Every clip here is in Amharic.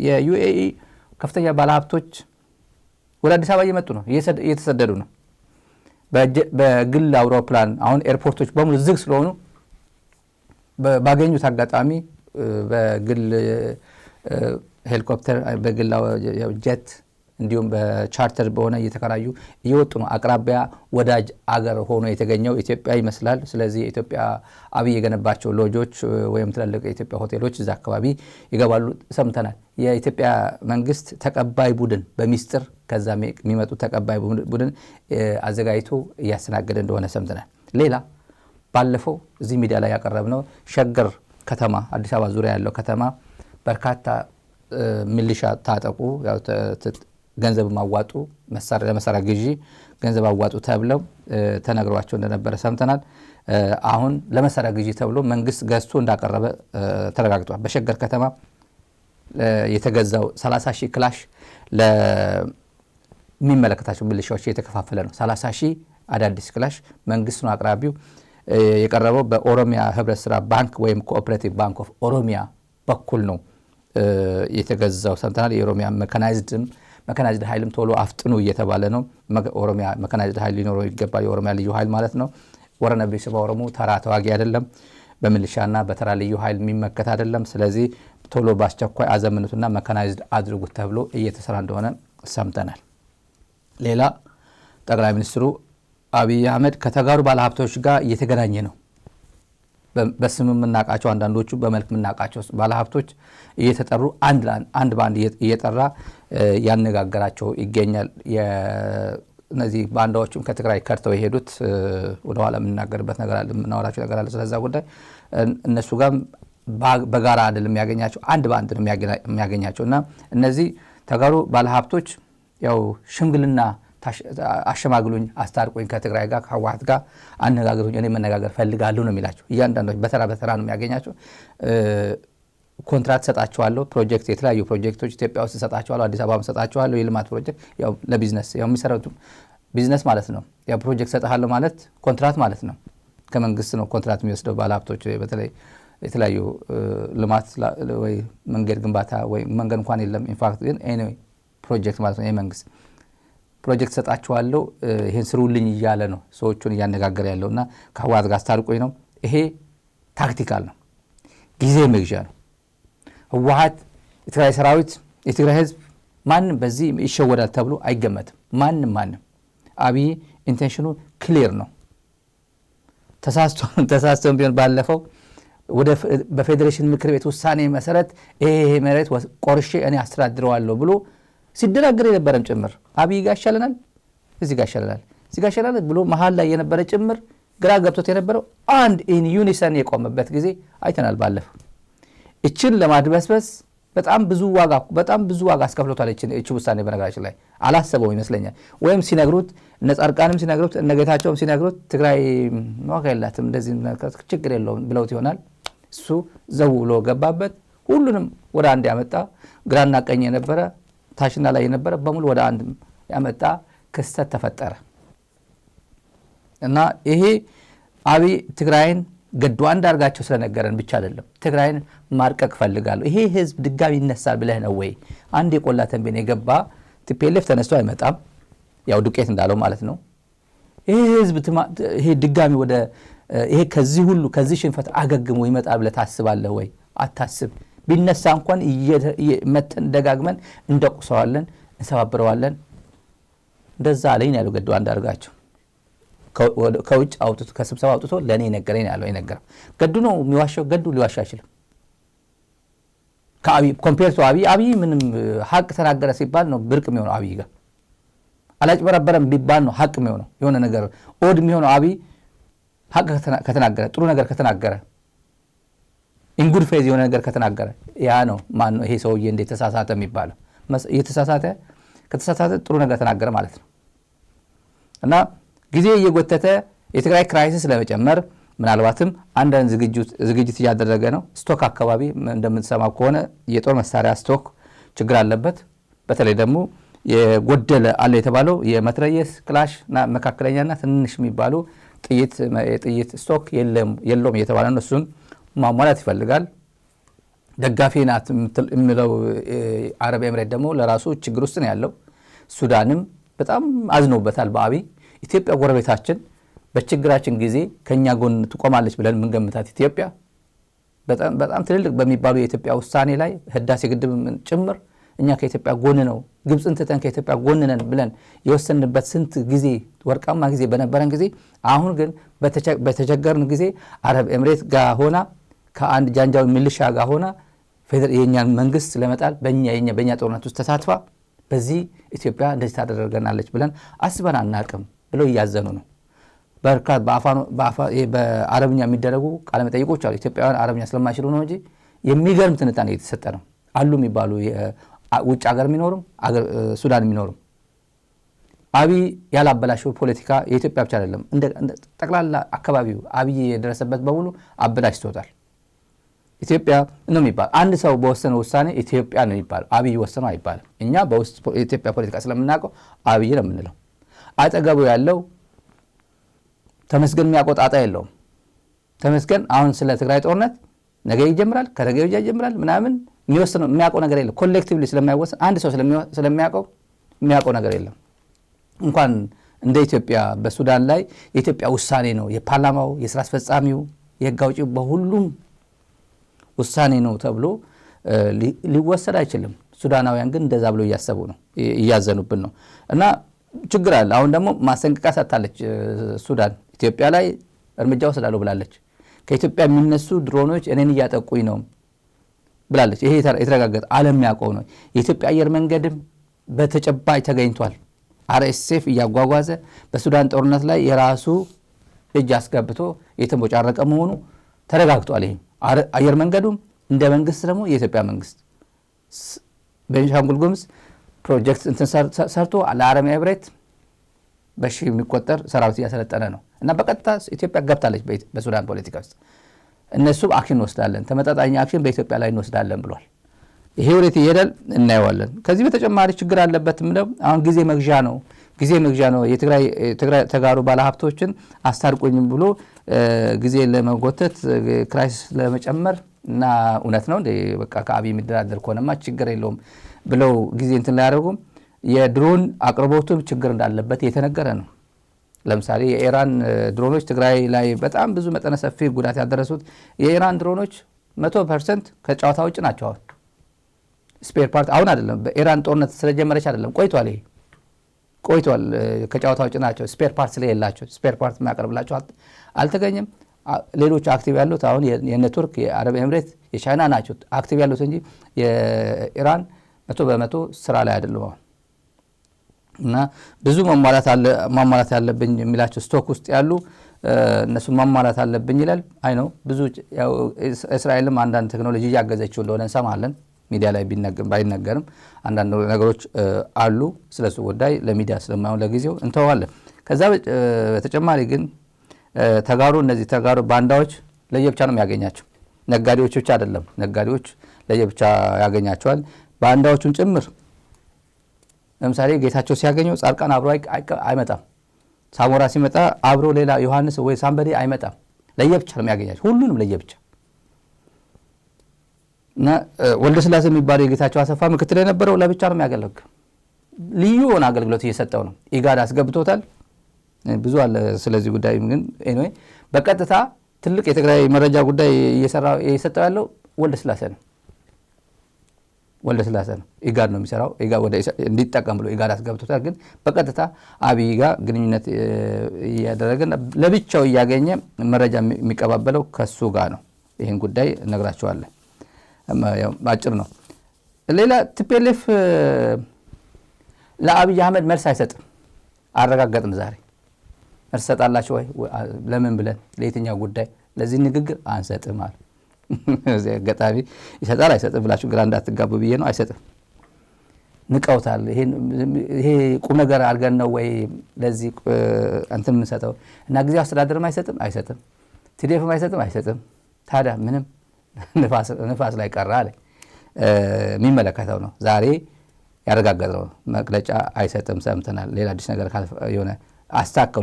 የዩኤኢ ከፍተኛ ባለሀብቶች ወደ አዲስ አበባ እየመጡ ነው እየተሰደዱ ነው በግል አውሮፕላን አሁን ኤርፖርቶች በሙሉ ዝግ ስለሆኑ ባገኙት አጋጣሚ በግል ሄሊኮፕተር በግል ጀት እንዲሁም በቻርተር በሆነ እየተከራዩ እየወጡ ነው አቅራቢያ ወዳጅ አገር ሆኖ የተገኘው ኢትዮጵያ ይመስላል ስለዚህ ኢትዮጵያ አብይ የገነባቸው ሎጆች ወይም ትላልቅ የኢትዮጵያ ሆቴሎች እዛ አካባቢ ይገባሉ ሰምተናል የኢትዮጵያ መንግስት ተቀባይ ቡድን በሚስጥር ከዛ የሚመጡ ተቀባይ ቡድን አዘጋጅቶ እያስተናገደ እንደሆነ ሰምተናል ሌላ ባለፈው እዚህ ሚዲያ ላይ ያቀረብነው ሸገር ከተማ አዲስ አበባ ዙሪያ ያለው ከተማ በርካታ ሚሊሻ ታጠቁ ያው ገንዘብ ማዋጡ ለመሳሪያ ግዢ ገንዘብ አዋጡ ተብለው ተነግሯቸው እንደነበረ ሰምተናል አሁን ለመሳሪያ ግዢ ተብሎ መንግስት ገዝቶ እንዳቀረበ ተረጋግጧል በሸገር ከተማ የተገዛው 30,000 ክላሽ ለሚመለከታቸው ሚሊሻዎች የተከፋፈለ ነው 30,000 አዳዲስ ክላሽ መንግስት ነው አቅራቢው የቀረበው በኦሮሚያ ህብረት ስራ ባንክ ወይም ኮኦፐሬቲቭ ባንክ ኦፍ ኦሮሚያ በኩል ነው የተገዛው ሰምተናል የኦሮሚያ መካናይዝድ ኃይልም ቶሎ አፍጥኑ እየተባለ ነው ኦሮሚያ መካናይዝድ ኃይል ሊኖረው ይገባል የኦሮሚያ ልዩ ኃይል ማለት ነው ወረነ ቢስባ ኦሮሞ ተራ ተዋጊ አይደለም በሚሊሻና በተራ ልዩ ኃይል የሚመከት አይደለም ስለዚህ ቶሎ ባስቸኳይ አዘምኑትና መካናይዝድ አድርጉት ተብሎ እየተሰራ እንደሆነ ሰምተናል ሌላ ጠቅላይ ሚኒስትሩ አብይ አህመድ ከተጋሩ ባለሀብቶች ጋር እየተገናኘ ነው በስም ምናቃቸው አንዳንዶቹ በመልክ ምናቃቸው ባለሀብቶች እየተጠሩ አንድ ባንድ እየጠራ ያነጋገራቸው ይገኛል እነዚህ ባንዳዎቹም ከትግራይ ከርተው የሄዱት ወደ ኋላ ምናገርበት ነገር አለ ምናወራቸው ነገር አለ ስለዛ ጉዳይ እነሱ ጋር በጋራ አይደለም የሚያገኛቸው አንድ ባንድ ነው የሚያገኛቸውና እነዚህ ተጋሩ ባለሀብቶች ያው ሽምግልና አሸማግሉኝ አስታርቁኝ ከትግራይ ጋር ከህወሓት ጋር አነጋግሩኝ እኔ መነጋገር ፈልጋለሁ ነው የሚላቸው እያንዳንዶች በተራ ነው የሚያገኛቸው ኮንትራክት ሰጣቸዋለሁ ፕሮጀክት የተለያዩ ፕሮጀክቶች ኢትዮጵያ ውስጥ ሰጣቸዋለሁ አዲስ አበባ ሰጣቸዋለሁ የልማት ፕሮጀክት ያው ለቢዝነስ ያው የሚሰራው ቢዝነስ ማለት ነው ያው ፕሮጀክት ሰጣለሁ ማለት ኮንትራክት ማለት ነው ከመንግስት ነው ኮንትራክት የሚወስደው ባለሀብቶች በተለይ የተለያዩ ልማት ወይ መንገድ ግንባታ ወይ መንገድ እንኳን የለም ኢንፋክት ግን ኤኒዌይ ፕሮጀክት ማለት ነው የመንግስት ፕሮጀክት ሰጣቸዋለሁ ይሄን ስሩልኝ እያለ ነው ሰዎቹን እያነጋገረ ያለውና ከህወሓት ጋር አስታርቁኝ ነው ይሄ ታክቲካል ነው ጊዜ መግዣ ነው ህወሓት የትግራይ ሰራዊት የትግራይ ህዝብ ማንም በዚህ ይሸወዳል ተብሎ አይገመትም ማንም አብይ ኢንቴንሽኑ ክሊር ነው ተሳስቶን ቢሆን ባለፈው ወደ በፌዴሬሽን ምክር ቤት ውሳኔ መሰረት ይሄ መሬት ቆርሼ እኔ አስተዳድረዋለሁ ብሎ ሲደናገር የነበረም ጭምር አብይ ጋር ይሻለናል እዚህ ጋር ይሻለናል ብሎ መሃል ላይ የነበረ ጭምር ግራ ገብቶት የነበረው አንድ ኢን ዩኒሰን የቆመበት ጊዜ አይተናል ባለፈው እችን ለማድበስበስ በጣም ብዙ ዋጋ አስከፍሎታል እቺ ውሳኔ በነገራችን ላይ አላሰበው ይመስለኛል ወይም ሲነግሩት ነጻርቃንም ሲነግሩት እነጌታቸውም ሲነግሩት ትግራይ ዋጋ የላትም እንደዚህ ችግር የለውም ብለውት ይሆናል እሱ ዘው ብሎ ገባበት ሁሉንም ወደ አንድ ያመጣ ግራና ቀኝ የነበረ ታሽና ላይ የነበረ በሙሉ ወደ አንድ ያመጣ ክስተት ተፈጠረ እና ይሄ አብይ ትግራይን ገዱ አንዳርጋቸው ስለነገረን ብቻ አይደለም ትግራይን ማርቀቅ ፈልጋለሁ ይሄ ህዝብ ድጋሚ ይነሳል ብለህ ነው ወይ አንድ የቆላ ተንቤን የገባ ቲፒኤልኤፍ ተነስቶ አይመጣም ያው ዱቄት እንዳለው ማለት ነው ይሄ ህዝብ ይሄ ድጋሚ ወደ ይሄ ከዚህ ሽንፈት አገግሞ ይመጣል ብለህ ታስባለህ ወይ አታስብ ቢነሳ እንኳን መተን ደጋግመን እንደቁሰዋለን እንሰባብረዋለን እንደዛ አለኝ ያለው ገዱ አንዳርጋቸው ከውጭ አውጥቶ ከስብሰባ አውጥቶ ለኔ ነገረኝ ያለው አይነገርም ገዱ ነው የሚዋሸው ገዱ ሊዋሽ አይችልም ከአብይ ኮምፔር ቱ አብይ ምንም ሀቅ ተናገረ ሲባል ነው ብርቅ የሚሆነው አብይ ጋር አላጭበረበረም ቢባል ነው ሀቅ የሚሆነው የሆነ ነገር ኦድ የሚሆነው አብይ ሀቅ ከተናገረ ጥሩ ነገር ከተናገረ ኢንጉድ ፌዝ የሆነ ነገር ከተናገረ ያ ነው ማን ነው ይሄ ሰውዬ እንዴት ተሳሳተ የሚባለው ከተሳሳተ ጥሩ ነገር ተናገረ ማለት ነው እና ጊዜ እየጎተተ የትግራይ ክራይሲስ ለመጨመር ምናልባትም አንዳንድ ዝግጅት እያደረገ ነው ስቶክ አካባቢ እንደምንሰማው ከሆነ የጦር መሳሪያ ስቶክ ችግር አለበት በተለይ ደግሞ የጎደለ አለ የተባለው የመትረየስ ክላሽና መካከለኛና ትንሽ የሚባሉ ጥይት ስቶክ የለም እየተባለ ነው እሱን ማሟላት ይፈልጋል ደጋፊ ናት የሚለው አረብ ኤምሬት ደግሞ ለራሱ ችግር ውስጥ ነው ያለው። ሱዳንም በጣም አዝነውበታል በአብይ። ኢትዮጵያ ጎረቤታችን በችግራችን ጊዜ ከኛ ጎን ትቆማለች ብለን የምንገምታት ኢትዮጵያ በጣም ትልልቅ በሚባሉ የኢትዮጵያ ውሳኔ ላይ ህዳሴ ግድብ ጭምር እኛ ከኢትዮጵያ ጎን ነው፣ ግብፅን ትተን ከኢትዮጵያ ጎን ነን ብለን የወሰንበት ስንት ጊዜ ወርቃማ ጊዜ በነበረን ጊዜ፣ አሁን ግን በተቸገርን ጊዜ አረብ ኤምሬት ጋር ሆና ከአንድ ጃንጃዊ ሚሊሻ ጋር ሆና የኛን መንግስት ለመጣል በእኛ ጦርነት ውስጥ ተሳትፋ በዚህ ኢትዮጵያ እንደዚህ ታደርገናለች ብለን አስበን አናቅም ብለው እያዘኑ ነው። በርካታ በአረብኛ የሚደረጉ ቃለ መጠይቆች አሉ። ኢትዮጵያውያን አረብኛ ስለማይችሉ ነው እንጂ የሚገርም ትንታኔ የተሰጠ ነው አሉ የሚባሉ ውጭ ሀገር የሚኖሩም ሱዳን የሚኖሩም። አብይ ያላበላሸው ፖለቲካ የኢትዮጵያ ብቻ አይደለም፣ እንደ ጠቅላላ አካባቢው አብይ የደረሰበት በሙሉ አበላሽቶታል። ኢትዮጵያ ነው የሚባል አንድ ሰው በወሰነው ውሳኔ ኢትዮጵያ ነው የሚባል፣ አብይ ወሰነው አይባልም። እኛ በውስጥ የኢትዮጵያ ፖለቲካ ስለምናውቀው አብይ ነው የምንለው። አጠገቡ ያለው ተመስገን የሚያቆጣጣ የለውም። ተመስገን አሁን ስለ ትግራይ ጦርነት ነገ ይጀምራል ከነገ ወዲያ ይጀምራል ምናምን የሚያውቀው ነገር የለም። ኮሌክቲቭሊ ስለማይወሰን አንድ ሰው ስለሚያውቀው የሚያውቀው ነገር የለም። እንኳን እንደ ኢትዮጵያ በሱዳን ላይ የኢትዮጵያ ውሳኔ ነው፣ የፓርላማው፣ የስራ አስፈጻሚው፣ የህግ አውጪው በሁሉም ውሳኔ ነው ተብሎ ሊወሰድ አይችልም። ሱዳናውያን ግን እንደዛ ብሎ እያሰቡ ነው፣ እያዘኑብን ነው። እና ችግር አለ። አሁን ደግሞ ማስጠንቀቂያ ሰጥታለች ሱዳን ኢትዮጵያ ላይ እርምጃ ወስዳለሁ ብላለች። ከኢትዮጵያ የሚነሱ ድሮኖች እኔን እያጠቁኝ ነው ብላለች። ይሄ የተረጋገጠ ዓለም ያውቀው ነው። የኢትዮጵያ አየር መንገድም በተጨባጭ ተገኝቷል። አርኤስኤፍ እያጓጓዘ በሱዳን ጦርነት ላይ የራሱ እጅ አስገብቶ የተንቦጫረቀ መሆኑ ተረጋግጧል። ይሄ አየር መንገዱም እንደ መንግስት ደግሞ የኢትዮጵያ መንግስት ቤንሻንጉል ጉሙዝ ፕሮጀክት ሰርቶ ለአረብ ኤምሬት በሺህ የሚቆጠር ሰራዊት እያሰለጠነ ነው እና በቀጥታ ኢትዮጵያ ገብታለች በሱዳን ፖለቲካ ውስጥ። እነሱም አክሽን እንወስዳለን፣ ተመጣጣኝ አክሽን በኢትዮጵያ ላይ እንወስዳለን ብሏል። ይሄ ወዴት ይሄዳል እናየዋለን። ከዚህ በተጨማሪ ችግር አለበት ምንድነው? አሁን ጊዜ መግዣ ነው። የትግራይ ተጋሩ ባለሀብቶችን አስታርቁኝ ብሎ ጊዜ ለመጎተት ክራይሲስ ለመጨመር እና እውነት ነው እንደ በቃ ከአብይ የሚደራደር ከሆነማ ችግር የለውም ብለው ጊዜ እንትን ላይ ያደርጉም። የድሮን አቅርቦቱ ችግር እንዳለበት የተነገረ ነው። ለምሳሌ የኢራን ድሮኖች ትግራይ ላይ በጣም ብዙ መጠነ ሰፊ ጉዳት ያደረሱት የኢራን ድሮኖች 100% ከጨዋታ ውጭ ናቸው። አሁን ስፔር ፓርት አሁን አይደለም፣ በኢራን ጦርነት ስለጀመረች አይደለም፣ ቆይቷል። ከጨዋታ ውጭ ናቸው። ስፔር ፓርት ስለሌላቸው ስፔር ፓርት የሚያቀርብላቸው አልተገኘም። ሌሎች አክቲቭ ያሉት አሁን የኔትወርክ የአረብ ኤምሬት የቻይና ናቸው አክቲቭ ያሉት እንጂ የኢራን 100% ስራ ላይ አይደለም አሁን። እና ብዙ ማሟላት ያለብኝ የሚላቸው ስቶክ ውስጥ ያሉ እነሱ ማሟላት አለብኝ ይላል። አይ ነው ብዙ እስራኤልም አንዳንድ ቴክኖሎጂ እያገዘችው እንደሆነ እንሰማለን። ሚዲያ ላይ ባይነገርም አንዳንድ ነገሮች አሉ። ስለሱ ጉዳይ ለሚዲያ ስለማይሆን ለጊዜው እንተዋለን። ከዛ በተጨማሪ ግን እነዚህ ተጋሩ ባንዳዎች ለየብቻ ነው የሚያገኛቸው። ነጋዴዎች ብቻ አይደለም፣ ነጋዴዎች ለየብቻ ያገኛቸዋል፣ ባንዳዎቹን ጭምር። ለምሳሌ ጌታቸው ሲያገኘው ጻድቃን አብሮ አይመጣም። ሳሞራ ሲመጣ አብሮ ሌላ ዮሐንስ ወይ ሳምበዴ አይመጣም። ለየብቻ ነው የሚያገኛቸው፣ ሁሉንም ለየብቻ። እና ወልደ ስላሴ የሚባለው የጌታቸው አሰፋ ምክትል የነበረው ለብቻ ነው የሚያገለግል። ልዩ የሆነ አገልግሎት እየሰጠው ነው። ኢጋድ አስገብቶታል። ብዙ አለ ስለዚህ ጉዳይ። ግን ኤኒዌይ በቀጥታ ትልቅ የትግራይ መረጃ ጉዳይ እየሰጠው ያለው ወልደ ስላሴ ነው። ኢጋድ ነው የሚሰራው። ኢጋድ ወደ እንዲጠቀም ብሎ ኢጋድ አስገብቶታል። ግን በቀጥታ አብይ ጋር ግንኙነት እያደረገ ለብቻው እያገኘ መረጃ የሚቀባበለው ከሱ ጋር ነው። ይህን ጉዳይ እነግራቸዋለን። አጭር ነው። ሌላ ቲፒኤልኤፍ ለአብይ አህመድ መልስ አይሰጥም። አረጋገጥን ዛሬ። መልስ ሰጣላችሁ ወይ? ለምን ብለን ለየትኛው ጉዳይ ለዚህ ንግግር አንሰጥም አለ። እዚህ አጋጣሚ ይሰጣል አይሰጥም ብላችሁ ግራ እንዳትጋቡ ብዬ ነው። አይሰጥም፣ ንቀውታል። ይሄ ቁም ነገር አድርገን ነው ወይ ለዚህ እንትን የምንሰጠው? እና ጊዜው አስተዳደርም አይሰጥም፣ ቲዲኤፍም አይሰጥም። ታዲያ ምንም ንፋስ ላይ ቀረ አለ። የሚመለከተው ነው ዛሬ ያረጋገጠው መግለጫ አይሰጥም። ሰምተናል። ሌላ አዲስ ነገር የሆነ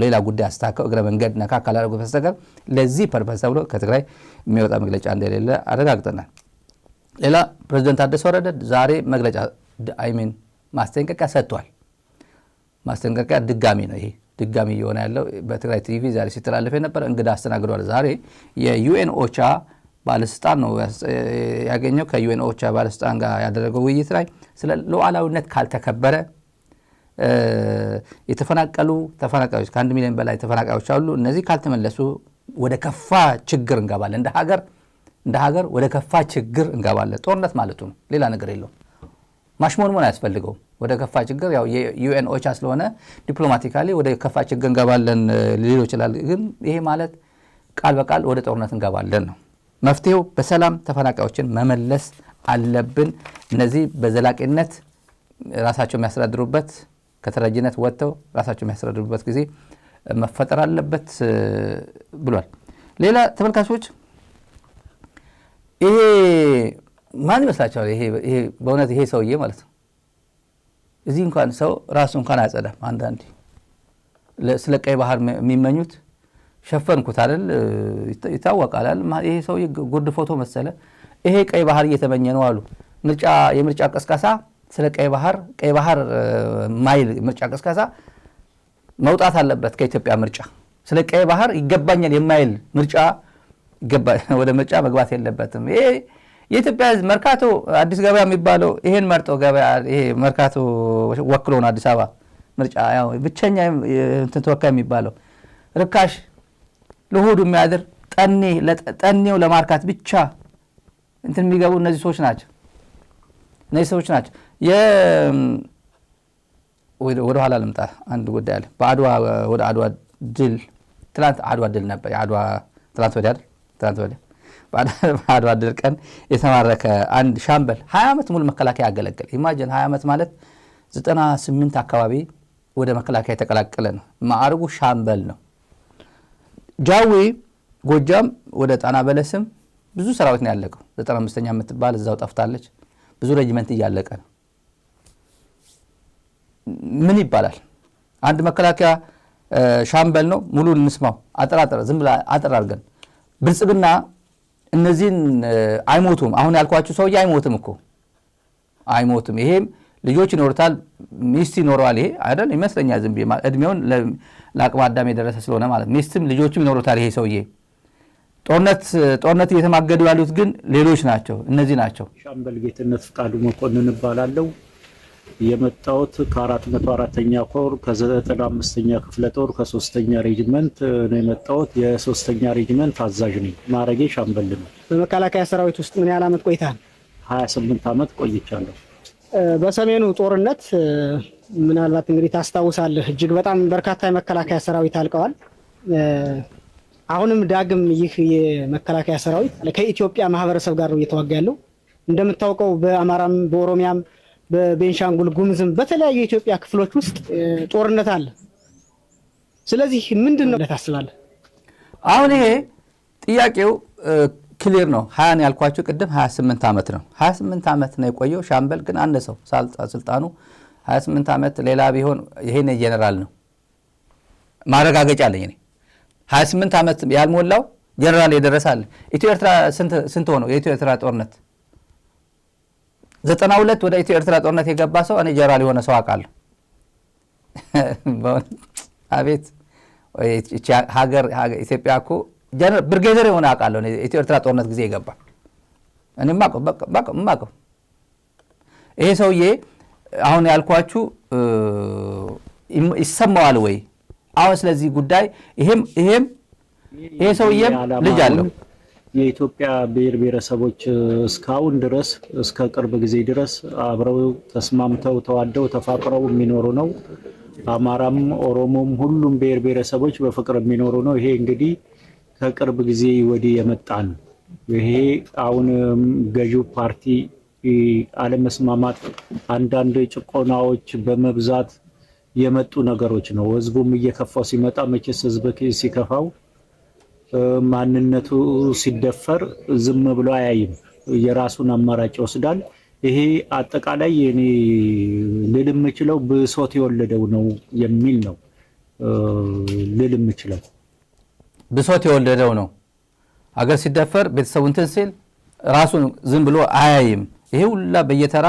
ሌላ ጉዳይ አስታከው እግረ መንገድ ነካ ካላደረጉ በስተቀር ለዚህ ፐርፐስ ተብሎ ከትግራይ የሚወጣ መግለጫ እንደሌለ አረጋግጠናል። ሌላ ፕሬዝዳንት ታደሰ ወረደ ዛሬ መግለጫ አይሚን ማስጠንቀቂያ ሰጥቷል። ማስጠንቀቂያ ድጋሚ ነው ይሄ ድጋሚ እየሆነ ያለው በትግራይ ቲቪ ዛሬ ሲተላለፍ የነበረ እንግዳ አስተናግዷል። ዛሬ የዩኤን ኦቻ ባለስልጣን ነው ያገኘው። ከዩኤን ኦቻ ባለስልጣን ጋር ያደረገው ውይይት ላይ ስለ ሉዓላዊነት ካልተከበረ የተፈናቀሉ ተፈናቃዮች ከ1 ሚሊዮን በላይ ተፈናቃዮች አሉ። እነዚህ ካልተመለሱ ወደ ከፋ ችግር እንገባለን፣ እንደ ሀገር ወደ ከፋ ችግር እንገባለን። ጦርነት ማለቱ ነው፣ ሌላ ነገር የለውም። ማሽሞንሞን አያስፈልገውም። ወደ ከፋ ችግር ያው የዩኤን ኦቻ ስለሆነ ዲፕሎማቲካሊ ወደ ከፋ ችግር እንገባለን ሊሉ ይችላል። ግን ይሄ ማለት ቃል በቃል ወደ ጦርነት እንገባለን ነው። መፍትሄው በሰላም ተፈናቃዮችን መመለስ አለብን። እነዚህ በዘላቂነት ራሳቸው የሚያስተዳድሩበት ከተረጂነት ወጥተው ራሳቸው የሚያስተዳድሩበት ጊዜ መፈጠር አለበት ብሏል። ሌላ ተመልካቾች ይሄ ማን ይመስላችኋል? ይሄ በእውነት ይሄ ሰውዬ ማለት ነው እዚህ እንኳን ሰው ራሱ እንኳን አያጸዳም። አንዳንዴ ስለ ቀይ ባህር የሚመኙት ሸፈንኩት አይደል ይታወቃል። ይሄ ሰውዬ ጉርድ ፎቶ መሰለ። ይሄ ቀይ ባህር እየተመኘ ነው አሉ። የምርጫ ቀስቀሳ ስለ ቀይ ባህር ማይል ምርጫ ቀስቀሳ መውጣት አለበት ከኢትዮጵያ ምርጫ። ስለ ቀይ ባህር ይገባኛል የማይል ምርጫ ወደ ምርጫ መግባት የለበትም። ይሄ የኢትዮጵያ ሕዝብ መርካቶ አዲስ ገበያ የሚባለው ይሄን መርጦ ገበያ ይሄ መርካቶ ወክሎ ነው አዲስ አበባ ምርጫ ያው ብቸኛ እንትን ተወካይ የሚባለው ርካሽ ለሆዱ የሚያድር ጠኔው ለማርካት ብቻ እንትን የሚገቡ እነዚህ ሰዎች ናቸው። ወደ ኋላ ልምጣ። አንድ ጉዳይ አለ። በአድዋ ወደ አድዋ ድል ትላንት አድዋ ድል ነበር። የአድዋ ትላንት ወዲያ በአድዋ ድል ቀን የተማረከ አንድ ሻምበል 20 ዓመት ሙሉ መከላከያ ያገለገለ። ኢማጂን 20 ዓመት ማለት 98 አካባቢ ወደ መከላከያ የተቀላቀለ ነው። ማዕረጉ ሻምበል ነው። ጃዊ ጎጃም ወደ ጣና በለስም ብዙ ሰራዊት ነው ያለቀው። 95ኛ የምትባል እዛው ጠፍታለች። ብዙ ሬጅመንት እያለቀ ነው። ምን ይባላል? አንድ መከላከያ ሻምበል ነው። ሙሉ እንስማው። ዝም ብላ አጠር አድርገን ብልጽግና እነዚህን አይሞቱም። አሁን ያልኳችሁ ሰውዬ አይሞትም። ይሄም ልጆች ይኖሩታል፣ ሚስት ይኖረዋል። ይሄ አይደል ይመስለኛል። ዝም ብዬ እድሜውን ለአቅመ አዳም የደረሰ ስለሆነ ማለት ሚስትም ልጆችም ይኖሩታል። ይሄ ሰውዬ ጦርነት እየተማገዱ ያሉት ግን ሌሎች ናቸው። እነዚህ ናቸው። ሻምበል ጌትነት ፍቃዱ መኮንን እባላለሁ። የመጣሁት ከ404ኛ ኮር ከ95ኛ ክፍለ ጦር ከ3ኛ ሬጅመንት ነው የመጣሁት። የ3ኛ ሬጅመንት አዛዥ ነኝ። ማዕረጌ ሻምበል ነው። በመከላከያ ሰራዊት ውስጥ ምን ያህል ዓመት ቆይታል? 28 ዓመት ቆይቻለሁ። በሰሜኑ ጦርነት ምናልባት እንግዲህ ታስታውሳለህ፣ እጅግ በጣም በርካታ የመከላከያ ሰራዊት አልቀዋል። አሁንም ዳግም ይህ የመከላከያ ሰራዊት ከኢትዮጵያ ማህበረሰብ ጋር ነው እየተዋጋ ያለው። እንደምታውቀው በአማራም በኦሮሚያም በቤንሻንጉል ጉምዝም በተለያዩ የኢትዮጵያ ክፍሎች ውስጥ ጦርነት አለ። ስለዚህ ምንድን ነው ታስባለህ? አሁን ይሄ ጥያቄው ክሊር ነው። 20 ያልኳችሁ ቅድም 28 ዓመት ነው። 28 ዓመት ነው የቆየው ሻምበል ግን አንድ ሰው ስልጣኑ 28 ዓመት ሌላ ቢሆን ይሄን ጄኔራል ነው ማረጋገጫ አለኝ እኔ 28 ዓመት ያልሞላው ጄኔራል የደረሳል። ኢትዮ ኤርትራ ስንት ሆነው የኢትዮ ኤርትራ ጦርነት 92 ወደ ኢትዮ ኤርትራ ጦርነት የገባ ሰው እኔ ጄኔራል የሆነ ሰው አውቃለሁ። አቤት ሀገር ኢትዮጵያ እኮ ብርጌደር የሆነ አውቃለሁ ኢትዮ ኤርትራ ጦርነት ጊዜ የገባ እኔም ማቀው ይሄ ሰውዬ አሁን ያልኳችሁ ይሰማዋል ወይ? አሁን ስለዚህ ጉዳይ ይሄ ሰውዬም ልጅ አለው። የኢትዮጵያ ብሔር ብሔረሰቦች እስካሁን ድረስ እስከ ቅርብ ጊዜ ድረስ አብረው ተስማምተው ተዋደው ተፋቅረው የሚኖሩ ነው። አማራም ኦሮሞም ሁሉም ብሔር ብሔረሰቦች በፍቅር የሚኖሩ ነው። ይሄ እንግዲህ ከቅርብ ጊዜ ወዲህ የመጣ ነው። ይሄ አሁን ገዢው ፓርቲ አለመስማማት፣ አንዳንድ ጭቆናዎች በመብዛት የመጡ ነገሮች ነው። ህዝቡም እየከፋው ሲመጣ መቼስ ህዝብ ሲከፋው ማንነቱ ሲደፈር ዝም ብሎ አያይም፣ የራሱን አማራጭ ይወስዳል። ይሄ አጠቃላይ እኔ ልል የምችለው ብሶት የወለደው ነው የሚል ነው ልል የምችለው። ብሶት የወለደው ነው። አገር ሲደፈር ቤተሰቡ እንትን ሲል ራሱን ዝም ብሎ አያይም። ይሄ ሁላ በየተራ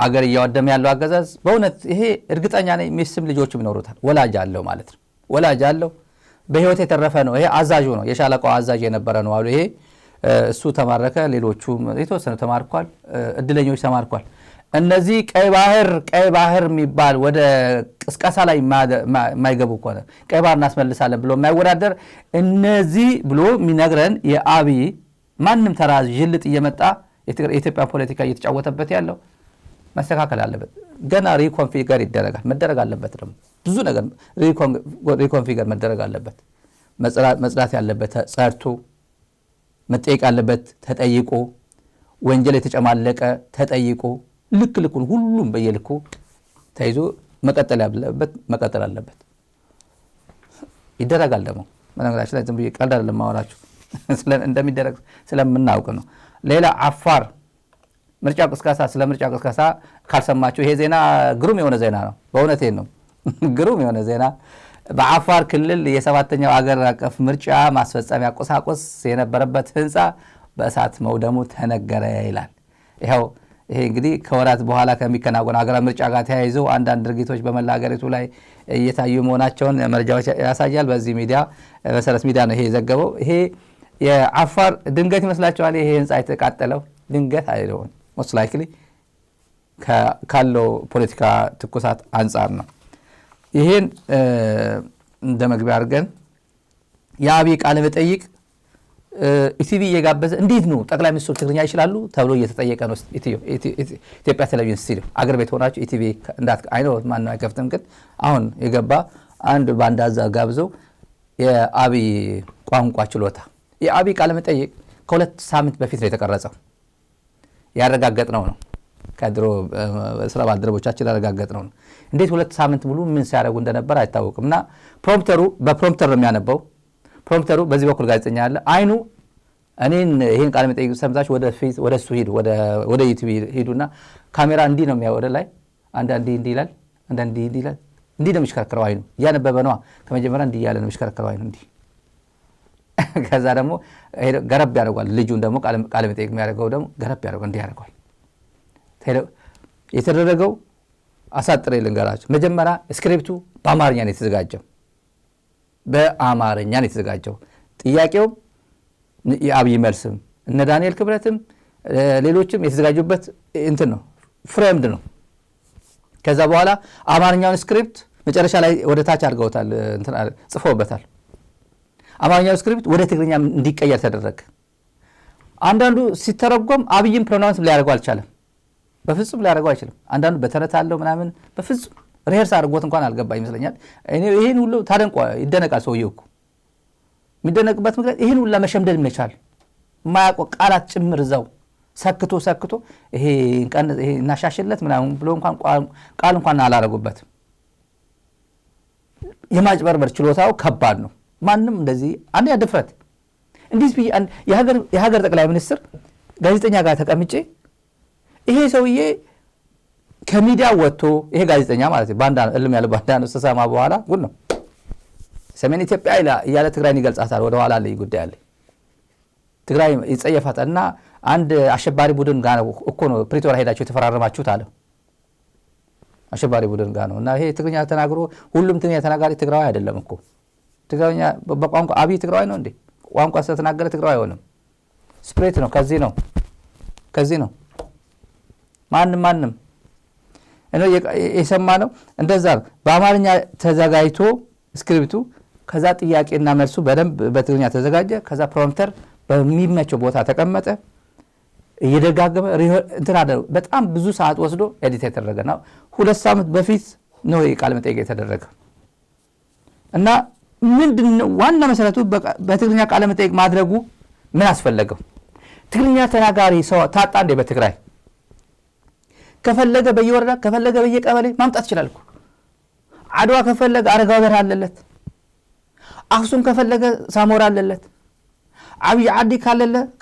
አገር እያወደመ ያለው አገዛዝ በእውነት ይሄ እርግጠኛ ነኝ ሚስትም ልጆችም ይኖሩታል። ወላጅ አለው ማለት ነው። ወላጅ አለው በህይወት የተረፈ ነው። ይሄ አዛዡ ነው፣ የሻለቃው አዛዥ የነበረ ነው አሉ። ይሄ እሱ ተማረከ፣ ሌሎቹ የተወሰኑ ተማርኳል፣ እድለኞች ተማርኳል። እነዚህ ቀይ ባህር የሚባል ወደ ቅስቀሳ ላይ የማይገቡ ከሆነ ቀይ ባህር እናስመልሳለን ብሎ የማይወዳደር እነዚህ ብሎ የሚነግረን የአብይ ማንም ተራ ጅልጥ እየመጣ የኢትዮጵያ ፖለቲካ እየተጫወተበት ያለው መስተካከል አለበት። ገና ሪኮንፊገር ይደረጋል፣ መደረግ አለበት። ደግሞ ብዙ ነገር ሪኮንፊገር መደረግ አለበት። መጽዳት ያለበት ጸድቶ፣ መጠየቅ ያለበት ተጠይቆ፣ ወንጀል የተጨማለቀ ተጠይቆ፣ ልክ ልኩን ሁሉም በየልኩ ተይዞ መቀጠል አለበት። ይደረጋል ደግሞ በነገራችን ላይ ዝም ብዬ ቀልድ አይደለም ማወራችሁ እንደሚደረግ ስለምናውቅ ነው። ሌላ አፋር ምርጫ ቅስቀሳ፣ ስለ ምርጫ ቅስቀሳ ካልሰማችሁ ይሄ ዜና ግሩም የሆነ ዜና ነው። በእውነቴን ነው ግሩም የሆነ ዜና። በአፋር ክልል የ7ኛው አገር አቀፍ ምርጫ ማስፈጸሚያ ቁሳቁስ የነበረበት ህንፃ በእሳት መውደሙ ተነገረ ይላል። ይሄ እንግዲህ ከወራት በኋላ ከሚከናወን ሀገራዊ ምርጫ ጋር ተያይዘው አንዳንድ ድርጊቶች በመላ ሀገሪቱ ላይ እየታዩ መሆናቸውን መረጃዎች ያሳያል። በዚህ ሚዲያ መሰረት ሚዲያ ነው ይሄ የዘገበው። ይሄ የአፋር ድንገት ይመስላችኋል? ይሄ ህንፃ የተቃጠለው ድንገት አይደለም፣ ሞስት ላይክሊ ካለው ፖለቲካ ትኩሳት አንጻር ነው። ይሄን እንደ መግቢያ አድርገን የአብይ ቃለ መጠይቅ ኢቲቪ እየጋበዘ እንዴት ነው ጠቅላይ ሚኒስትሩ ትግርኛ ይችላሉ ተብሎ እየተጠየቀ ነው። ኢትዮጵያ ቴሌቪዥን ስቱዲዮ አገር ቤት ሆናችሁ ኢቲቪ አይነው ማን ነው አይከፍትም። ግን አሁን የገባ አንድ ባንድ አዛዥ ጋብዘው የአብይ ቋንቋ ችሎታ የአብይ ቃለ መጠይቅ ከ2 ሳምንት በፊት ነው የተቀረጸው። ያረጋገጥነው ነው ከድሮ ስራ ባልደረቦቻችን ያረጋገጥነው ነው። እንዴት 2 ሳምንት ሙሉ ምን ሲያደርጉ እንደነበር አይታወቅም። እና በፕሮምፕተር ነው የሚያነበው። ፕሮምፕተሩ በዚህ በኩል ጋዜጠኛ አለ። አይኑ እኔን ይሄን ቃለ መጠይቅ ሰምታችሁ ወደ እሱ ሂዱ፣ ወደ ዩቲዩብ ሂዱና ካሜራ እንዲህ ነው የሚያወደ ላይ አንዳንዴ እንዲህ ይላል፣ አንዳንዴ እንዲህ ይላል። እንዲህ ነው የሚሽከረከረው አይኑ። እያነበበ ነዋ። ከመጀመሪያ እንዲህ እያለ ነው የሚሽከረከረው አይኑ እንዲህ። ከዛ ደግሞ ገረብ ያደርጓል። ልጁን ደግሞ ቃለ መጠይቅ የሚያደርገው ደግሞ ገረብ ያደርጓል፣ እንዲህ ያደርጓል። የተደረገው አሳጥሬ ልንገራችሁ። መጀመሪያ ስክሪፕቱ በአማርኛ ነው የተዘጋጀው። በአማርኛ ነው የተዘጋጀው። ጥያቄው የአብይ መልስም እነ ዳንኤል ክብረትም ሌሎችም የተዘጋጁበት እንትን ነው፣ ፍሬምድ ነው። ከዛ በኋላ አማርኛውን ስክሪፕት መጨረሻ ላይ ወደ ታች አድርገውታል፣ እንትን ጽፈውበታል። አማርኛው ስክሪፕት ወደ ትግርኛ እንዲቀየር ተደረገ። አንዳንዱ ሲተረጎም አብይም ፕሮናውንስ ሊያደርገው አልቻለም። በፍጹም ሊያደርገው አይችልም። አንዳንዱ በተረት አለው ምናምን በፍጹም ሪሄርስ አድርጎት እንኳን አልገባ ይመስለኛል። ይሄን ሁሉ ይደነቃል ሰውየው እኮ። የሚደነቅበት ምክንያት ይሄን ሁሉ ለመሸምደድ መቻል የማያውቀው ቃላት ጭምር እዛው ሰክቶ ይሄ እናሻሽለት ምናምን ብሎ እንኳን ቃል እንኳን አላረጉበትም። የማጭበርበር ችሎታው ከባድ ነው። ማንም እንደዚህ አንዴ ድፍረት እንዲህ የሀገር ጠቅላይ ሚኒስትር ጋዜጠኛ ጋር ተቀምጬ ይሄ ሰውዬ ከሚዲያ ወጥቶ ይሄ ጋዜጠኛ ማለት ባንዳ እልም ያለ ባንዳ ነው ተሰማ በኋላ ጉድ ነው። ሰሜን ኢትዮጵያ እያለ ትግራይን ይገልጻታል። ወደ ኋላ ላይ ጉዳይ አለ። ትግራይ ይጸየፋታልና አንድ አሸባሪ ቡድን ጋር እኮ ነው ፕሪቶሪያ ሄዳችሁ የተፈራረማችሁት አለ። አሸባሪ ቡድን ጋር ነው እና ይሄ ትግርኛ ተናግሮ ሁሉም ትግርኛ ተናጋሪ ትግራዊ አይደለም እኮ። ትግርኛ በቋንቋ አብይ ትግራዊ ነው እንዴ? ቋንቋ ስለተናገረ ትግራዊ አይሆንም። ስፕሬት ነው። ከዚህ ነው ማንም እኔ የሰማነው እንደዛ በአማርኛ ተዘጋጅቶ ስክሪፕቱ፣ ከዛ ጥያቄና መልሱ በደንብ በትግርኛ ተዘጋጀ። ከዛ ፕሮምፕተር በሚመቸው ቦታ ተቀመጠ። እየደጋገመ እንትን አደረገ። በጣም ብዙ ሰዓት ወስዶ ኤዲት የተደረገ ነው። 2 ሳምንት በፊት ነው ቃለ መጠይቅ የተደረገ እና ምንድነው ዋና መሰረቱ በትግርኛ ቃለ መጠይቅ ማድረጉ ምን አስፈለገው? ትግርኛ ተናጋሪ ሰው ታጣ እንደ በትግራይ ከፈለገ በየወረዳ ከፈለገ በየቀበሌ ማምጣት ይችላል እኮ። አድዋ ከፈለገ አረጋው በርሃ አለለት። አክሱም ከፈለገ ሳሞራ አለለት። አብይ አዲ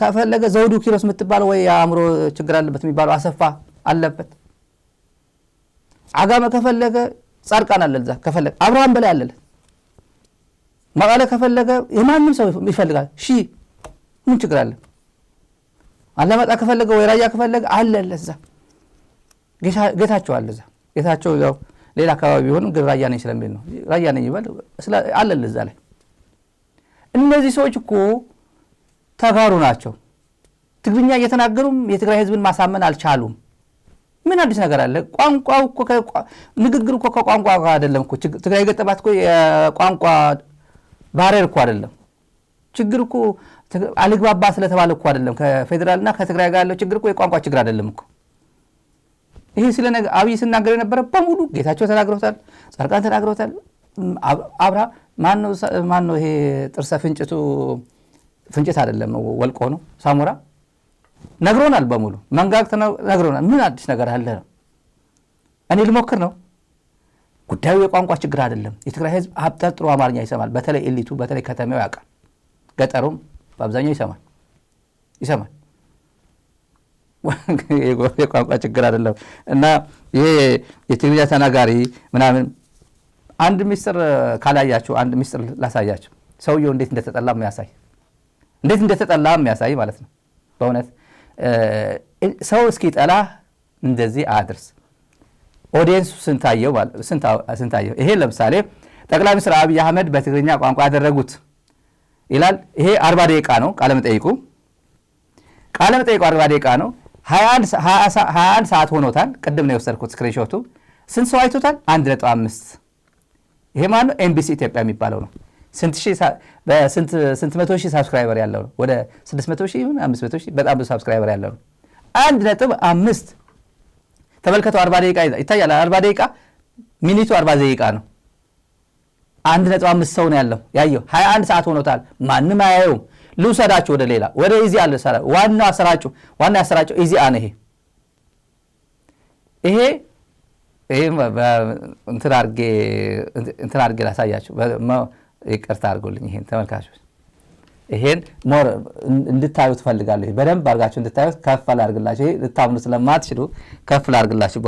ከፈለገ ዘውዱ ኪሮስ የምትባለው ወይ አእምሮ ችግር አለበት የሚባለው አሰፋ አለበት። አጋመ ከፈለገ ጻድቃን አለዛ ከፈለገ አብርሃም በላይ አለለት። መቀለ ከፈለገ የማንም ሰው ይፈልጋል። ምን ችግር አለ? አላማጣ ከፈለገ ወይ ራያ ከፈለገ አለ ለዛ ጌታቸው አለ እዛ ጌታቸው ያው ሌላ አካባቢ ቢሆንም ግን ራያ ነኝ ስለሚል ነው ራያ ነኝ ይባል አለ ለዛ ላይ እነዚህ ሰዎች እኮ ተጋሩ ናቸው ትግርኛ እየተናገሩም የትግራይ ህዝብን ማሳመን አልቻሉም ምን አዲስ ነገር አለ ቋንቋው እኮ ንግግር እኮ ከቋንቋ ጋር አይደለም እኮ ትግራይ ገጠባት እኮ የቋንቋ ባሬር እኮ አይደለም ችግር እኮ አልግባባ ስለተባለ እኮ አይደለም ከፌደራልና ከትግራይ ጋር ያለው ችግር እኮ የቋንቋ ችግር አይደለም እኮ ይሄ ስለነገ አብይ ሲናገር የነበረ በሙሉ ጌታቸው ተናግረውታል ጻድቃን ተናግረውታል አብራ ማን ነው ይሄ ጥርሰ ፍንጭት አይደለም ወልቆ ነው ሳሙራ ነግሮናል በሙሉ መንጋግ ነግሮናል ምን አዲስ ነገር አለ ነው እኔ ልሞክር ነው ጉዳዩ የቋንቋ ችግር አይደለም የትግራይ ህዝብ አብጠርጥሮ አማርኛ ይሰማል በተለይ ኤሊቱ በተለይ ከተማው ያውቃል ገጠሩም በአብዛኛው ይሰማል የቋንቋ ችግር አይደለም እና ይሄ የትግርኛ ተናጋሪ ምናምን አንድ ሚስጥር ካላያችሁ አንድ ሚስጥር ላሳያችሁ ሰውየው እንዴት እንደተጠላ የሚያሳይ ማለት ነው በእውነት ሰው እስኪጠላ እንደዚህ አድርስ ኦዲየንሱ ስንታየው ይሄ ለምሳሌ ጠቅላይ ሚኒስትር አብይ አህመድ በትግርኛ ቋንቋ ያደረጉት ይላል ይሄ 40 ደቂቃ ነው ቃለ መጠይቁ 40 ደቂቃ ነው 21 ሰዓት ሆኖታል ቅድም ነው የወሰድኩት ስክሪንሾቱ ስንት ሰው አይቶታል 1.5 ይሄ ማለት ኤምቢሲ ኢትዮጵያ የሚባለው ነው ስንት መቶ ሺህ ሳብስክራይበር ያለው ነው ወደ 600 ሺህ 500 ሺህ በጣም ብዙ ሳብስክራይበር ያለው ነው 1.5 ተመልከቱ 40 ደቂቃ ይታያል 40 ደቂቃ ሚኒቱ 40 ደቂቃ ነው 1.5 ሰው ነው ያየው 21 ሰዓት ሆኖታል ማንንም አያየውም ልውሰዳችሁ ወደ ሌላ ወደ ኢዚያ አለ ዋና ያሰራጩ ኢዚያ ነው ይሄ እንትን አድርጌ ላሳያችሁ ይቅርታ አድርጉልኝ ይሄን ተመልካቾች ይሄን ሞር እንድታዩ ትፈልጋለሁ በደንብ አድርጋችሁ እንድታዩት ከፍ አድርግላችሁ ይሄ ልታምኑ ስለማትችሉ ከፍ አድርግላችሁ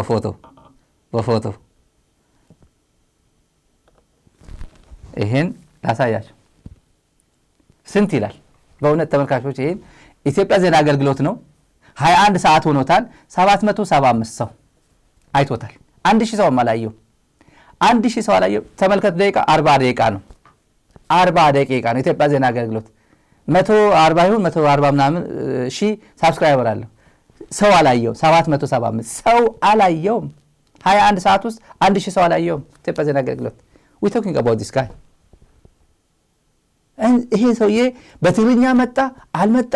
በፎቶ ይሄን ላሳያችሁ ስንት ይላል በእውነት ተመልካቾች ይሄን ኢትዮጵያ ዜና አገልግሎት ነው 21 ሰዓት ሆኖታል 775 ሰው አይቶታል 1000 ሰው አላየው 1000 ሰው አላየው ተመልከቱ ደቂቃ 40 ደቂቃ ነው 40 ደቂቃ ነው ኢትዮጵያ ዜና አገልግሎት 140 ይሁን 140 ምናምን ሺህ ሳብስክራይበር አለው ሰው አላየው 775 ሰው አላየው 21 ሰዓት ውስጥ 1000 ሰው አላየው ኢትዮጵያ ዜና አገልግሎት we talking about this guy ይሄ ሰውዬ በትግርኛ መጣ አልመጣ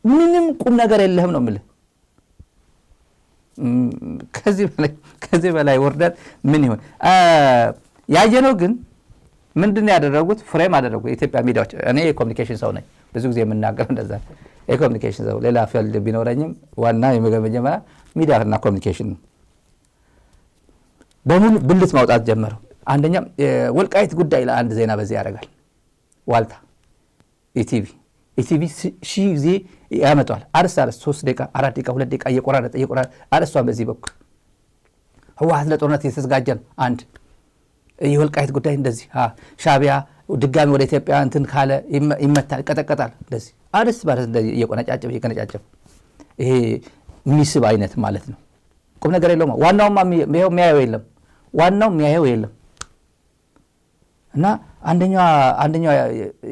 ምንም ቁም ነገር የለህም ነው የምልህ ከዚህ በላይ ወርደት ምን ይሆን ያየነው ግን ምንድነው ያደረጉት ፍሬም አደረጉ የኢትዮጵያ ሚዲያዎች እኔ የኮሙኒኬሽን ሰው ነኝ ብዙ ጊዜ የምናገረው እንደዛ የኮሙኒኬሽን ሰው ሌላ ፊልድ ቢኖረኝም ዋና የመጀመሪያ ሚዲያና ኮሙኒኬሽን በሙሉ ብልት ማውጣት ጀመረው አንደኛ ወልቃይት ጉዳይ ለአንድ ዜና በዚህ ያደርጋል ዋልታ ኢቲቪ ሺህ ጊዜ ያመጣል አርስ 3 ደቂቃ 4 ደቂቃ 2 ደቂቃ እየቆራረጠ አርሷን በዚህ በኩል ህወሓት ለጦርነት የተዘጋጀ ነው አንድ የወልቃይት ጉዳይ እንደዚህ ሻቢያ ድጋሚ ወደ ኢትዮጵያ እንትን ካለ ይመታል ይቀጠቀጣል እንደዚህ አርስ ባረስ እንደዚህ እየቆነጫጨፈ ይሄ ሚስብ አይነት ማለት ነው ቁም ነገር የለውም ዋናውማ የሚያየው የለም እና አንደኛው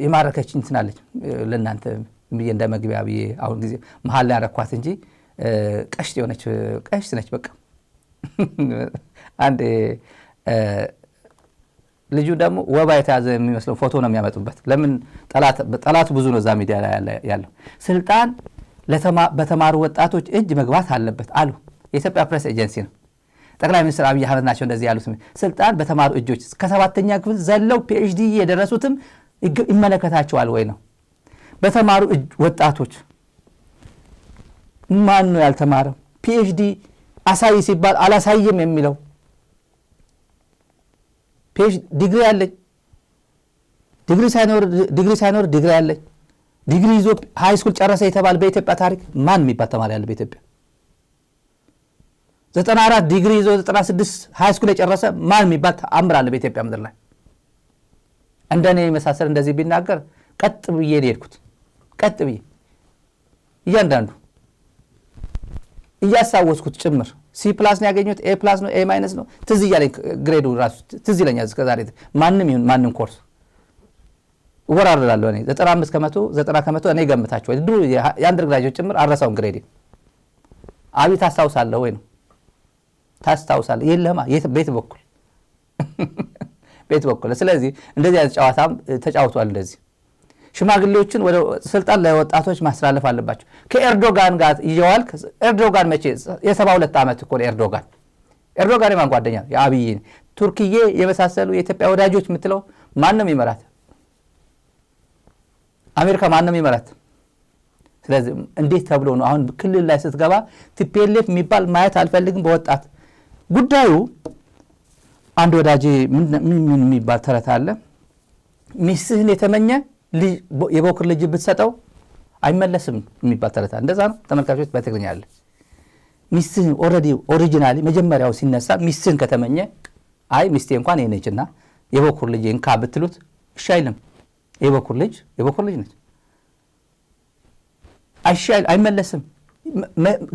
የማረከችኝ እንትናለች ለእናንተ እንደ መግቢያ ብዬ አሁን ጊዜ መሀል ላይ ያረኳት እንጂ ቀሽት ነች በቃ አንድ ልጁ ደግሞ ወባ የተያዘ የሚመስለው ፎቶ ነው የሚያመጡበት ለምን ጠላቱ ብዙ ነው እዛ ሚዲያ ላይ ያለው ስልጣን በተማሩ ወጣቶች እጅ መግባት አለበት አሉ የኢትዮጵያ ፕሬስ ኤጀንሲ ነው ጠቅላይ ሚኒስትር አብይ አህመድ ናቸው እንደዚህ ያሉት ስልጣን በተማሩ እጆች ከ7ኛ ክፍል ዘለው ፒኤችዲ የደረሱትም ይመለከታቸዋል ወይ ነው በተማሩ ወጣቶች ማን ነው ያልተማረው ፒኤችዲ አሳይ ሲባል አላሳየም የሚለው ፒኤችዲ ዲግሪ ያለኝ ዲግሪ ሳይኖር ዲግሪ ያለኝ ዲግሪ ይዞ ሃይ ስኩል ጨረሰ የተባለ በኢትዮጵያ ታሪክ ማን የሚባል ተማሪ ያለ በኢትዮጵያ 94 ዲግሪ ይዞ 96 ሃይ ስኩል የጨረሰ ማን የሚባል ተአምር አለ በኢትዮጵያ ምድር ላይ እንደኔ መሳሰል እንደዚህ ቢናገር ቀጥ ብዬ ሄድኩት ቀጥ ብዬ እያንዳንዱ እያሳወስኩት ጭምር ሲ+ ነው ያገኘሁት A+ ነው A- ነው ትዝ እያለኝ ግሬዱ ራሱ ትዝ ይለኛል እስከዛሬ ማንም ይሁን ማንም ኮርስ ወራረላለሁ እኔ 95% 90% እኔ ገምታችሁ ወይ ድሮ የአንደር ግራጁዌት ጭምር አረሳውን ግሬድ አብይ ታስታውሳለህ ወይ ነው ታስታውሳለህ የለማ ቤት በኩል ቤት በኩል ስለዚህ እንደዚህ አይነት ጨዋታም ተጫውቷል እንደዚህ ሽማግሌዎችን ወደ ስልጣን ለወጣቶች ማስተላለፍ አለባቸው ከኤርዶጋን ጋር ይዋል ኤርዶጋን መቼ የ72 ዓመት እኮ ኤርዶጋን የማን ጓደኛ የአብይ ቱርክዬ የመሳሰሉ የኢትዮጵያ ወዳጆች የምትለው ማንም ይመራት አሜሪካ ማንም ይመራት ስለዚህ እንዴት ተብሎ ነው አሁን ክልል ላይ ስትገባ TPLF የሚባል ማየት አልፈልግም በወጣት ጉዳዩ አንድ ወዳጄ ምን የሚባል ተረት አለ ሚስትህን የተመኘ የቦክር ልጅ ብትሰጠው አይመለስም የሚባል ተረት አለ እንደዛ ነው ተመልካቾች በትግርኛ አለ ሚስትህን ኦሪጂናሊ መጀመሪያው ሲነሳ ሚስትህን ከተመኘ አይ ሚስቴ እንኳን የነችና የቦክር ልጅ እንካ ብትሉት እሺ አይልም የቦክር ልጅ ነች አይመለስም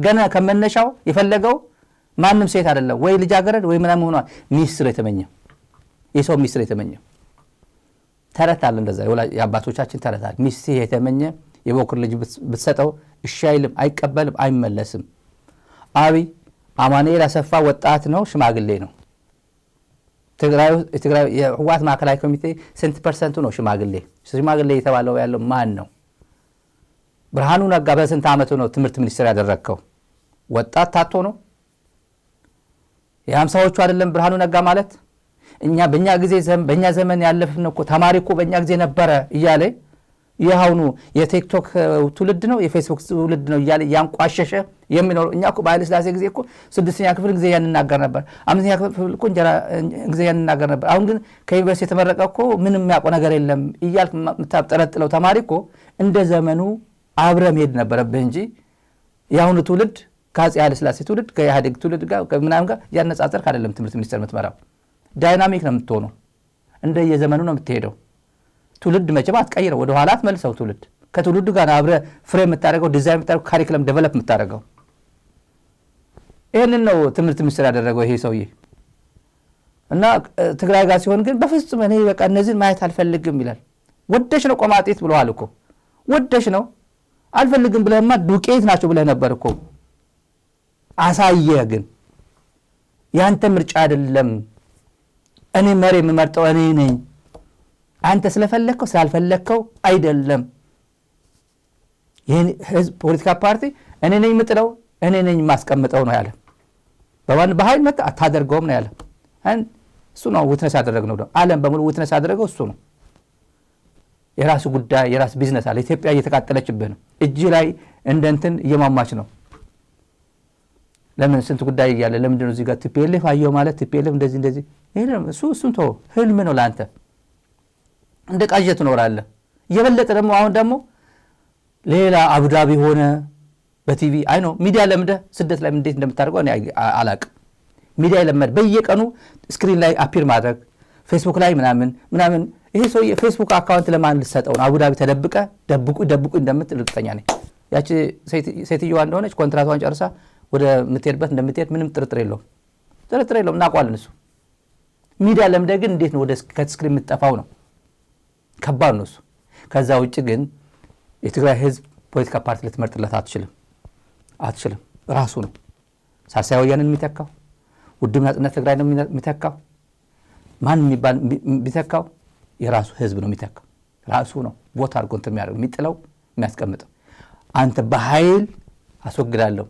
ገና ከመነሻው የፈለገው ማንም ሴት አይደለም ወይ ልጃገረድ ወይ ምናምን ሆኗል ሚስት ነው የተመኘ የሰው ሚስት ነው የተመኘ ተረት አለ እንደዛ የአባቶቻችን ተረት አለ ሚስት የተመኘ የቦክር ልጅ ብትሰጠው እሺ አይልም አይቀበልም አይመለስም አብይ አማኑኤል አሰፋ ወጣት ነው ሽማግሌ ነው ትግራይ የህወሓት ማዕከላዊ ኮሚቴ ስንት ፐርሰንቱ ነው ሽማግሌ የተባለው ያለው ማን ነው ብርሃኑ ነጋ በስንት ዓመቱ ነው ትምህርት ሚኒስትር ያደረከው ወጣት ታቶ ነው የ50ዎቹ አይደለም ብርሃኑ ነጋ ማለት እኛ በእኛ ዘመን ያለፍነው እኮ ተማሪ እኮ በእኛ ጊዜ ነበረ እያለ ይሃውኑ የቲክቶክ ትውልድ ነው የፌስቡክ ትውልድ ነው እያለ ያንቋሸሸ የሚኖር እኛ እኮ በኃይለ ሥላሴ ጊዜ እኮ 6ኛ ክፍል ጊዜ ያንናገር ነበር 5ኛ ክፍል እኮ እንጀራ ጊዜ ያንናገር ነበር አሁን ግን ከዩኒቨርሲቲ የተመረቀ እኮ ምንም የሚያውቀው ነገር የለም እያልክ የምታጠረጥለው ተማሪ እኮ እንደ ዘመኑ አብረህ መሄድ ነበረብህ እንጂ ያሁኑ ትውልድ ከአፄ ኃይለ ሥላሴ ትውልድ ከኢህአዴግ ትውልድ ጋር ከምናምን ጋር ያነጻጸርክ አይደለም ትምህርት ሚኒስቴር የምትመራው ዳይናሚክ ነው የምትሆነው እንደ የዘመኑ ነው የምትሄደው ትውልድ መቼም አትቀይረው ወደ ኋላ አትመልሰው ትውልድ ከትውልዱ ጋር አብረህ ፍሬም የምታደርገው ዲዛይን የምታደርገው ካሪኩለም ዴቨሎፕ የምታደርገው ይህንን ነው ትምህርት ሚኒስቴር ያደረገው ይሄ ሰውዬ እና ትግራይ ጋር ሲሆን ግን በፍጹም እኔ በቃ እነዚህን ማየት አልፈልግም ይላል ወደሽ ነው ቆማጤት ብለዋል እኮ ወደሽ ነው አልፈልግም ብለህማ ዱቄት ናቸው ብለህ ነበር እኮ አሳየ ግን ያንተ ምርጫ አይደለም እኔ መሪ የምመርጠው እኔ ነኝ አንተ ስለፈለከው ስላልፈለከው አይደለም ይሄን ህዝብ ፖለቲካ ፓርቲ እኔ ነኝ የምጥለው እኔ ነኝ ማስቀምጠው ነው ያለ በኃይል መጣ አታደርገውም ነው ያለ እሱ ነው ውትነስ ያደረግነው ነው ዓለም በሙሉ ውትነስ ያደረገው እሱ ነው የራሱ ጉዳይ የራስ ቢዝነስ አለ ኢትዮጵያ እየተቃጠለችብህ ነው እጅ ላይ እንደንትን እየማማች ነው ለምን ስንት ጉዳይ ያለ ለምንድን ነው እዚህ ጋር TPLF አየው ማለት TPLF እንደዚህ ይሄን እሱን ተው ህልም ነው ላንተ እንደ ቃጀት ኖራለህ የበለጠ ደግሞ አሁን ደግሞ ሌላ አቡዳቢ ሆነ በቲቪ አይ ነው ሚዲያ ለምደ ስደት ላይ እንዴት እንደምታደርገው እኔ አላቅም ሚዲያ ለምደ በየቀኑ ስክሪን ላይ አፒር ማድረግ ፌስቡክ ላይ ምናምን ይሄ ሰው የፌስቡክ አካውንት ለማን ልሰጠው ነው አቡዳቢ ተደብቀ ደብቁ እንደምትል እርግጠኛ ነኝ ያቺ ሴትዮዋ እንደሆነች ኮንትራቷን ጨርሳ ወደ ምትሄድበት እንደምትሄድ ምንም ጥርጥር የለውም እናውቀዋለን እሱ ሚዲያ ለምደ ግን እንዴት ነው ወደ ከስክሪን የምትጠፋው ነው ከባድ ነው እሱ ከዛ ውጭ ግን የትግራይ ህዝብ ፖለቲካ ፓርቲ ልትመርጥለት አትችልም ራሱ ነው ሳሳይ ወያንን የሚተካው ውድብ ናጽነት ትግራይ ነው የሚተካው ማን የሚባል ቢተካው የራሱ ህዝብ ነው የሚተካው ራሱ ነው ቦታ አድርጎ እንትን የሚያደርገው የሚጥለው የሚያስቀምጠው አንተ በኃይል አስወግዳለሁ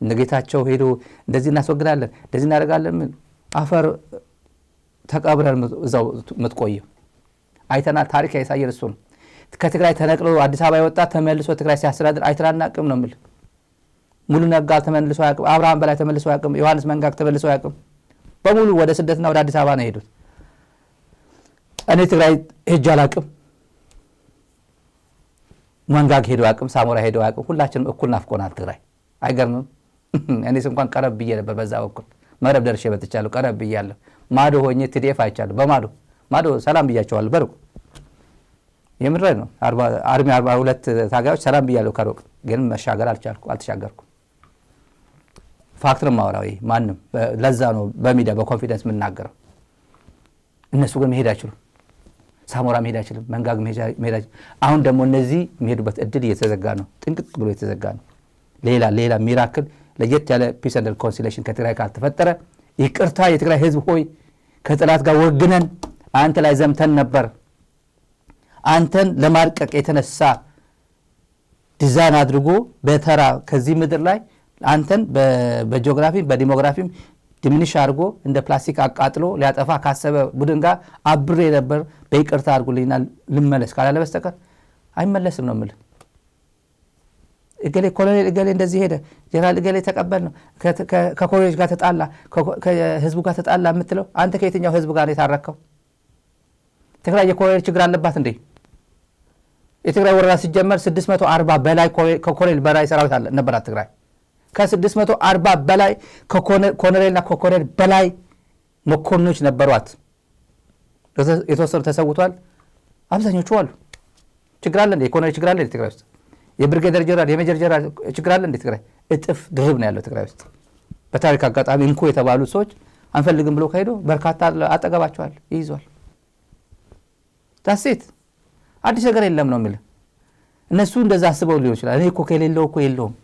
ነገታቸው ሄዶ እንደዚህ እናስወግዳለን እንደዚህ እናደርጋለን አፈር ተቀብረን እዛው መጥቆየው አይተናል ታሪክ ያሳየን እሱ ነው ከትግራይ ተነቅሎ አዲስ አበባ የወጣ ተመልሶ ትግራይ ሲያስተዳድር አይተናናቅም ነው ማለት ሙሉ ነጋ ተመልሶ ያቅም አብርሃም በላይ ተመልሶ ያቅም ዮሐንስ መንጋግ ተመልሶ ያቅም በሙሉ ወደ ስደትና ወደ አዲስ አበባ ነው ሄዱት እኔ ትግራይ ሄጄ አላቅም መንጋግ ሄዶ ያቅም ሳሞራ ሄዶ ያቅም ሁላችንም እኩል ናፍቆናል ትግራይ አይገርምም እኔስ እንኳን ቀረብ ብዬ ነበር በዛ በኩል መረብ ደርሼ በትቻለሁ ቀረብ ብያለሁ ማዶ ሆኜ TDF አይቻለሁ በማዶ ሰላም ብያቸዋለሁ በሩቅ የምድር ነው አርሚ 42 ታጋዮች ሰላም ብያለሁ ከሩቅ ግን መሻገር አልተሻገርኩም ፋክተር ማወራዊ ማንም ለዛ ነው በሚዲያ በኮንፊደንስ የምናገረው። እነሱ ግን መሄድ አይችሉም። ሳሞራ መሄድ አይችልም። መንጋግ መሄድ አይችልም። አሁን ደግሞ እነዚህ የሚሄዱበት እድል እየተዘጋ ነው። ጥንቅቅ ብሎ የተዘጋ ነው። ሌላ ሚራክል ለየት ያለ ፒስ ኤንድ ኮንሲሌሽን ከትግራይ ካልተፈጠረ ይቅርታ የትግራይ ህዝብ ሆይ ከጥላት ጋር ወግነን አንተ ላይ ዘምተን ነበር። አንተን ለማርቀቅ የተነሳ ዲዛይን አድርጎ በተራ ከዚህ ምድር ላይ አንተን በጂኦግራፊ በዲሞግራፊም ዲሚኒሽ አድርጎ እንደ ፕላስቲክ አቃጥሎ ሊያጠፋ ካሰበ ቡድን ጋር አብሬ ነበር በይቅርታ አድርጉልኝና ልመለስ ካላለ በስተቀር አይመለስም ነው የምልህ። እገሌ ኮሎኔል እገሌ እንደዚህ ሄደ፣ ጀነራል እገሌ ተቀበል ነው፣ ከኮሎኔል ጋር ተጣላ፣ ከህዝቡ ጋር ተጣላ የምትለው አንተ ከየትኛው ህዝብ ጋር የታረከው? ትግራይ የኮሎኔል ችግር አለባት እንዴ? የትግራይ ወረራ ሲጀመር 640 በላይ ከኮሎኔል በላይ ሰራዊት ነበራት ትግራይ። ከ640 በላይ ከኮሎኔልና ከኮሎኔል በላይ መኮንኖች ነበሯት። የተወሰኑ ተሰውቷል፣ አብዛኞቹ አሉ። ችግር አለ እንዴ? የኮሎኔል ችግር አለ እንዴ ትግራይ ውስጥ? የብርጌደር ጀነራል የሜጀር ጀነራል ችግር አለ እንዴ ትግራይ? እጥፍ ድርብ ነው ያለው ትግራይ ውስጥ። በታሪክ አጋጣሚ እንኩ የተባሉ ሰዎች አንፈልግም ብሎ ከሄዶ በርካታ አጠገባቸዋል ይይዟል። ታሴት አዲስ ነገር የለም ነው የሚል እነሱ እንደዛ አስበው ሊሆን ይችላል። እኔ እኮ ከሌለው እኮ የለውም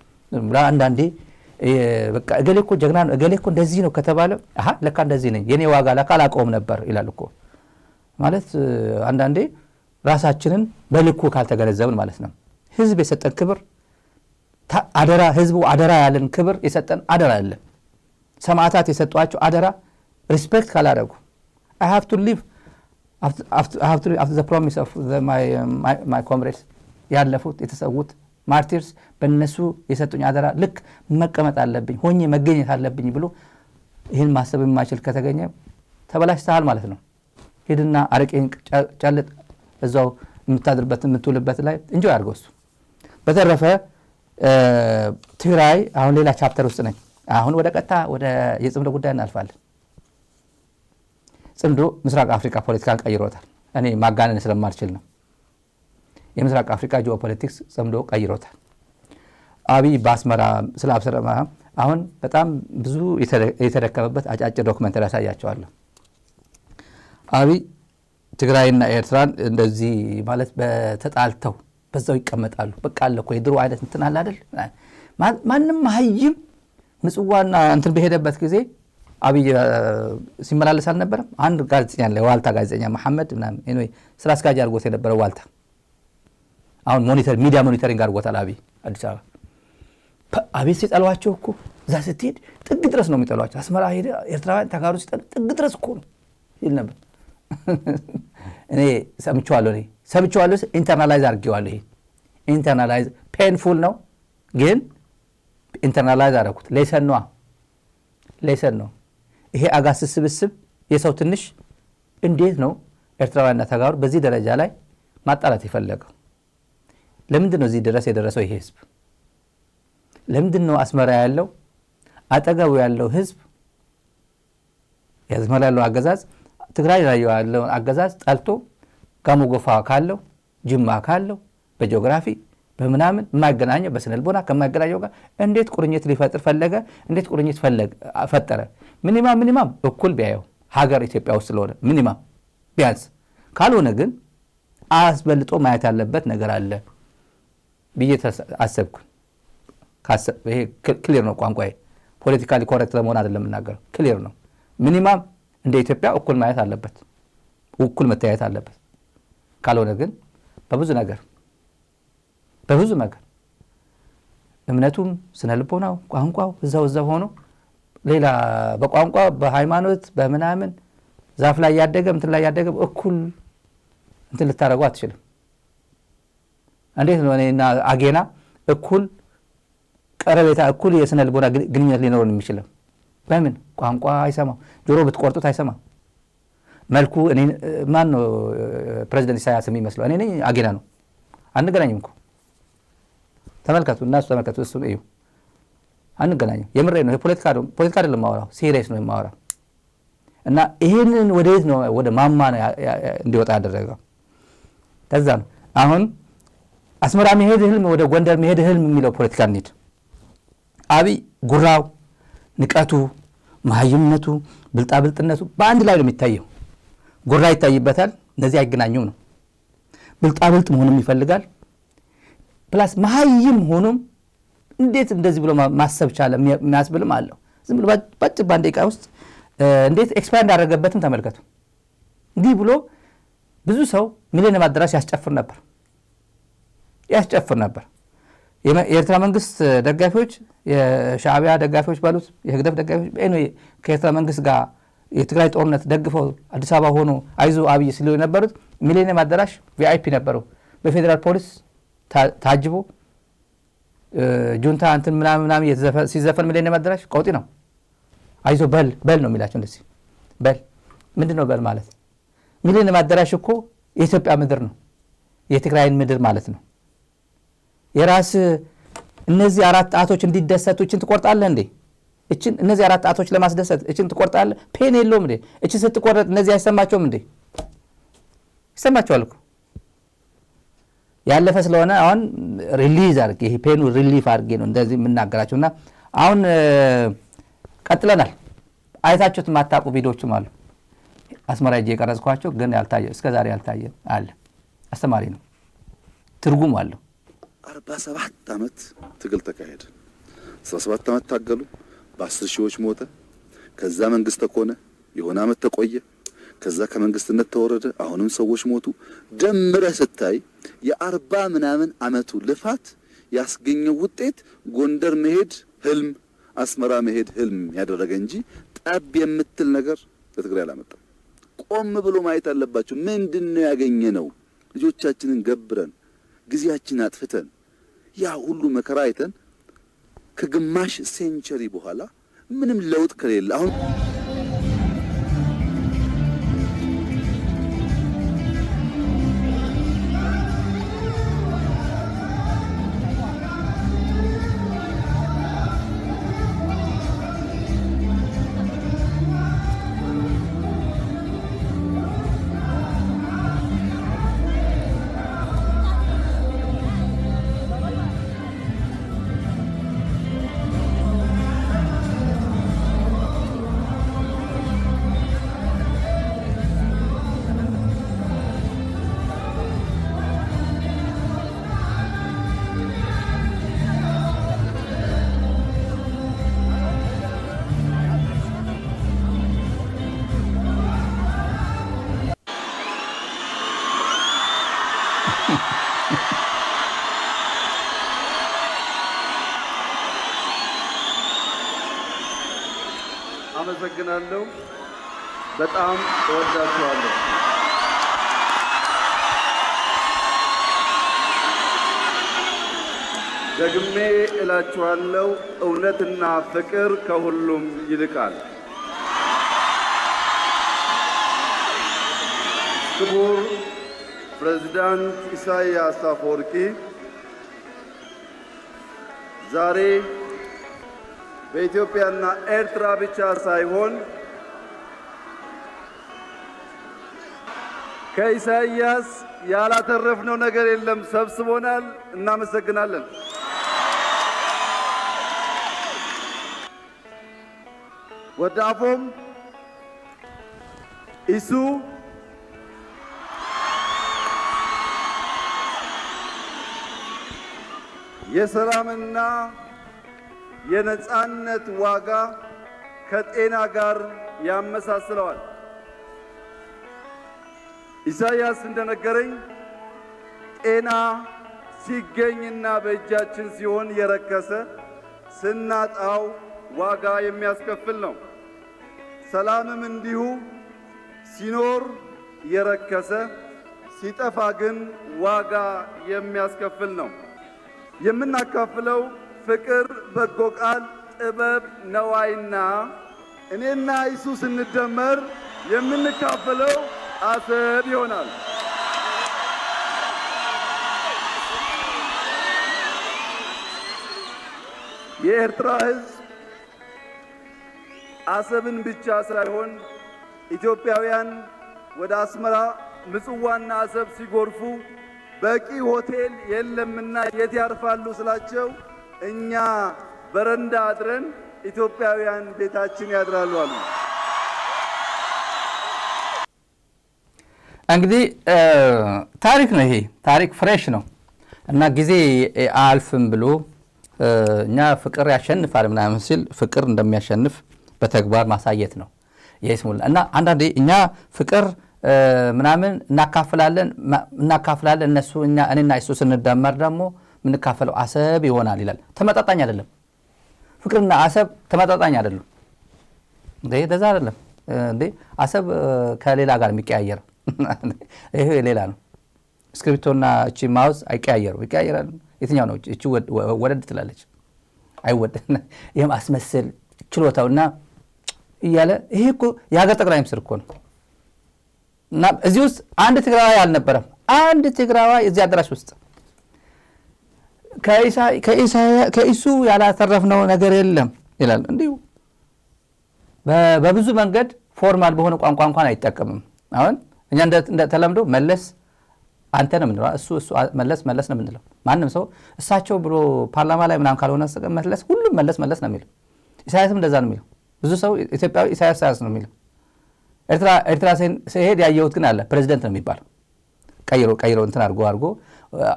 አንዳንዴ በቃ እገሌ እኮ ጀግና ነው እገሌ እኮ እንደዚህ ነው ከተባለ አሃ ለካ እንደዚህ ነኝ የኔ ዋጋ ለካ አላውቀውም ነበር ይላል እኮ ማለት። አንዳንዴ ራሳችንን በልኩ ካልተገነዘብን ማለት ነው። ህዝብ የሰጠን ክብር አደራ፣ ህዝቡ አደራ ያለን ክብር የሰጠን አደራ አለ። ሰማዕታት የሰጧቸው አደራ ሪስፔክት ካላደረጉ I have to live after the promise of my comrades ያለፉት የተሰዉት ማርቲርስ በእነሱ የሰጡኝ አደራ ልክ መቀመጥ አለብኝ ሆኜ መገኘት አለብኝ ብሎ ይህን ማሰብ የማይችል ከተገኘ ተበላሽተሃል ማለት ነው። ሄድና አረቄን ጫለጥ እዛው የምታድርበት የምትውልበት ላይ እንጆ ያድርገው እሱ። በተረፈ ትግራይ አሁን ሌላ ቻፕተር ውስጥ ነኝ። አሁን ወደ ቀጥታ ወደ የጽምዶ ጉዳይ እናልፋለን። ጽምዶ ምስራቅ አፍሪካ ፖለቲካን ቀይሮታል። እኔ ማጋነን ስለማልችል ነው። የምስራቅ አፍሪካ ጂኦፖለቲክስ ጽምዶ ቀይሮታል። አብይ በአስመራ ስለ አብሰረማ አሁን በጣም ብዙ የተደከመበት አጫጭር ዶክመንተሪ ያሳያቸዋለሁ። አብይ ትግራይና ኤርትራን እንደዚህ ማለት በተጣልተው በዛው ይቀመጣሉ። በቃ አለ እኮ የድሮ አይነት እንትን አለ አይደል? ማንም ሀይም ምጽዋና እንትን በሄደበት ጊዜ አብይ ሲመላለስ አልነበረም። አንድ ጋዜጠኛ አለ ዋልታ ጋዜጠኛ መሐመድ ምናምን ኤኒዌይ ስራ አስኪያጅ አድርጎት የነበረው ዋልታ አሁን ሚዲያ ሞኒተሪንግ አድርጎታል አብይ አዲስ አበባ። አቤት ሲጠሏቸው እኮ እዛ ስትሄድ ጥግ ድረስ ነው የሚጠሏቸው። አስመራ ሄደ ኤርትራውያን ተጋሩ ሲጠሉ ጥግ ድረስ እኮ ነው ይል ነበር። እኔ ሰምቼዋለሁ ኢንተርናላይዝ አድርጌዋለሁ። ይሄ ኢንተርናላይዝ ፔንፉል ነው ግን ኢንተርናላይዝ አደረኩት። ሌሰን ነው ይሄ አጋስስ ስብስብ የሰው ትንሽ እንዴት ነው ኤርትራውያንና ተጋሩ በዚህ ደረጃ ላይ ማጣላት የፈለገው? ለምንድን ነው እዚህ ድረስ የደረሰው ይሄ ህዝብ? ለምንድን ነው አስመራ ያለው አጠገቡ ያለው ህዝብ የአስመራ ያለው አገዛዝ ትግራይ ላይ ያለው አገዛዝ ጠልቶ ጋሞ ጎፋ ካለው ጅማ ካለው በጂኦግራፊ በምናምን የማይገናኘው በስነልቦና ከማይገናኘው ጋር እንዴት ቁርኝት ሊፈጥር ፈለገ? እንዴት ቁርኝት ፈጠረ? ሚኒማም እኩል ቢያየው ሀገር ኢትዮጵያ ውስጥ ስለሆነ ሚኒማም ቢያንስ፣ ካልሆነ ግን አስበልጦ ማየት ያለበት ነገር አለ ብዬ አሰብኩ። ይሄ ክሊር ነው ቋንቋዬ። ፖለቲካሊ ኮሬክት ለመሆን አይደለም የምናገረው፣ ክሊር ነው። ሚኒማም እንደ ኢትዮጵያ እኩል ማየት አለበት፣ እኩል መታየት አለበት። ካልሆነ ግን በብዙ ነገር እምነቱም ስነልቦናው ቋንቋው እዛው ሆኖ ሌላ በቋንቋ በሃይማኖት በምናምን ዛፍ ላይ ያደገ እንትን ላይ ያደገ እኩል እንትን ልታረጉ አትችልም። እንዴት ነው እኔና አጌና እኩል ቀረቤታ እኩል የስነልቦና ግንኙነት ሊኖረን የሚችለው? በምን ቋንቋ አይሰማው፣ ጆሮ ብትቆርጡት አይሰማም። መልኩ እኔ ማን ነው ፕሬዝዳንት ኢሳያስ የሚመስለው? እኔ ነኝ አጌና ነው? አንገናኝም እኮ ተመልከቱ፣ እናሱ ተመልከቱ፣ እሱ እዩ፣ አንገናኝም። የምሬ ነው። ፖለቲካ አይደለም የማወራው፣ ሲሪየስ ነው የማወራው። እና ይሄንን ወዴት ነው ወደ ማማ እንዲወጣ ያደረገው? ከዛ ነው አሁን አስመራ መሄድ ህልም ወደ ጎንደር መሄድ ህልም የሚለው ፖለቲካ እንሂድ። አብይ ጉራው ንቀቱ፣ መሀይምነቱ፣ ብልጣብልጥነቱ በአንድ ላይ ነው የሚታየው። ጉራ ይታይበታል። እነዚህ አይገናኙም ነው። ብልጣብልጥ መሆኑም ይፈልጋል። ፕላስ መሀይም ሆኖም እንዴት እንደዚህ ብሎ ማሰብ ቻለ የሚያስብልም አለው። ዝም ብሎ በአንድ ደቂቃ ውስጥ እንዴት ኤክስፓንድ ያደረገበትም ተመልከቱ። እንዲህ ብሎ ብዙ ሰው ሚሊኒየም አዳራሽ ያስጨፍር ነበር። የኤርትራ መንግስት ደጋፊዎች፣ የሻዕቢያ ደጋፊዎች ባሉት የህግደፍ ደጋፊዎች ከኤርትራ መንግስት ጋር የትግራይ ጦርነት ደግፈው አዲስ አበባ ሆኖ አይዞ አብይ ሲሉ የነበሩት ሚሊኒየም አዳራሽ ቪአይፒ ነበረው። በፌዴራል ፖሊስ ታጅቦ ጁንታ እንትን ምናምን ሲዘፈን ሚሊኒየም አዳራሽ ቀውጢ ነው። አይዞ በል ነው የሚላቸው። እንደዚህ በል ምንድን ነው በል ማለት? ሚሊኒየም አዳራሽ እኮ የኢትዮጵያ ምድር ነው፣ የትግራይን ምድር ማለት ነው። የራስ እነዚህ አራት ጣቶች እንዲደሰቱ እችን ትቆርጣለህ እንዴ? እነዚህ አራት ጣቶች ለማስደሰት እችን ትቆርጣለህ? ፔን የለውም እንዴ? እችን ስትቆረጥ እነዚህ አይሰማቸውም እንዴ? ይሰማቸዋል እኮ። ያለፈ ስለሆነ አሁን ሪሊዝ አድርጌ ይሄ ፔኑ ሪሊፍ አድርጌ ነው እንደዚህ የምናገራቸውና አሁን ቀጥለናል። አይታችሁት የማታውቁ ቪዲዮዎችም አሉ። አስመራ ሄጄ የቀረጽኳቸው ግን ያልታየ እስከዛሬ ያልታየ አለ። አስተማሪ ነው፣ ትርጉም አለው። 47 ዓመት ትግል ተካሄደ። 17 ዓመት ታገሉ፣ በ10 ሺዎች ሞተ። ከዛ መንግስት ተኮነ፣ የሆነ ዓመት ተቆየ። ከዛ ከመንግስትነት ተወረደ፣ አሁንም ሰዎች ሞቱ። ደምረህ ስታይ የ40 ምናምን ዓመቱ ልፋት ያስገኘው ውጤት ጎንደር መሄድ ህልም፣ አስመራ መሄድ ህልም ያደረገ እንጂ ጠብ የምትል ነገር ለትግራይ አላመጣም። ቆም ብሎ ማየት አለባቸው። ምንድነው ያገኘነው? ልጆቻችንን ገብረን ጊዜያችንን አጥፍተን ያ ሁሉ መከራ አይተን ከግማሽ ሴንቸሪ በኋላ ምንም ለውጥ ከሌለ አሁን አመሰግናለሁ። በጣም እወዳችኋለሁ። ደግሜ እላችኋለሁ፣ እውነትና ፍቅር ከሁሉም ይልቃል። ክቡር ፕሬዝዳንት ኢሳያስ አፈወርቂ ዛሬ በኢትዮጵያና ኤርትራ ብቻ ሳይሆን ከኢሳያስ ያላተረፍነው ነገር የለም፣ ሰብስቦናል። እናመሰግናለን። ወዳፎም ኢሱ የሰላምና የነጻነት ዋጋ ከጤና ጋር ያመሳስለዋል። ኢሳያስ እንደነገረኝ ጤና ሲገኝና በእጃችን ሲሆን የረከሰ ስናጣው ዋጋ የሚያስከፍል ነው። ሰላምም እንዲሁ ሲኖር የረከሰ ሲጠፋ ግን ዋጋ የሚያስከፍል ነው። የምናካፍለው ፍቅር፣ በጎ ቃል፣ ጥበብ፣ ነዋይና እኔና ኢሱ ስንደመር የምንካፈለው አሰብ ይሆናል። የኤርትራ ሕዝብ አሰብን ብቻ ሳይሆን ኢትዮጵያውያን ወደ አስመራ ምጽዋና አሰብ ሲጎርፉ በቂ ሆቴል የለምና የት ያርፋሉ ስላቸው እኛ በረንዳ አድረን ኢትዮጵያውያን ቤታችን ያድራሉ አሉ። እንግዲህ ታሪክ ነው ይሄ ታሪክ ፍሬሽ ነው እና ጊዜ አልፍም ብሎ እኛ ፍቅር ያሸንፋል ምናምን ሲል ፍቅር እንደሚያሸንፍ በተግባር ማሳየት ነው የስሙላ እና አንዳንዴ እኛ ፍቅር ምናምን እናካፍላለን እነሱ እኔና እሱ ስንደመር ደግሞ ምንካፈለው አሰብ ይሆናል ይላል። ተመጣጣኝ አይደለም። ፍቅርና አሰብ ተመጣጣኝ አይደለም። እንደዛ አይደለም እንዴ አሰብ ከሌላ ጋር የሚቀያየር ይሄ ሌላ ነው። ስክሪፕቶና እቺ ማውዝ ይቀያየራሉ። የትኛው ነው እቺ ወደድ ትላለች አይወደድ የማስመሰል ችሎታውና እያለ ይሄ እኮ የሀገር ጠቅላይ ሚኒስትር እኮ ነው። እና እዚህ ውስጥ አንድ ትግራዋይ አልነበረም። አንድ ትግራዋይ እዚህ አዳራሽ ውስጥ ከኢሱ ያላተረፍነው ነገር የለም ይላል። እንዲሁ በብዙ መንገድ ፎርማል በሆነ ቋንቋ እንኳን አይጠቀምም። አሁን እኛ እንደተለምዶ መለስ አንተ ነው የምንለው፣ እሱ መለስ ነው የምንለው። ማንም ሰው እሳቸው ብሎ ፓርላማ ላይ ምናምን ካልሆነ መለስ ሁሉም መለስ ነው የሚለው። ኢሳያስም እንደዛ ነው የሚለው። ብዙ ሰው ኢትዮጵያዊ ኢሳያስ ነው የሚለው። ኤርትራ ሲሄድ ያየሁት ግን አለ ፕሬዚደንት ነው የሚባለው። ቀይሮ እንትን አድርጎ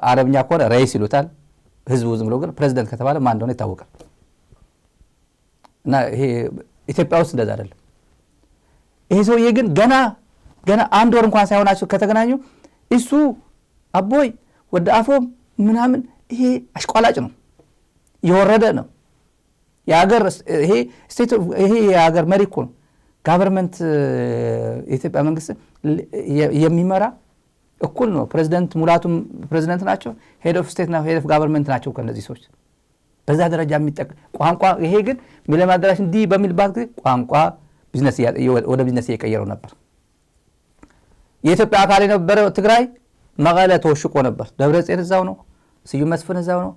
አረብኛ ከሆነ ረይስ ይሉታል ህዝቡ። ዝም ብሎ ግን ፕሬዚደንት ከተባለ ማን እንደሆነ ይታወቃል። እና ይሄ ኢትዮጵያ ውስጥ እንደዛ አይደለም። ይሄ ሰውዬ ግን ገና አንድ ወር እንኳን ሳይሆናቸው ከተገናኙ እሱ አቦይ ወደ አፎም ምናምን ይሄ አሽቋላጭ ነው፣ የወረደ ነው። ይሄ የሀገር መሪ እኮ ነው። ጋቨርንመንት የኢትዮጵያ መንግስት የሚመራ እኩል ነው። ፕሬዚደንት ሙላቱም ፕሬዚደንት ናቸው። ሄድ ኦፍ ስቴት እና ሄድ ኦፍ ጋቨርንመንት ናቸው ከነዚህ ሰዎች በዛ ደረጃ ቋንቋ። ይሄ ግን ሚሊዮን አዳራሽ እንዲህ በሚልባት ጊዜ ቋንቋ ወደ ቢዝነስ እየቀየረው ነበር። የኢትዮጵያ አካል የነበረው ትግራይ መቀለ ተወሽቆ ነበር። ደብረጽዮን እዛው ነው፣ ስዩም መስፍን እዛው ነው።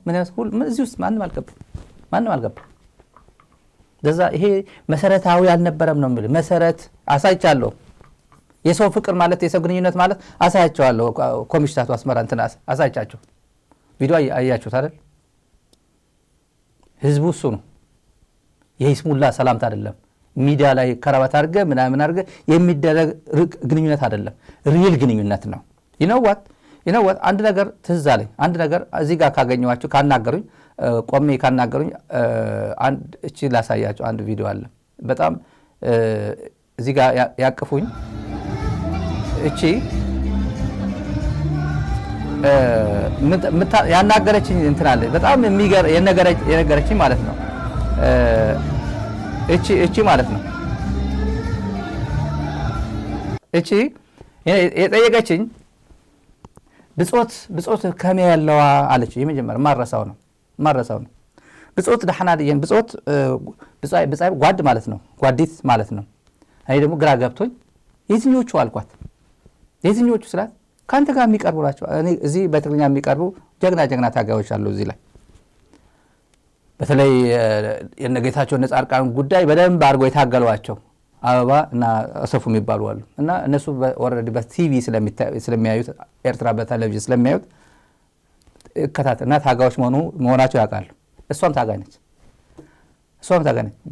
እዚህ ውስጥ ማንም አልገባም። ለዛ ይሄ መሰረታዊ አልነበረም ነው የሚል መሰረት አሳይቻለሁ። የሰው ፍቅር ማለት የሰው ግንኙነት ማለት አሳያቸዋለሁ። ኮሚሽናቱ አስመራ እንትን አሳይቻቸው ቪዲዮ አያችሁት አይደል? ህዝቡ እሱ ነው። የይስሙላ ሰላምታ አይደለም። ሚዲያ ላይ ከረባት አድርገ ምናምን አድርገ የሚደረግ ግንኙነት አይደለም። ሪል ግንኙነት ነው። ይነዋት አንድ ነገር ትዝ አለኝ። አንድ ነገር እዚህ ጋር ካገኘኋቸው ካናገሩኝ ቆሜ ካናገሩኝ አንድ እቺ ላሳያቸው አንድ ቪዲዮ አለ። በጣም እዚህ ጋር ያቅፉኝ እቺ ያናገረችኝ እንትን አለ። በጣም የነገረችኝ ማለት ነው። እቺ ማለት ነው። እቺ የጠየቀችኝ ብጾት ከመ ያለዋ አለች። የመጀመሪያ ማረሳው ነው። ብጾት ዳሕና ድየን ብጻይ ጓድ ማለት ነው፣ ጓዲት ማለት ነው። እኔ ደግሞ ግራ ገብቶኝ የትኞቹ አልኳት። የትኞቹ ስላት ከአንተ ጋር የሚቀርቡ ናቸው። እኔ እዚህ በትግርኛ የሚቀርቡ ጀግና ታጋዮች አሉ እዚህ ላይ። በተለይ የነጌታቸው ነጻርቃን ጉዳይ በደንብ አድርጎ የታገሏቸው አበባ እና አሰፉ የሚባሉ አሉ። እና እነሱ ኦልሬዲ በቲቪ ስለሚያዩት ኤርትራ በቴሌቪዥን ስለሚያዩት እና ታጋዮች መሆናቸው ያውቃሉ። እሷም ታጋይ ነች።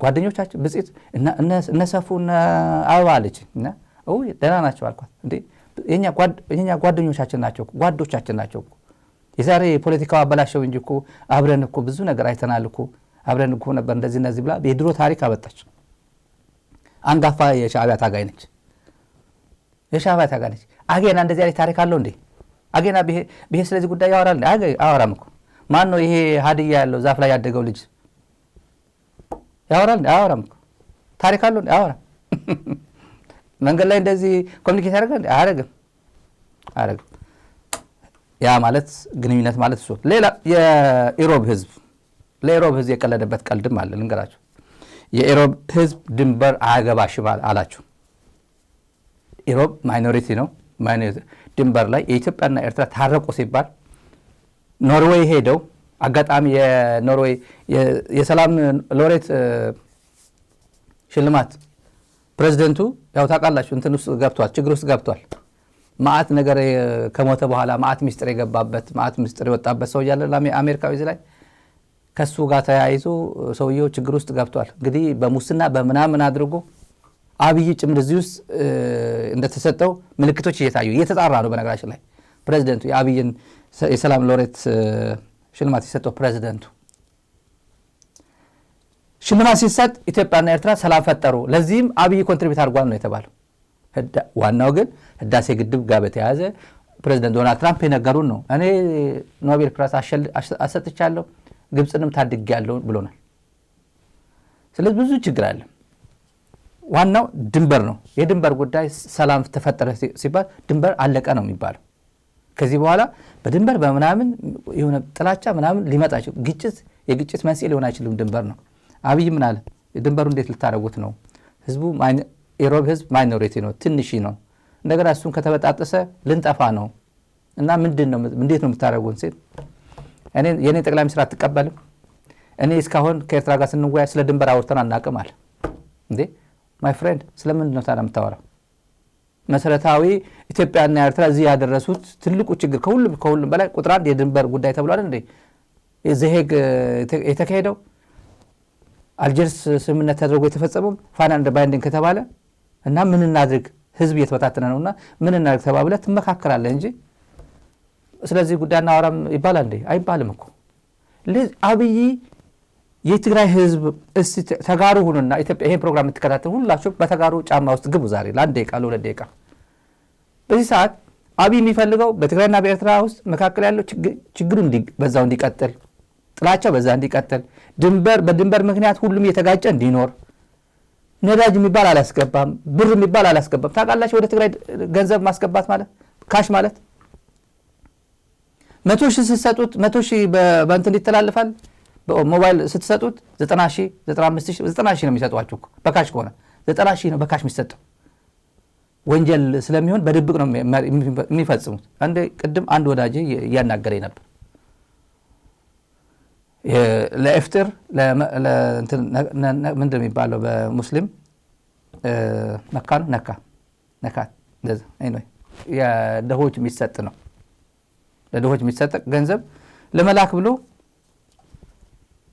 ጓደኞቻቸው ብጽት እነ ሰፉ እነ አበባ አለች። እና ደህና ናቸው አልኳት። እንዴ የኛ ጓደኞቻችን ናቸው፣ ጓዶቻችን ናቸው። የዛሬ ፖለቲካው አበላሸው እንጂ እኮ አብረን እኮ ብዙ ነገር አይተናል እኮ አብረን እኮ ነበር እንደዚህ ብላ የድሮ ታሪክ አበጣች። አንጋፋ የሻዕቢያ ታጋይ ነች። አገና እንደዚህ አይነት ታሪክ አለው እንዴ? አገና ብሄ ስለዚህ ጉዳይ ያወራል እንዴ? አወራም እኮ። ማን ነው ይሄ ሀዲያ ያለው ዛፍ ላይ ያደገው ልጅ ያወራል እንዴ? አወራም እኮ። ታሪክ አለው እንዴ? አወራም። መንገድ ላይ እንደዚህ ኮሚኒኬት ያደርጋል እንዴ? አያደርግም። ያ ማለት ግንኙነት ማለት እሱ። ሌላ የኢሮብ ህዝብ የቀለደበት ቀልድም አለ ልንገራችሁ። የኢሮብ ህዝብ ድንበር አያገባሽም አላችሁ። ኢሮብ ማይኖሪቲ ነው። ድንበር ላይ የኢትዮጵያና ኤርትራ ታረቁ ሲባል ኖርዌይ ሄደው አጋጣሚ የኖርዌይ የሰላም ሎሬት ሽልማት ፕሬዝደንቱ ያው ታውቃላችሁ እንትን ውስጥ ገብቷል፣ ችግር ውስጥ ገብቷል። ማአት ነገር ከሞተ በኋላ ማአት ሚስጥር የገባበት ማአት ሚስጥር የወጣበት ሰው ያለ አሜሪካዊ እዚህ ላይ ከሱ ጋር ተያይዞ ሰውየው ችግር ውስጥ ገብቷል። እንግዲህ በሙስና በምናምን አድርጎ አብይ ጭምር እዚህ ውስጥ እንደተሰጠው ምልክቶች እየተጣራ ነው። በነገራችን ላይ ፕሬዚደንቱ የአብይን የሰላም ሎሬት ሽልማት የሰጠው ፕሬዚደንቱ ሽልማት ሲሰጥ ኢትዮጵያና ኤርትራ ሰላም ፈጠሩ፣ ለዚህም አብይ ኮንትሪቢዩት አድርጓል ነው የተባለው። ዋናው ግን ህዳሴ ግድብ ጋር በተያያዘ ፕሬዚደንት ዶናልድ ትራምፕ የነገሩን ነው። እኔ ኖቤል ፕራይስ አሰጥቻለሁ፣ ግብፅንም ታድጌያለሁ ብሎናል። ስለዚህ ብዙ ችግር አለ። ዋናው ድንበር ነው። የድንበር ጉዳይ ሰላም ተፈጠረ ሲባል ድንበር አለቀ ነው የሚባለው። ከዚህ በኋላ በድንበር በምናምን የሆነ ጥላቻ ምናምን ሊመጣ ግጭት የግጭት መንስኤ ሊሆን አይችልም። ድንበር ነው። አብይ ምን አለ? ድንበሩ እንዴት ልታደርጉት ነው? ህዝቡ የሮብ ህዝብ ማይኖሪቲ ነው፣ ትንሽ ነው። እንደገና እሱን ከተበጣጠሰ ልንጠፋ ነው እና እንዴት ነው የምታደርጉን ሲል የኔ ጠቅላይ ሚኒስትር አትቀበልም? እኔ እስካሁን ከኤርትራ ጋር ስንወያይ ስለ ድንበር አውርተን አናውቅም አለ። እንዴ ማይ ፍሬንድ ስለምንድን ነው ታዲያ የምታወራው? መሰረታዊ ኢትዮጵያና ኤርትራ እዚህ ያደረሱት ትልቁ ችግር ከሁሉም በላይ ቁጥር አንድ የድንበር ጉዳይ ተብሏል። እንዴ ዘሄግ የተካሄደው አልጀርስ ስምምነት ተደርጎ የተፈጸመው ፋይናል ባይንዲንግ ከተባለ እና ምን እናድርግ ህዝብ እየተበታተነ ነውና ምን እናድርግ ተባብለ ትመካከራለህ እንጂ ስለዚህ ጉዳይ እናወራም ይባላል እንዴ? አይባልም እኮ። አብይ የትግራይ ህዝብ እስቲ ተጋሩ ሁኑና ኢትዮጵያ ይሄን ፕሮግራም የምትከታተሉ ሁላችሁ በተጋሩ ጫማ ውስጥ ግቡ። ዛሬ ለአንድ ደቂቃ ለሁለት ደቂቃ በዚህ ሰዓት አብይ የሚፈልገው በትግራይና በኤርትራ ውስጥ መካከል ያለው ችግሩ በዛው እንዲቀጥል፣ ጥላቻው በዛ እንዲቀጥል፣ በድንበር ምክንያት ሁሉም እየተጋጨ እንዲኖር፣ ነዳጅ የሚባል አላስገባም፣ ብር የሚባል አላስገባም። ታውቃላችሁ ወደ ትግራይ ገንዘብ ማስገባት ማለት ካሽ ማለት 100,000 ስትሰጡት 100,000 በእንትን ይተላልፋል። በሞባይል ስትሰጡት 90,000 95,000 90,000 ነው የሚሰጧችሁ በካሽ ከሆነ 90,000 ነው በካሽ የሚሰጠው። ወንጀል ስለሚሆን በድብቅ ነው የሚፈጽሙት። ቅድም አንድ ወዳጄ እያናገረኝ ነበር። ለኢፍጥር ምንድን ነው የሚባለው በሙስሊም ነካ የድሆች የሚሰጥ ነው። ለድሆች የሚሰጥ ገንዘብ ለመላክ ብሎ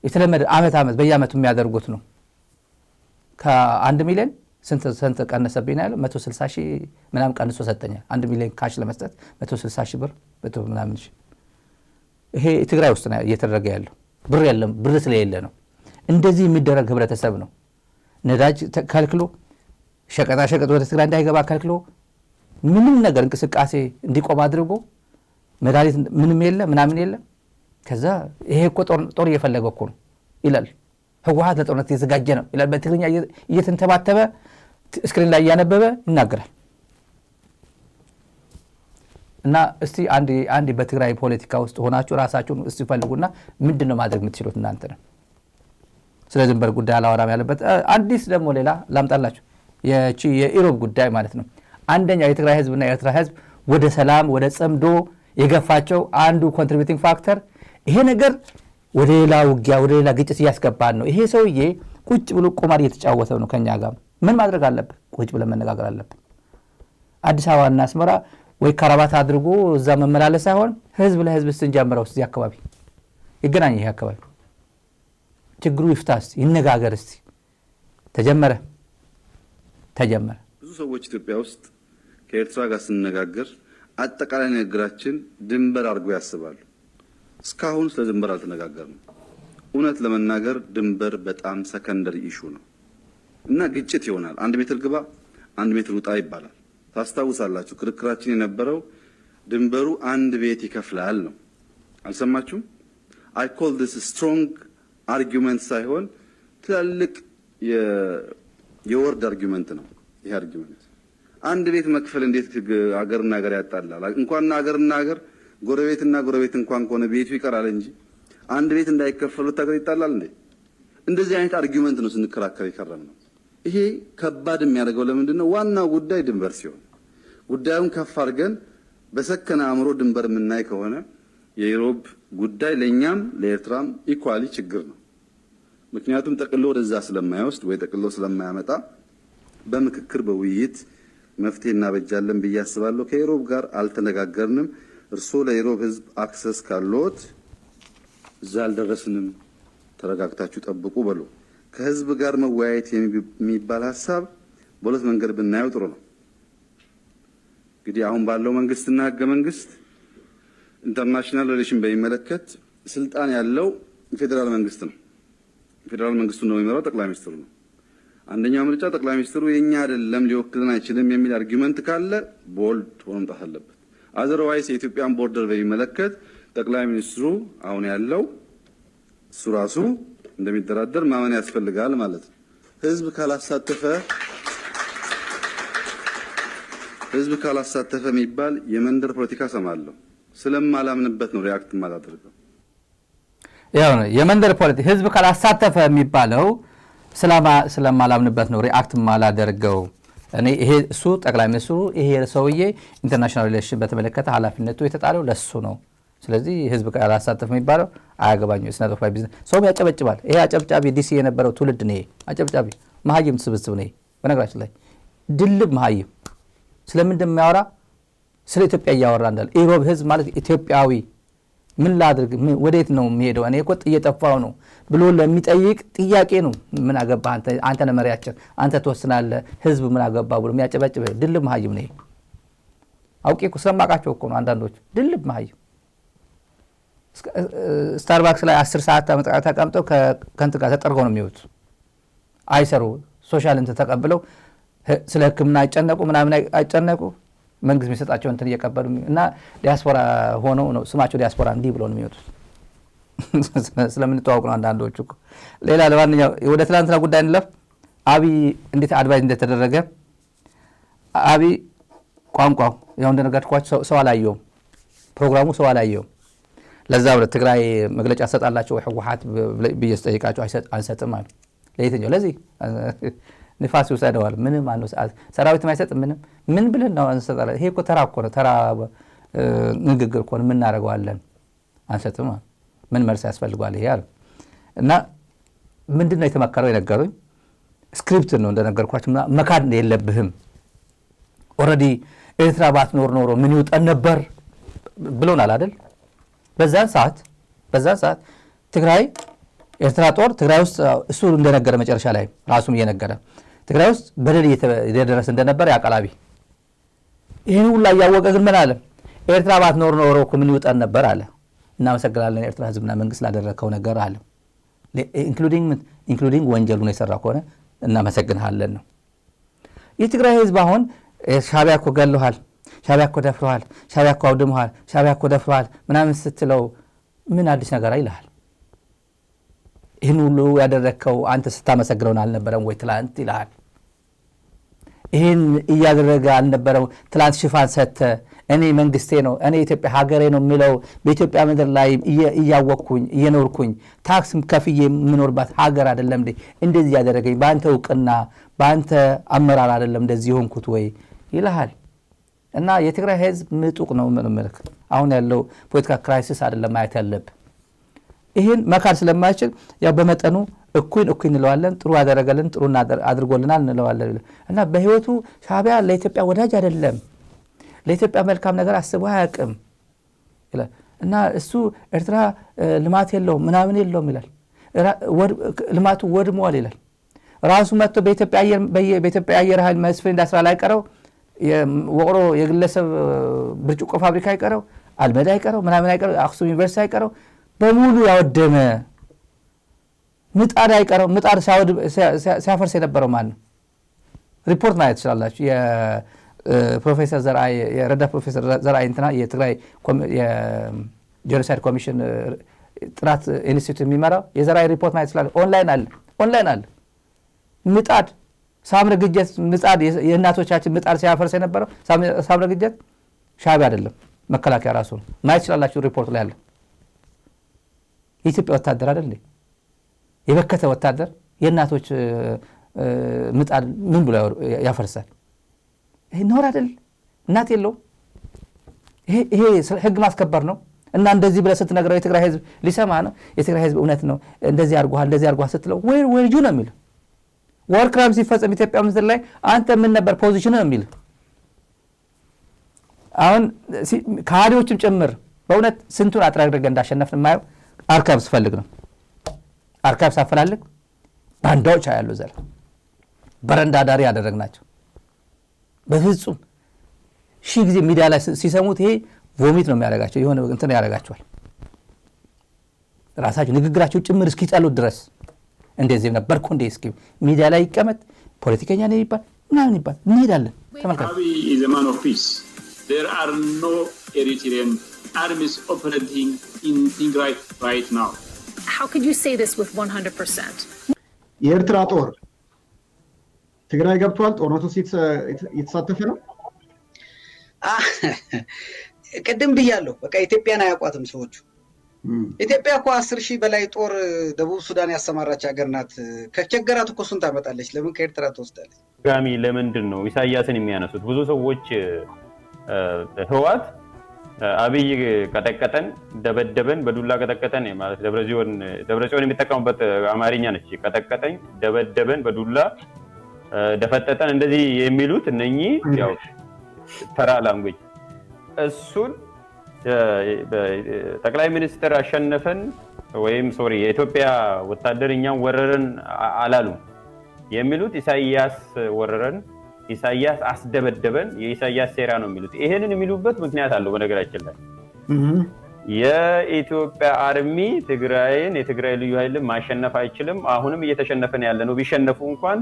የተለመደ ዓመት በየዓመቱ የሚያደርጉት ነው። ከ1 ሚሊዮን ስንት ቀነሰብኝ ያለው 160,000 ምናምን ቀንሶ ሰጠኛል። 1 ሚሊዮን ካሽ ለመስጠት 160,000 ብር ምናምን። ይሄ ትግራይ ውስጥ ነው እየተደረገ ያለው። ብር የለም፣ ብር ስለሌለ ነው እንደዚህ የሚደረግ ህብረተሰብ ነው። ነዳጅ ከልክሎ ሸቀጣሸቀጥ ወደ ትግራይ እንዳይገባ ከልክሎ ምንም ነገር እንቅስቃሴ እንዲቆም አድርጎ መድኃኒት ምንም የለ ምናምን የለ። ከዛ ይሄ እኮ ጦር እየፈለገ እኮ ነው ይላል። ህወሓት ለጦርነት እየተዘጋጀ ነው ይላል። በትግርኛ እየተንተባተበ ስክሪን ላይ እያነበበ ይናገራል። እና እስቲ አንድ በትግራይ ፖለቲካ ውስጥ ሆናችሁ ራሳችሁን እስቲ ፈልጉና ምንድነው ማድረግ የምትችሉት እናንተ ነው። ስለ ድንበር ጉዳይ አላወራም ያለበት አዲስ ደግሞ ሌላ ላምጣላችሁ። የኢሮብ ጉዳይ ማለት ነው። አንደኛው የትግራይ ህዝብና የኤርትራ ህዝብ ወደ ሰላም ወደ ጸምዶ የገፋቸው አንዱ ኮንትሪቢዩቲንግ ፋክተር ይሄ ነገር ወደ ሌላ ውጊያ ወደ ሌላ ግጭት እያስገባን ነው። ይሄ ሰውዬ ቁጭ ብሎ ቁማር እየተጫወተው ነው ከኛ ጋር። ምን ማድረግ አለብን? ቁጭ ብለን መነጋገር አለብን። አዲስ አበባና አስመራ ወይ ካራባት አድርጎ እዛ መመላለስ ሳይሆን ህዝብ ለህዝብ ስንጀምረው እዚህ አካባቢ ይገናኝ። ይሄ አካባቢ ችግሩ ይፍታ፣ እስቲ ይነጋገር። እስቲ ተጀመረ። ብዙ ሰዎች ኢትዮጵያ ውስጥ ከኤርትራ ጋር ስንነጋገር አጠቃላይ ንግግራችን ድንበር አድርገው ያስባሉ። እስካሁን ስለ ድንበር አልተነጋገርንም። እውነት ለመናገር ድንበር በጣም ሰከንደሪ ኢሹ ነው እና ግጭት ይሆናል። 1 ሜትር ግባ 1 ሜትር ውጣ ይባላል። ታስታውሳላችሁ ክርክራችን የነበረው ድንበሩ 1 ቤት ይከፍላል ነው። አልሰማችሁም? I call this a strong argument ሳይሆን ትልቅ የወርድ አርጊመንት ነው። ይሄ አርጊመንት 1 ቤት መክፈል እንዴት አገርና አገር ያጣላል? እንኳን አገርና አገር ጎረቤትና ጎረቤት እንኳን ከሆነ ቤቱ ይቀራል እንጂ 1 ቤት እንዳይከፈሉ ታገር ይጣላል እንዴ? እንደዚህ አይነት አርጊመንት ነው ስንከራከር ይከረምነው። ይሄ ከባድ የሚያደርገው ለምንድነው? ዋናው ጉዳይ ድንበር ሲሆን ጉዳዩን ከፍ አድርገን በሰከነ አእምሮ ድንበር የምናይ ከሆነ የኢሮብ ጉዳይ ለኛም ለኤርትራም ኢኳሊ ችግር ነው። ምክንያቱም ጠቅሎ ወደዛ ስለማይወስድ ወይ ጠቅሎ ስለማያመጣ በምክክር በውይይት መፍትሄ እናበጃለን ብዬ አስባለሁ። ከኢሮብ ጋር አልተነጋገርንም። እርሶ ለኢሮብ ህዝብ አክሰስ ካሎት እዛ አልደረስንም ተረጋግታችሁ ጠብቁ በሉ። ከህዝብ ጋር መወያየት የሚባል ሐሳብ በሁለት መንገድ ብናየው ጥሩ ነው። እንግዲህ አሁን ባለው መንግስትና ህገ መንግስት ኢንተርናሽናል ሪሌሽን በሚመለከት ስልጣን ያለው ፌደራል መንግስት ነው። ፌደራል መንግስቱ ነው የሚመራው፣ ጠቅላይ ሚኒስትሩ ነው። አንደኛው ምርጫ ጠቅላይ ሚኒስትሩ የኛ አይደለም ሊወክልን አይችልም የሚል አርጊመንት ካለ ቦልድ ሆኖ መምጣት አለበት። አዘርዋይስ የኢትዮጵያን ቦርደር በሚመለከት ጠቅላይ ሚኒስትሩ አሁን ያለው እሱ ራሱ እንደሚደራደር ማመን ያስፈልጋል ማለት ነው። ህዝብ ካላሳተፈ የሚባል የመንደር ፖለቲካ ሰማለሁ። ስለማላምንበት ነው ሪአክት ማላደርገው። ያው ነው የመንደር ፖለቲካ። ህዝብ ካላሳተፈ የሚባለው ስለማላምንበት ነው ሪአክት ማላደርገው። እኔ ይሄ እሱ ጠቅላይ ሚኒስትሩ ይሄ ሰውዬ ኢንተርናሽናል ሪሌሽን በተመለከተ ኃላፊነቱ የተጣለው ለሱ ነው። ስለዚህ ህዝብ ካላሳተፈ የሚባለው አያገባኝም። ስነ ጦፋይ ቢዝነስ ሰው ያጨበጭባል። ይሄ አጨብጫቢ ዲሲ የነበረው ትውልድ ነው። አጨብጫቢ መሀይም ስብስብ ነው። በነገራችን ላይ ድልብ መሀይም ስለምን እንደሚያወራ ስለ ኢትዮጵያ እያወራ እንዳለ ኢሮብ ህዝብ ማለት ኢትዮጵያዊ ምን ላድርግ ወዴት ነው የሚሄደው እኔ እኮ እየጠፋው ነው ብሎ ለሚጠይቅ ጥያቄ ነው። ምን አገባ አንተ ነህ መሪያችን አንተ ትወስናለህ ህዝብ ምን አገባ ብሎ የሚያጨበጭብ ድልብ መሀይም ነው። አውቄ እኮ ስለማውቃቸው እኮ ነው አንዳንዶች ድልብ መሀይም ስታርባክስ ላይ 10 ሰዓት ተቀምጠው ከንት ጋር ተጠርገው ነው የሚወጡት። አይሰሩ ሶሻል እንትን ተቀብለው ስለ ህክምና አይጨነቁ ምናምን አይጨነቁ መንግስት የሚሰጣቸው እንትን እየቀበሉ እና ዲያስፖራ ሆነው ነው ስማቸው ዲያስፖራ እንዲህ ብሎ ነው የሚወጡት። ስለምንተዋወቅ ነው አንዳንዶቹ እኮ። ሌላ ለማንኛው ወደ ትላንትና ጉዳይ እንለፍ። አብይ እንዴት አድቫይዝ እንደተደረገ አብይ ቋንቋው ያው እንደነገርኳችሁ ሰው አላየውም፣ ፕሮግራሙ ሰው አላየውም። ለዛ ብለ ትግራይ መግለጫ ሰጣላችሁ ወይ ህወሓት በየስጠይቃችሁ አንሰጥም አሉ። ለየትኛው ለዚህ ንፋስ ይወስደዋል። ምንም አንው ሰራዊት ማይሰጥ ምን ብለን ነው አንሰጣለን? ይሄ እኮ ተራ እኮ ነው፣ ተራ ንግግር እኮ ነው። ምን እናደርገዋለን? አንሰጥም። ምን መልስ ያስፈልጋል? ይሄ አለ እና ምንድነው የተመከረው? የነገሩኝ ስክሪፕት ነው እንደነገርኳችሁ። መካድ የለብህም ኦሬዲ ኤርትራ ባትኖር ኖሮ ምን ይውጠን ነበር ብሎናል አይደል? በዛን ሰዓት ትግራይ ኤርትራ ጦር ትግራይ ውስጥ እሱ እንደነገረ መጨረሻ ላይ ራሱም እየነገረ ትግራይ ውስጥ በደል እየደረሰ እንደነበር ያቀላቢ ይሄን ሁሉ ያወቀ ግን ምን አለ? ኤርትራ ባትኖር ኖሮ እኮ ምን ይውጠን ነበር አለ። እናመሰግናለን ኤርትራ ህዝብና መንግስት ላደረከው ነገር አለ። ኢንክሉዲንግ ወንጀሉን የሰራ ከሆነ እናመሰግናለን ነው። የትግራይ ህዝብ አሁን ሻዕቢያ እኮ ገለዋል፣ ሻዕቢያ እኮ ደፍረዋል፣ ሻዕቢያ እኮ አውድመዋል፣ ሻዕቢያ እኮ ደፍረዋል ምናምን ስትለው ምን አዲስ ነገር ይልሃል? ይህን ሁሉ ያደረከው አንተ ስታመሰግነው አልነበረም ወይ ትላንት ይልሃል። ይህን እያደረገ አልነበረም ትላንት ሽፋን ሰተ እኔ መንግስቴ ነው እኔ ኢትዮጵያ ሀገሬ ነው የሚለው በኢትዮጵያ ምድር ላይ እያወቅኩኝ እየኖርኩኝ ታክስ ከፍዬ የምኖርባት ሀገር አይደለም እንዴ? እንደዚህ ያደረገኝ በአንተ እውቅና በአንተ አመራር አይደለም እንደዚህ ሆንኩት ወይ ይልሃል። እና የትግራይ ህዝብ ምጡቅ ነው ምንምልክ አሁን ያለው ፖለቲካ ክራይሲስ አይደለም ማየት ያለብህ። ይህን መካድ ስለማይችል ያው በመጠኑ እኩይ እንለዋለን፣ ጥሩ ያደረገልን ጥሩ አድርጎልናል እንለዋለን። እና በህይወቱ ሻዕቢያ ለኢትዮጵያ ወዳጅ አይደለም፣ ለኢትዮጵያ መልካም ነገር አስቦ አያውቅም ይላል። እና እሱ ኤርትራ ልማት የለውም ምናምን የለውም ይላል። ልማቱ ወድሟል ይላል። ራሱ መጥቶ በኢትዮጵያ አየር ኃይል መስፍን እንዳስራ ላይ ቀረው ወቅሮ የግለሰብ ብርጭቆ ፋብሪካ አይቀረው፣ አልመዳ አይቀረው፣ ምናምን አይቀረው፣ አክሱም ዩኒቨርሲቲ አይቀረው፣ በሙሉ ያወደመ ምጣድ አይቀረው። ምጣድ ሲያፈርስ የነበረው ማን ነው? ሪፖርት ማየት ትችላላችሁ። የፕሮፌሰር ዘርአይ የረዳት ፕሮፌሰር ዘርአይ እንትና የትግራይ የጄኖሳይድ ኮሚሽን ጥናት ኢንስቲትዩት የሚመራው የዘርአይ ሪፖርት ማየት ትችላላችሁ። ኦንላይን አለ። ምጣድ ሳምረ ግጀት ምጣድ የእናቶቻችን ምጣድ ሲያፈርስ የነበረው ሳምረ ግጀት ሻዕቢያ አይደለም መከላከያ ራሱ ነው። ማየት ትችላላችሁ ሪፖርት ላይ አለ። የኢትዮጵያ ወታደር አይደል የበከተ ወታደር የእናቶች ምጣድ ምን ብሎ ያፈርሳል? ይሄ ነው አይደል? እናት የለው። ይሄ ህግ ማስከበር ነው። እና እንደዚህ ብለህ ስትነግረው የትግራይ ህዝብ ሊሰማ ነው። የትግራይ ህዝብ እውነት ነው እንደዚህ አድርጓል ስትለው ወይጁ ነው የሚል ወር ክራይም ሲፈጸም ኢትዮጵያ ምድር ላይ አንተ ምን ነበር ፖዚሽን ነው የሚል። አሁን ከሃዲዎችም ጭምር በእውነት ስንቱን አጥራግረገ እንዳሸነፍን የማየው አርካይቭስ ፈልግ ነው። አርካይቭ ሳፈላልግ ባንዳዎች ያያሉ ዘላ በረንዳ ዳሪ ያደረግናቸው በፍጹም ሺህ ጊዜ ሚዲያ ላይ ሲሰሙት ይሄ ቮሚት ነው የሚያደርጋቸው የሆነ እንትን ያደርጋቸዋል ራሳቸው ንግግራቸው ጭምር እስኪጠሉት ድረስ እንደዚህ ነበርኩ እንደ እስኪ ሚዲያ ላይ ይቀመጥ ፖለቲከኛ ነው ይባል ምናምን ይባል እንሄዳለን ተመልካች Abiy is a man of peace. There are no Eritrean armies operating in Tigray right now. How could you say this with 100%? የኤርትራ ጦር ትግራይ ገብቷል ጦርነቱ እየተሳተፈ ነው ቀደም ብያለሁ በቃ ኢትዮጵያን አያቋትም ሰዎቹ ኢትዮጵያ እኮ 10,000 በላይ ጦር ደቡብ ሱዳን ያሰማራች ሀገር ናት ከቸገራት እኮ እሱን ታመጣለች ለምን ከኤርትራ ተወስዳለች ጋሚ ለምንድን ነው ኢሳያስን የሚያነሱት ብዙ ሰዎች ህዋት አብይ ቀጠቀጠን ደበደበን በዱላ ቀጠቀጠን ማለት ደብረጽዮን የሚጠቀሙበት አማርኛ ነች ቀጠቀጠኝ ደበደበን በዱላ ደፈጠጠን እንደዚህ የሚሉት እነኚህ ያው ተራ ላንጉጅ እሱን ጠቅላይ ሚኒስትር አሸነፈን ወይም ሶሪ የኢትዮጵያ ወታደርኛው ወረረን አላሉ የሚሉት ኢሳያስ ወረረን ኢሳያስ አስደበደበን የኢሳያስ ሴራ ነው የሚሉት ይሄንን የሚሉበት ምክንያት አለው በነገራችን ላይ የኢትዮጵያ አርሚ ትግራይን የትግራይ ልዩ ኃይል ማሸነፍ አይችልም አሁንም እየተሸነፈን ያለ ነው ቢሸነፉ እንኳን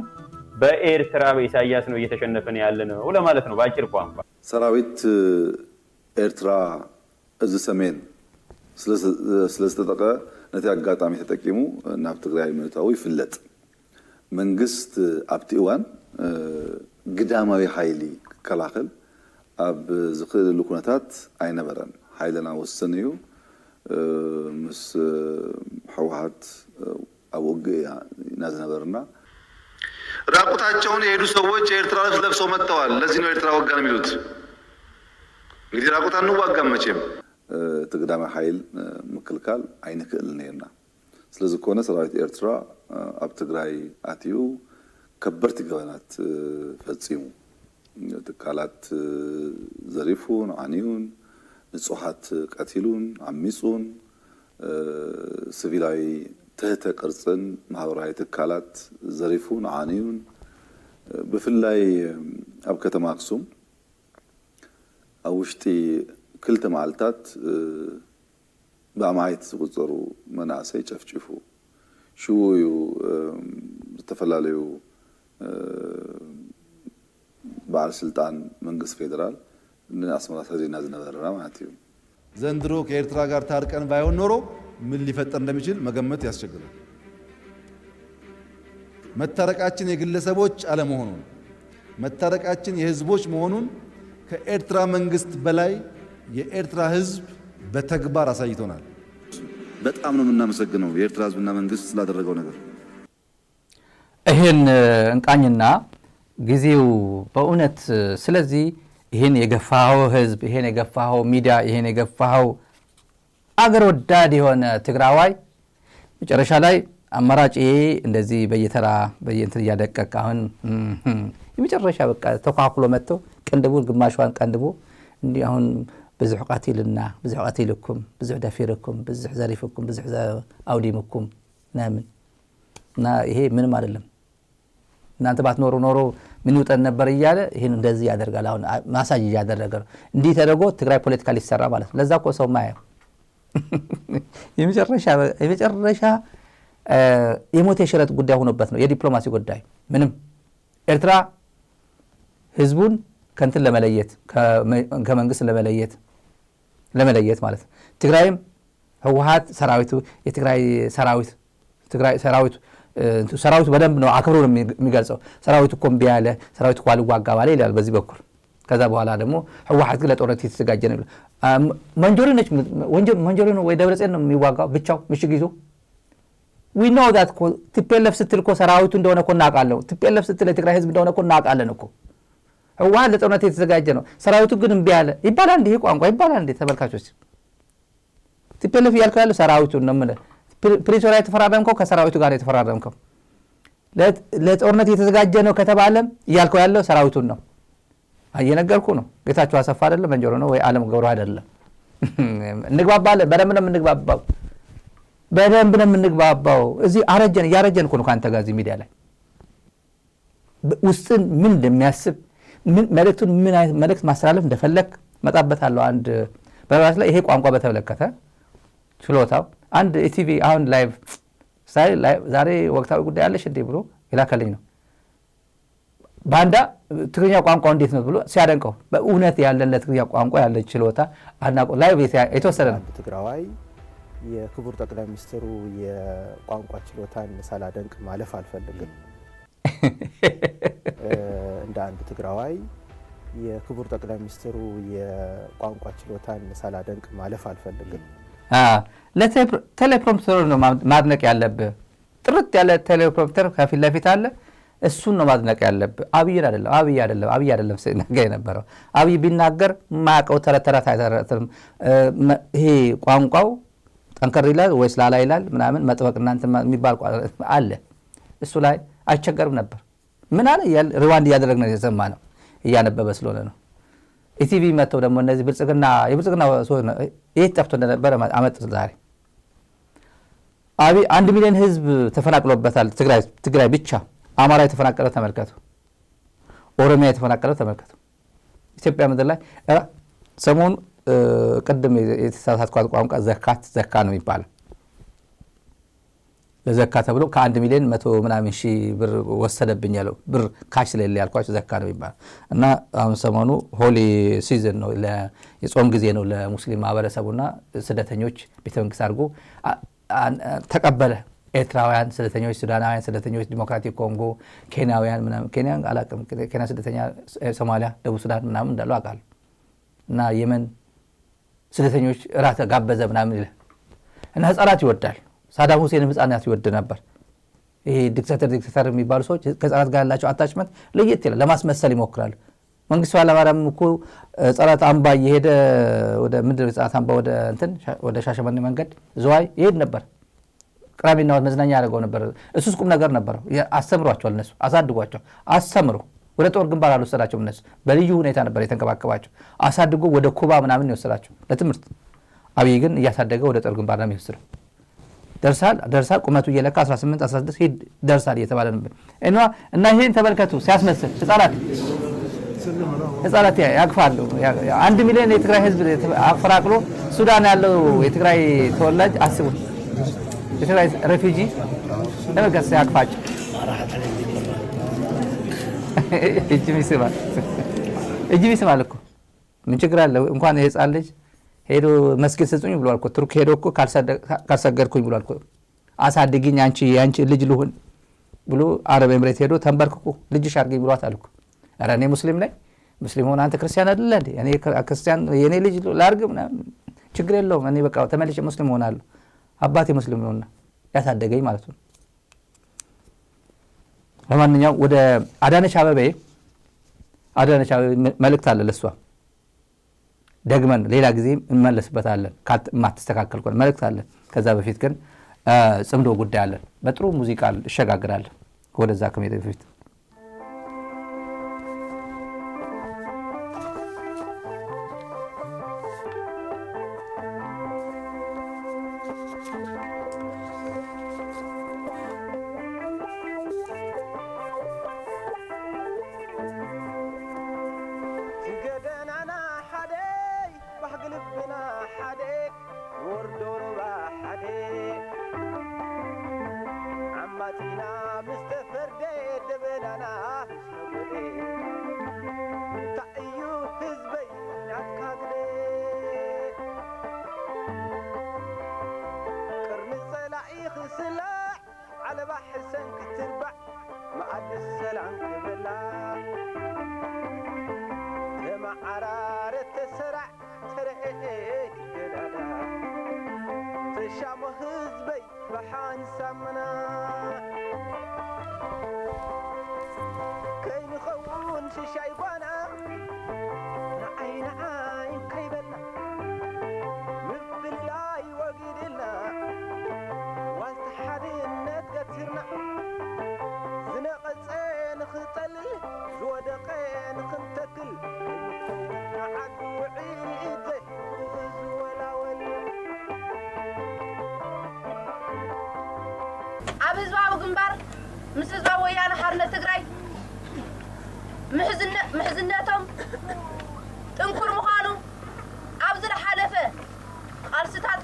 በኤርትራ በኢሳያስ ነው እየተሸነፈን ያለ ነው ለማለት ነው ባጭር ቋንቋ ሰራዊት ኤርትራ እዚ ሰሜን ስለስተጠቀ ነቲ አጋጣሚ ተጠቂሙ ናብ ትግራይ ምእታው ይፍለጥ መንግስት ኣብቲዋን ግዳማዊ ኃይሊ ከላኸል ኣብ ዝኽእሉ ኩነታት ኣይነበረን ኃይለና ወሰንዩ ምስ ህወሓት ኣብ ውግእ ናዝነበርና ራቁታቸውን የሄዱ ሰዎች የኤርትራ ልብስ ለብሰው መጥተዋል ለዚህ ነው ኤርትራ ወጋን የሚሉት እንግዲህ ራቁታን ነው ዋጋም መቼም ተግዳማ ኃይል መከልከል አይነክል ነውና ስለዚህ ኮነ ሰራዊት ኤርትራ ኣብ ትግራይ አትዩ ከበርት ገበናት ፈጽሙ ተካላት ዘሪፉን አኒውን ንጹሃት ቀቲሉን አሚጹን ሲቪላዊ ተህተ ቅርጽን ማህበራዊ ተካላት ዘሪፉን አኒውን በፍላይ ኣብ ከተማ አክሱም አውሽቲ ክልተ ማልታት በአማይት ዝቁጠሩ መናሰይ ጨፍጭፉ ሽውዩ ተፈላለዩ ባለስልጣን መንግስት ፌደራል አስመራ ሰሪና ዝነበረና ማለት ነው ዘንድሮ ከኤርትራ ጋር ታርቀን ባይሆን ኖሮ ምን ሊፈጠር እንደሚችል መገመት ያስቸግራል መታረቃችን የግለሰቦች አለመሆኑን መታረቃችን የህዝቦች መሆኑን ከኤርትራ መንግስት በላይ የኤርትራ ህዝብ በተግባር አሳይቶናል በጣም ነው የምናመሰግነው የኤርትራ ህዝብና መንግስት ስላደረገው ነገር ይሄን እንቃኝና ጊዜው በእውነት ስለዚህ ይሄን የገፋው ህዝብ ይሄን የገፋው ሚዲያ ይሄን የገፋው አገር ወዳድ የሆነ ትግራዋይ መጨረሻ ላይ አማራጭ እንደዚህ በየተራ በየእንትን ያደቀቀ አሁን የመጨረሻ በቃ ተኳኩሎ መጥቶ ቀንደቡን ግማሽዋን ቀንደቡ እንዲ አሁን ብዙሕ ቃቲልና ብዙሕ ቃቲልኩም ብዙሕ ዳፊርኩም ብዙሕ ዘሪፍኩም ብዙሕ አውዲምኩም ናምን እና ይሄ ምንም አይደለም እናንተ ባትኖሩ ኖሮ ምን ይውጠን ነበር ይያለ ይሄን እንደዚህ ያደርጋል አሁን ማሳጅ ያደረገ እንዲ ተደረጎ ትግራይ ፖለቲካሊ ይሰራ ማለት ለዛ እኮ ሰው ማያው የመጨረሻ የሞት የሽረት ጉዳይ ሆኖበት ነው የዲፕሎማሲ ጉዳይ ምንም ኤርትራ ህዝቡን ከንትን ለመለየት ከመንግስት ለመለየት ማለት ትግራይም ህወሓት ሰራዊቱ የትግራይ ሰራዊቱ በደንብ ነው አክብሮ ነው የሚገልጸው ሰራዊቱ ኮምቢ ያለ ሰራዊቱ ኳል ዋጋ ባለ ይላል በዚህ በኩል ከዛ በኋላ ደግሞ ህወሓት ግን ለጦርነት የተዘጋጀ ነው መንጆሪ ነው ወይ ደብረጽዮን ነው የሚዋጋው ብቻው ምሽግ ይዞ we know that TPLF ስትል እኮ ሰራዊቱ እንደሆነ እኮ እናውቃለን TPLF ስትል የትግራይ ህዝብ እንደሆነ እኮ እናውቃለን እኮ ህወሓት ለጦርነት የተዘጋጀ ነው ሰራዊቱ ግን እምቢ ያለ ይባላል እንዴ ቋንቋ ይባላል እንዴ ተመልካቾች TPLF ያልከው ያለው ሰራዊቱ ነው ማለት ፕሪቶሪያ የተፈራረምከው ከሰራዊቱ ጋር የተፈራረምከው ለጦርነት የተዘጋጀ ነው ከተባለም ያልከው ያለው ሰራዊቱን ነው አየነገርኩ ነው ጌታቸው አሰፋ አይደለም መንጆሮ ነው ወይ ዓለም ገብሩ አይደለም እንግባባለን በደምብ ነው እንግባባው በደንብ ነው የምንግባባው። እዚህ ያረጀን እኮ ነው ካንተ ጋር እዚህ ሚዲያ ላይ ውስጥን ምን እንደሚያስብ መልእክቱን ምን አይነት መልእክት ማስተላለፍ እንደፈለክ መጣበታለሁ። አንድ በራስ ላይ ይሄ ቋንቋ በተመለከተ ችሎታው አንድ ኢቲቪ አሁን ላይቭ ዛሬ ወቅታዊ ጉዳይ አለሽ እንዴ ብሎ ይላከልኝ ነው። ባንዳ ትግርኛ ቋንቋ እንዴት ነው ብሎ ሲያደንቀው በእውነት ያለን ለትግርኛ ቋንቋ ያለን ችሎታ አናቆ ላይቭ የተወሰደ ነው። ትግራዋይ የክቡር ጠቅላይ ሚኒስትሩ የቋንቋ ችሎታን ሳላደንቅ ማለፍ አልፈልግም። እንደ አንድ ትግራዋይ የክቡር ጠቅላይ ሚኒስትሩ የቋንቋ ችሎታን ሳላደንቅ ማለፍ አልፈልግም። ለቴሌፕሮምፕተር ነው ማድነቅ ያለብህ። ጥርት ያለ ቴሌፕሮምፕተር ከፊት ለፊት አለ፣ እሱን ነው ማድነቅ ያለብህ። አብይ አይደለም ሲናገር የነበረው። አብይ ቢናገር ማያውቀው ተረት አይተረትም። ይሄ ቋንቋው ጠንከር ይላል ወይስ ላላ ይላል ምናምን መጥበቅ እናንተ የሚባል አለ። እሱ ላይ አይቸገርም ነበር። ምን አለ ሪዋንድ እያደረግን ነው የሰማ ነው እያነበበ ስለሆነ ነው። ኢቲቪ መጥተው ደግሞ እነዚህ የብልጽግና የት ጠፍቶ እንደነበረ አመጥ ዛሬ አብይ 1 ሚሊዮን ህዝብ ተፈናቅሎበታል። ትግራይ ብቻ አማራ የተፈናቀለው ተመልከቱ፣ ኦሮሚያ የተፈናቀለው ተመልከቱ። ኢትዮጵያ ምድር ላይ ሰሞኑ ቅድም የተሳሳትኳት ቋንቋ ዘካ ነው የሚባለው። ለዘካ ተብሎ ከ1 ሚሊዮን 100 ምናምን ሺህ ብር ወሰደብኝ ያለው ብር ካሽ ስለሌለ ያልኳቸው ዘካ ነው የሚባለው። እና አሁን ሰሞኑ ሆሊ ሲዝን ነው፣ የጾም ጊዜ ነው ለሙስሊም ማህበረሰቡና ስደተኞች ቤተመንግስት አድርጎ ተቀበለ። ኤርትራውያን ስደተኞች፣ ሱዳናውያን ስደተኞች፣ ዲሞክራቲክ ኮንጎ፣ ኬንያውያን ምናምን ኬንያን አላውቅም፣ ኬንያ ስደተኛ፣ ሶማሊያ፣ ደቡብ ሱዳን ምናምን እንዳሉ አውቃለሁ። እና የመን ስደተኞች እራት ጋበዘ ምናምን ይላል። እና ህፃናት ይወዳል። ሳዳም ሁሴንም ህፃናት ይወድ ነበር። ይሄ ዲክታተር የሚባሉ ሰዎች ከህፃናት ጋር ያላቸው አታችመንት ለየት ይላል፣ ለማስመሰል ይሞክራሉ። መንግስቱ ኃይለማርያም እኮ ህፃናት አምባ እየሄደ ወደ ምንድነው ህፃናት አምባ ወደ ሻሸመኔ መንገድ ዝዋይ ይሄድ ነበር። ቅዳሜና እሑድ መዝናኛ ያደርገው ነበር። እሱስ ቁም ነገር ነበረው። አስተምሯቸዋል። እነሱ አሳድጓቸው አስተምሮ ወደ ጦር ግንባር አልወሰዳቸውም። እነሱ በልዩ ሁኔታ ነበር የተንከባከባቸው። አሳድጎ ወደ ኩባ ምናምን ይወሰዳቸው ለትምህርት። አብይ ግን እያሳደገ ወደ ጦር ግንባር ነው የሚወስደው። ደርሳል ቁመቱ እየለካ 18 16 ሄድ ደርሳል እየተባለ ነበር። እና ይሄን ተመልከቱ ሲያስመስል ህፃናት ያቅፋሉ። 1 ሚሊዮን የትግራይ ህዝብ አፈራቅሎ ሱዳን ያለው የትግራይ ተወላጅ አስቡት። የትግራይ ሬፊጂ ለመከሰ ያቅፋቸው እጅ ይስማል እኮ ምን ችግር አለ? እንኳን የህፃን ልጅ ሄዶ መስጊድ ስጡኝ ብሏል እኮ። ቱርክ ሄዶ እኮ ካልሰገድኩኝ ብሏል እኮ። አሳድግኝ አንቺ ልጅ ልሁን ብሎ አረብ ኤምሬት ሄዶ ተንበርክኮ ልጅሽ አድርገኝ ብሏታል እኮ። ኧረ እኔ ሙስሊም ነኝ። ሙስሊም ሆነ አንተ ክርስቲያን አይደለ እንዴ? እኔ ክርስቲያን የኔ ልጅ ላድርግ ምናምን ችግር የለውም። እኔ በቃ ተመልሼ ሙስሊም ሆናለሁ። አባቴ ሙስሊም ነውና ያሳደገኝ ማለት ነው። ለማንኛውም ወደ አዳነች አበቤ መልእክት አለ ለሷ። ደግመን ሌላ ጊዜ እንመለስበታለን ማተስተካከል ቆን መልእክት አለ። ከዛ በፊት ግን ጽምዶ ጉዳይ አለ። በጥሩ ሙዚቃ እሸጋግራለሁ ወደዛ ከመሄድ በፊት ኣብ ህዝባዊ ግንባር ምስ ህዝባዊ ወያነ ሓርነት ትግራይ ምሕዝነቶም ጥንኩር ምዃኑ ኣብ ዝለሓለፈ ቃልስታት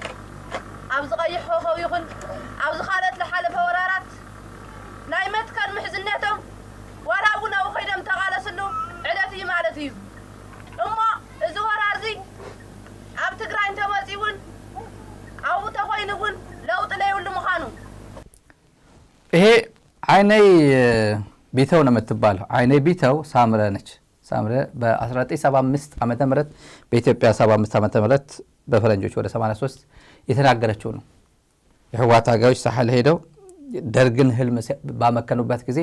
ኣብ ዝቐይሕ ኮኸብ ይኹን ኣብ ዝኻለት ዝሓለፈ ወራራት ናይ መትከል ምሕዝነቶም ዋላ እውን ኣብኡ ከይዶም ተቓለስሉ ዕለት እዩ ማለት እዩ እሞ እዚ ወራር እዚ ኣብ ትግራይ እንተመፂኡ እውን ኣብኡ ተኾይኑ እውን ለውጢ ለይብሉ ምዃኑ ይሄ ዓይነይ ቢተው ነው የምትባለው። ዓይነይ ቢተው ሳምረ ነች። ሳምረ በ1975 ዓመተ ምህረት በኢትዮጵያ 75 ዓመተ ምህረት በፈረንጆች ወደ 83 የተናገረችው ነው። የህወሓት ታጋዮች ሳህል ሄደው ደርግን ህልም ባመከኑበት ጊዜ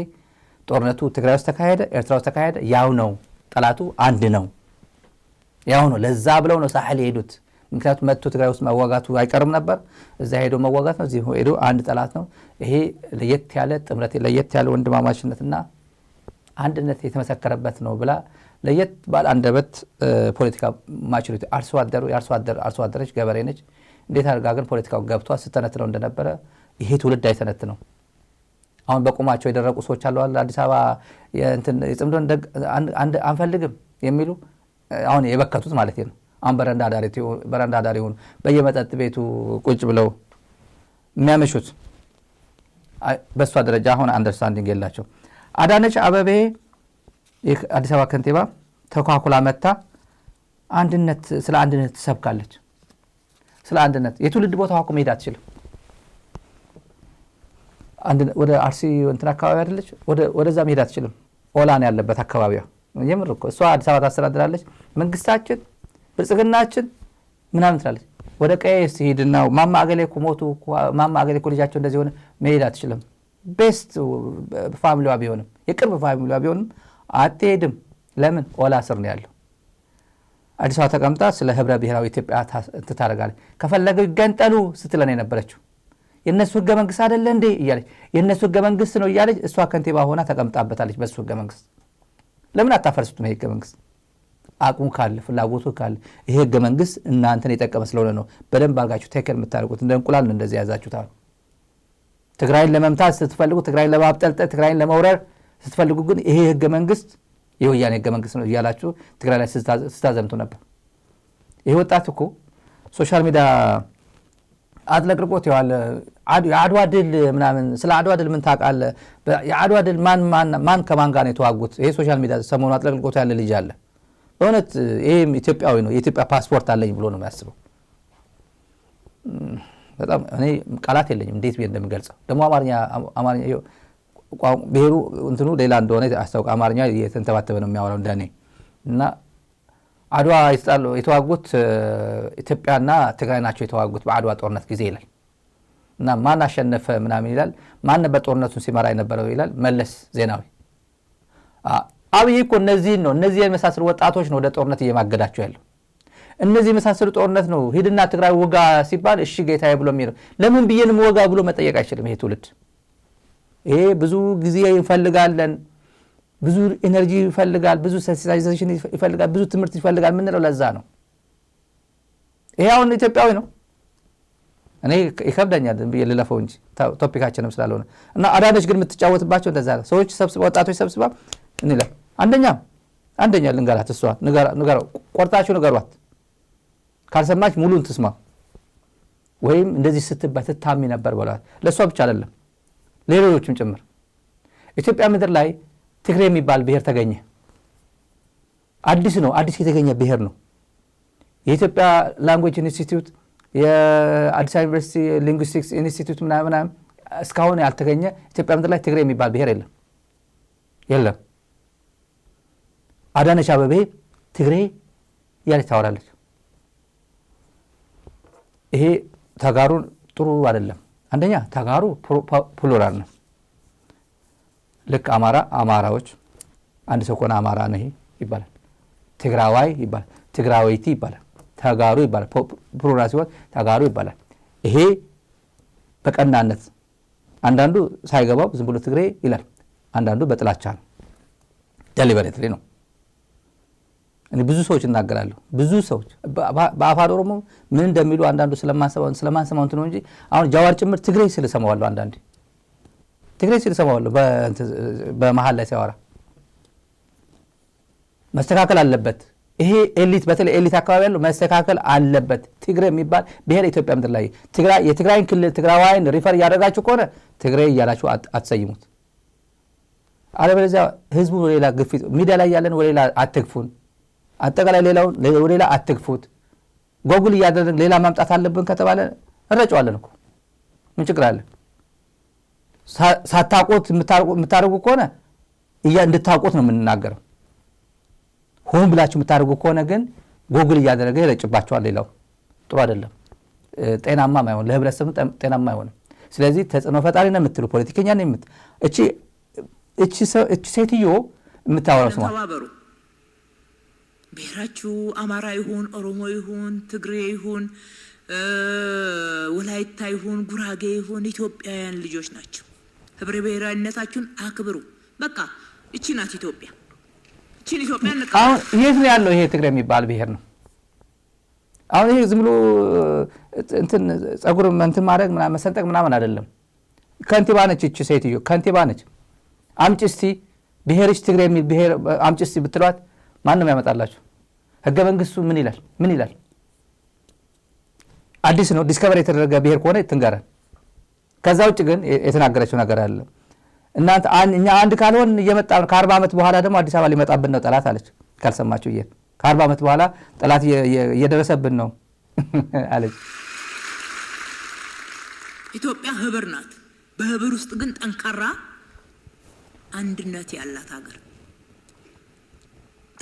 ጦርነቱ ትግራይ ውስጥ ተካሄደ፣ ኤርትራ ውስጥ ተካሄደ፣ ያው ነው ጠላቱ አንድ ነው፣ ያው ነው። ለዛ ብለው ነው ሳህል ሄዱት። ምክንያቱም መጥቶ ትግራይ ውስጥ መዋጋቱ አይቀርም ነበር። እዛ ሄዶ መዋጋት ነው፣ እዚህ ሄዶ አንድ ጠላት ነው። ይሄ ለየት ያለ ጥምረት፣ ለየት ያለ ወንድማማችነትና አንድነት የተመሰከረበት ነው ብላ ለየት ባለ አንደበት ፖለቲካ ማቹሪቲ አርሶ አደረች ገበሬ ነች። እንዴት አድርጋ ግን ፖለቲካው ገብቷ ስተነትነው እንደነበረ ይሄ ትውልድ አይተነትነው። አሁን በቁማቸው የደረቁ ሰዎች አሉ አዲስ አበባ የጽምዶን አንፈልግም የሚሉ አሁን የበከቱት ማለት ነው። አሁን በረንዳ ዳሪ ሆኑ በየመጠጥ ቤቱ ቁጭ ብለው የሚያመሹት በሷ ደረጃ አሁን አንደርስታንዲንግ የላቸው። አዳነች አበቤ የአዲስ አበባ ከንቲባ ተኳኩላ መታ አንድነት ስለ አንድነት ትሰብካለች። ስለ አንድነት የትውልድ ቦታ አቁም ሄዳ አትችልም። ወደ አርሲ እንትን አካባቢ አይደለች፣ ወደዛ መሄድ አትችልም። ኦላን ያለበት አካባቢዋ የምር እኮ እሷ አዲስ አበባ ታስተዳድራለች። መንግስታችን ብልጽግናችን ምናምን ትላለች። ወደ ቀይስ ሄድና ማማ አገሌ እኮ ሞቱ፣ ማማ አገሌ እኮ ልጃቸው እንደዚህ ሆነ መሄድ አትችልም። ቤስት ፋሚሊዋ ቢሆንም የቅርብ ፋሚሊዋ ቢሆንም አትሄድም። ለምን? ኦላ ስር ነው ያለው። አዲስ አበባ ተቀምጣ ስለ ህብረ ብሔራዊ ኢትዮጵያ ትታረጋለች። ከፈለገው ይገንጠሉ ስትለን የነበረችው የነሱ ህገ መንግስት አይደለ እንዴ እያለች የነሱ ህገ መንግስት ነው እያለች እሷ ከንቲባ ሆና ተቀምጣበታለች። በሱ ህገ መንግስት ለምን አታፈርሱትም? ይሄ ህገ መንግስት አቅሙ ካለ ፍላጎቱ ካለ ይሄ ህገ መንግስት እናንተን የጠቀመ ስለሆነ ነው በደንብ አድርጋችሁ ቴክል የምታደርጉት። እንደ እንቁላል ነው እንደዚህ ያዛችሁት። ትግራይን ለመምታት ስትፈልጉ፣ ትግራይን ለማብጠልጠል፣ ትግራይን ለመውረር ስትፈልጉ ግን ይሄ ህገ መንግስት የወያኔ ህገ መንግስት ነው እያላችሁ ትግራይ ላይ ስታዘምቱ ነበር። ይሄ ወጣት እኮ ሶሻል ሚዲያ አጥለቅልቆት ይዋል የአድዋ ድል ምናምን ስለ አድዋ ድል ምን ታውቃለህ? የአድዋ ድል ማን ከማን ጋር ነው የተዋጉት? ይሄ ሶሻል ሚዲያ ሰሞኑ አጥለቅልቆት ያለ ልጅ አለ። በእውነት ይሄም ኢትዮጵያዊ ነው፣ የኢትዮጵያ ፓስፖርት አለኝ ብሎ ነው የሚያስበው። በጣም እኔ ቃላት የለኝም እንዴት ብዬ እንደምገልጸው። ደግሞ አማርኛ ብሔሩ እንትኑ ሌላ እንደሆነ አስታውቅ። አማርኛ የተንተባተበ ነው የሚያወራው እንደኔ እና አድዋ የተዋጉት ኢትዮጵያና ትግራይ ናቸው የተዋጉት በአድዋ ጦርነት ጊዜ ይላል እና ማን አሸነፈ ምናምን ይላል። ማን ነበር ጦርነቱን ሲመራ የነበረው ይላል። መለስ ዜናዊ። አብይ እኮ እነዚህ የመሳሰሉ ወጣቶች ነው ወደ ጦርነት እየማገዳቸው ያለው። እነዚህ የመሳሰሉ ጦርነት ነው ሂድና ትግራይ ወጋ ሲባል እሺ ጌታዬ ብሎ የሚለው ለምን ብዬንም ወጋ ብሎ መጠየቅ አይችልም። ይሄ ትውልድ ይሄ ብዙ ጊዜ ይፈልጋለን፣ ብዙ ኤነርጂ ይፈልጋል፣ ብዙ ሴንሲታይዜሽን ይፈልጋል፣ ብዙ ትምህርት ይፈልጋል። ምን ነው ለዛ ነው ይሄ አሁን ኢትዮጵያዊ ነው። እኔ ይከብደኛል ብዬ ልለፈው እንጂ ቶፒካችንም ስላልሆነ እና አዳነች ግን የምትጫወትባቸው እንደዛ ነው። ሰዎች ሰብስባ ወጣቶች ሰብስባ እንላ አንደኛ ልንገራት፣ እሷ ንገራው፣ ቆርጣችሁ ንገሯት። ካልሰማች ሙሉን ትስማ፣ ወይም እንደዚህ ስትባት ትታሚ ነበር በሏት። ለእሷ ብቻ አይደለም ሌሎችም ጭምር። ኢትዮጵያ ምድር ላይ ትግሬ የሚባል ብሔር ተገኘ። አዲስ ነው፣ አዲስ የተገኘ ብሔር ነው። የኢትዮጵያ ላንጉዌጅ ኢንስቲትዩት፣ የአዲስ አበባ ዩኒቨርሲቲ ሊንጉስቲክስ ኢንስቲትዩት ምናምን እስካሁን ያልተገኘ ኢትዮጵያ ምድር ላይ ትግሬ የሚባል ብሔር የለም። አዳነች አበቤ ትግሬ እያለች ታወራለች። ይሄ ተጋሩን ጥሩ አይደለም። አንደኛ ተጋሩ ፕሉራል ነው። ልክ አማራዎች አንድ ሰው ከሆነ አማራ ነው ይባላል፣ ትግራዋይ ይባላል፣ ትግራዊቲ ይባላል፣ ተጋሩ ይባላል። ፕሉራል ሲሆን ተጋሩ ይባላል። ይሄ በቀናነት አንዳንዱ ሳይገባው ዝም ብሎ ትግሬ ይላል፣ አንዳንዱ በጥላቻ ነው፣ ዴሊበሬትሊ ነው። እኔ ብዙ ሰዎች እናገራለሁ፣ ብዙ ሰዎች በአፋን ኦሮሞ ምን እንደሚሉ አንዳንዱ ስለማንሰማው እንትን ነው እንጂ አሁን ጃዋር ጭምር ትግሬ ስል ሰማዋለሁ። አንዳንዴ ትግሬ ሲል ሰማዋለሁ በመሃል ላይ ሲያወራ መስተካከል አለበት። ይሄ ኤሊት በተለይ ኤሊት አካባቢ ያለው መስተካከል አለበት። ትግሬ የሚባል ብሔር ኢትዮጵያ ምድር ላይ የትግራይን ክልል ትግራዋይን ሪፈር እያደረጋችሁ ከሆነ ትግሬ እያላችሁ አትሰይሙት። አለበለዚያ ህዝቡ ሌላ ግፊት ሚዲያ ላይ ያለን ወሌላ አትግፉን፣ አጠቃላይ ሌላውን ወሌላ አትግፉት። ጎግል እያደረግን ሌላ ማምጣት አለብን ከተባለ እንረጨዋለን እኮ ምን ችግር አለ? ሳታውቁት የምታደርጉ ከሆነ እንድታውቁት ነው የምንናገረው። ሆን ብላችሁ የምታደርጉ ከሆነ ግን ጎግል እያደረገ ይረጭባችኋል። ሌላው ጥሩ አይደለም፣ ጤናማ አይሆንም፣ ለህብረተሰቡ ጤናማ አይሆንም። ስለዚህ ተጽዕኖ ፈጣሪ ነው የምትሉ ፖለቲከኛ ነው እቺ ሴትዮ የምታወራው ስማ ተባበሩ። ብሔራችሁ አማራ ይሁን ኦሮሞ ይሁን ትግሬ ይሁን ወላይታ ይሁን ጉራጌ ይሁን ኢትዮጵያውያን ልጆች ናቸው። ህብረ ብሔራዊነታችሁን አክብሩ። በቃ እቺ ናት ኢትዮጵያ። እቺን ኢትዮጵያ ነካ። አሁን የት ነው ያለው ይሄ ትግሬ የሚባል ብሔር ነው? አሁን ይሄ ዝም ብሎ እንትን ጸጉር እንትን ማድረግ ምናምን መሰንጠቅ ምናምን አይደለም። ከንቲባ ነች እቺ ሴትዮ፣ ከንቲባ ነች። አምጪ እስቲ ብሔርሽ ትግሬ የሚል ብሔር አምጪ እስቲ ብትሏት ማንም ያመጣላችሁ? ህገ መንግስቱ ምን ይላል? ምን ይላል? አዲስ ነው ዲስከቨር የተደረገ ብሔር ከሆነ ትንገረን። ከዛ ውጭ ግን የተናገረችው ነገር አለ። እናንተ እኛ አንድ ካልሆን እየመጣን ከ40 ዓመት በኋላ ደግሞ አዲስ አበባ ሊመጣብን ነው ጠላት አለች። ካልሰማችሁ ይሄ ከ40 ዓመት በኋላ ጠላት እየደረሰብን ነው አለች። ኢትዮጵያ ህብር ናት። በህብር ውስጥ ግን ጠንካራ አንድነት ያላት ሀገር።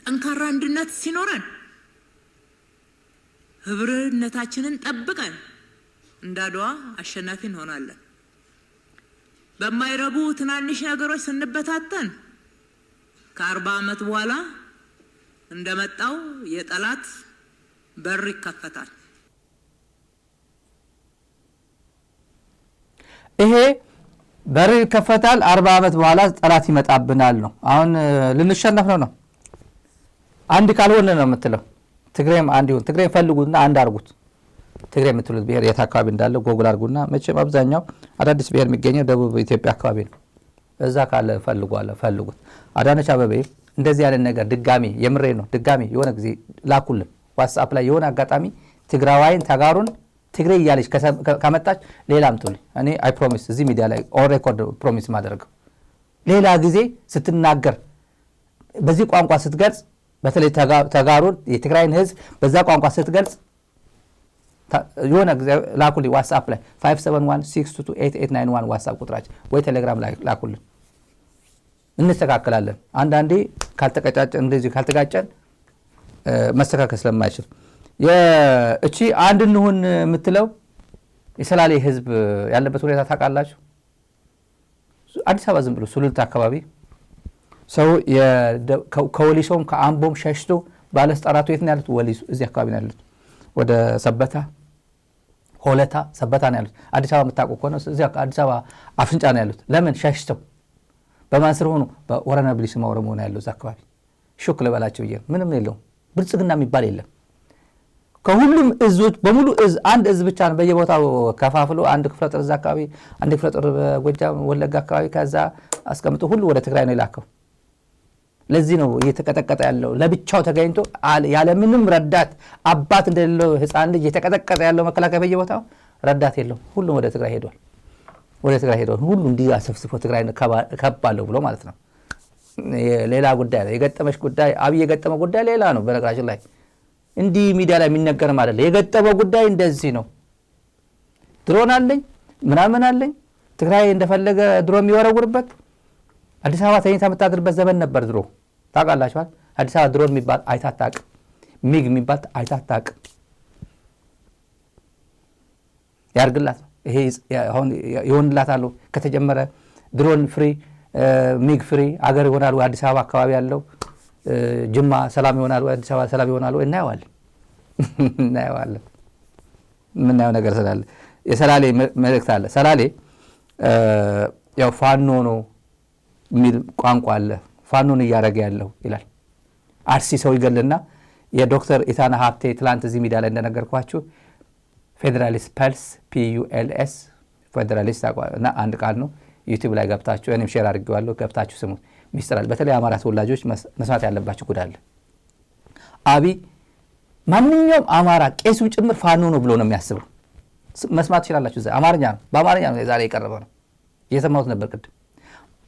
ጠንካራ አንድነት ሲኖረን ህብርነታችንን ጠብቀን እንዳድዋ አሸናፊ እንሆናለን። በማይረቡ ትናንሽ ነገሮች ስንበታተን ከ40 ዓመት በኋላ እንደመጣው የጠላት በር ይከፈታል። ይሄ በር ይከፈታል 40 ዓመት በኋላ ጠላት ይመጣብናል ነው። አሁን ልንሸነፍ ነው። አንድ ካልሆነ ነው የምትለው። ትግሬም አንድ ይሁን። ትግሬ ፈልጉና አንድ አርጉት። ትግሬ የምትሉት ብሔር የት አካባቢ እንዳለ ጎግል አርጉና መቼም አብዛኛው አዳዲስ ብሔር የሚገኘው ደቡብ ኢትዮጵያ አካባቢ ነው። እዛ ካለ ፈልጉት። አዳነች አበቤ እንደዚህ ያለ ነገር ድጋሚ የምሬ ነው ድጋሚ የሆነ ጊዜ ላኩልን ዋትስአፕ ላይ የሆነ አጋጣሚ ትግራዋይን ተጋሩን ትግሬ እያለች ከመጣች ሌላ አምጡልኝ። እኔ አይ ፕሮሚስ እዚህ ሚዲያ ላይ ኦን ሬኮርድ ፕሮሚስ ማድረገው ሌላ ጊዜ ስትናገር በዚህ ቋንቋ ስትገልጽ በተለይ ተጋሩን የትግራይን ህዝብ በዛ ቋንቋ ስትገልጽ የሆነ ጊዜ ላኩልኝ ዋትስአፕ ላይ 5716228891 ዋትስአፕ ቁጥራችን ወይ ቴሌግራም ላይ ላኩልን። እንስተካከላለን። አንዳንዴ ካልተቀጫጨን እንደዚህ ካልተጋጨን መስተካከል ስለማይችል እቺ አንድ እንሁን የምትለው የሰላሌ ህዝብ ያለበት ሁኔታ ታውቃላችሁ። አዲስ አበባ ዝም ብሎ ሱሉልታ አካባቢ ሰው ከወሊሶም ከአምቦም ሸሽቶ ባለስልጣናቱ የት ነው ያሉት? ወሊሶ እዚህ አካባቢ ነው ያሉት። ወደ ሰበታ ሆለታ ሰበታ ነው ያሉት። አዲስ አበባ የምታውቁ ከሆነ እዚህ አዲስ አበባ አፍንጫ ነው ያሉት። ለምን ሸሽተው? በማን ስር ሆኑ? በወረና ብሊስማ ኦሮሞ ነው ያለው እዛ አካባቢ። ሹክ ልበላቸው ብዬ ምንም የለውም። ብልጽግና የሚባል የለም። ከሁሉም እዞች በሙሉ አንድ እዝ ብቻ ነው በየቦታው ከፋፍሎ አንድ ክፍለ ጦር እዛ አካባቢ፣ አንድ ክፍለ ጦር በጎጃም ወለጋ አካባቢ ከዛ አስቀምጦ ሁሉ ወደ ትግራይ ነው የላከው። ለዚህ ነው እየተቀጠቀጠ ያለው ለብቻው ተገኝቶ ያለ ምንም ረዳት አባት እንደሌለው ህፃን ልጅ እየተቀጠቀጠ ያለው መከላከያ በየቦታው ረዳት የለውም። ሁሉም ወደ ትግራይ ሄዷል። ሁሉ እንዲህ አሰፍስፎ ትግራይ ከባለው ብሎ ማለት ነው። ሌላ ጉዳይ ነው የገጠመሽ ጉዳይ። አብይ የገጠመው ጉዳይ ሌላ ነው። በነገራችን ላይ እንዲህ ሚዲያ ላይ የሚነገርም አይደለም። የገጠመው ጉዳይ እንደዚህ ነው። ድሮን አለኝ ምናምን አለኝ ትግራይ እንደፈለገ ድሮ የሚወረውርበት አዲስ አበባ ተኝታ የምታድርበት ዘመን ነበር ድሮ። ታውቃላችኋል። አዲስ አበባ ድሮን የሚባል አይታጣቅ ሚግ የሚባል አይታጣቅ ያርግላት። ይሄ አሁን ይሆንላታል ከተጀመረ ድሮን ፍሪ ሚግ ፍሪ አገር ይሆናል። አዲስ አበባ አካባቢ ያለው ጅማ ሰላም ይሆናል። አዲስ አበባ ሰላም ይሆናል። እናየዋለን። የምናየው ነገር ስላለ የሰላሌ መልእክት አለ። ሰላሌ ያው ፋኖ ነው የሚል ቋንቋ አለ። ፋኖን እያደረገ ያለው ይላል። አርሲ ሰው ይገልና የዶክተር ኢታና ሀብቴ ትላንት እዚህ ሚዲያ ላይ እንደነገርኳችሁ ፌዴራሊስት ፐልስ PULS ፌዴራሊስት እና አንድ ቃል ነው። ዩቲዩብ ላይ ገብታችሁ እኔም ሼር አድርጌዋለሁ ገብታችሁ ስሙት ሚስጥራል በተለይ አማራ ተወላጆች መስማት ያለባችሁ ጉዳይ አብይ ማንኛውም አማራ ቄሱ ጭምር ፋኖ ነው ብሎ ነው የሚያስበው መስማት ይችላልላችሁ አማርኛ ነው በአማርኛ ነው ዛሬ የቀረበ ነው እየሰማሁት ነበር ቅድም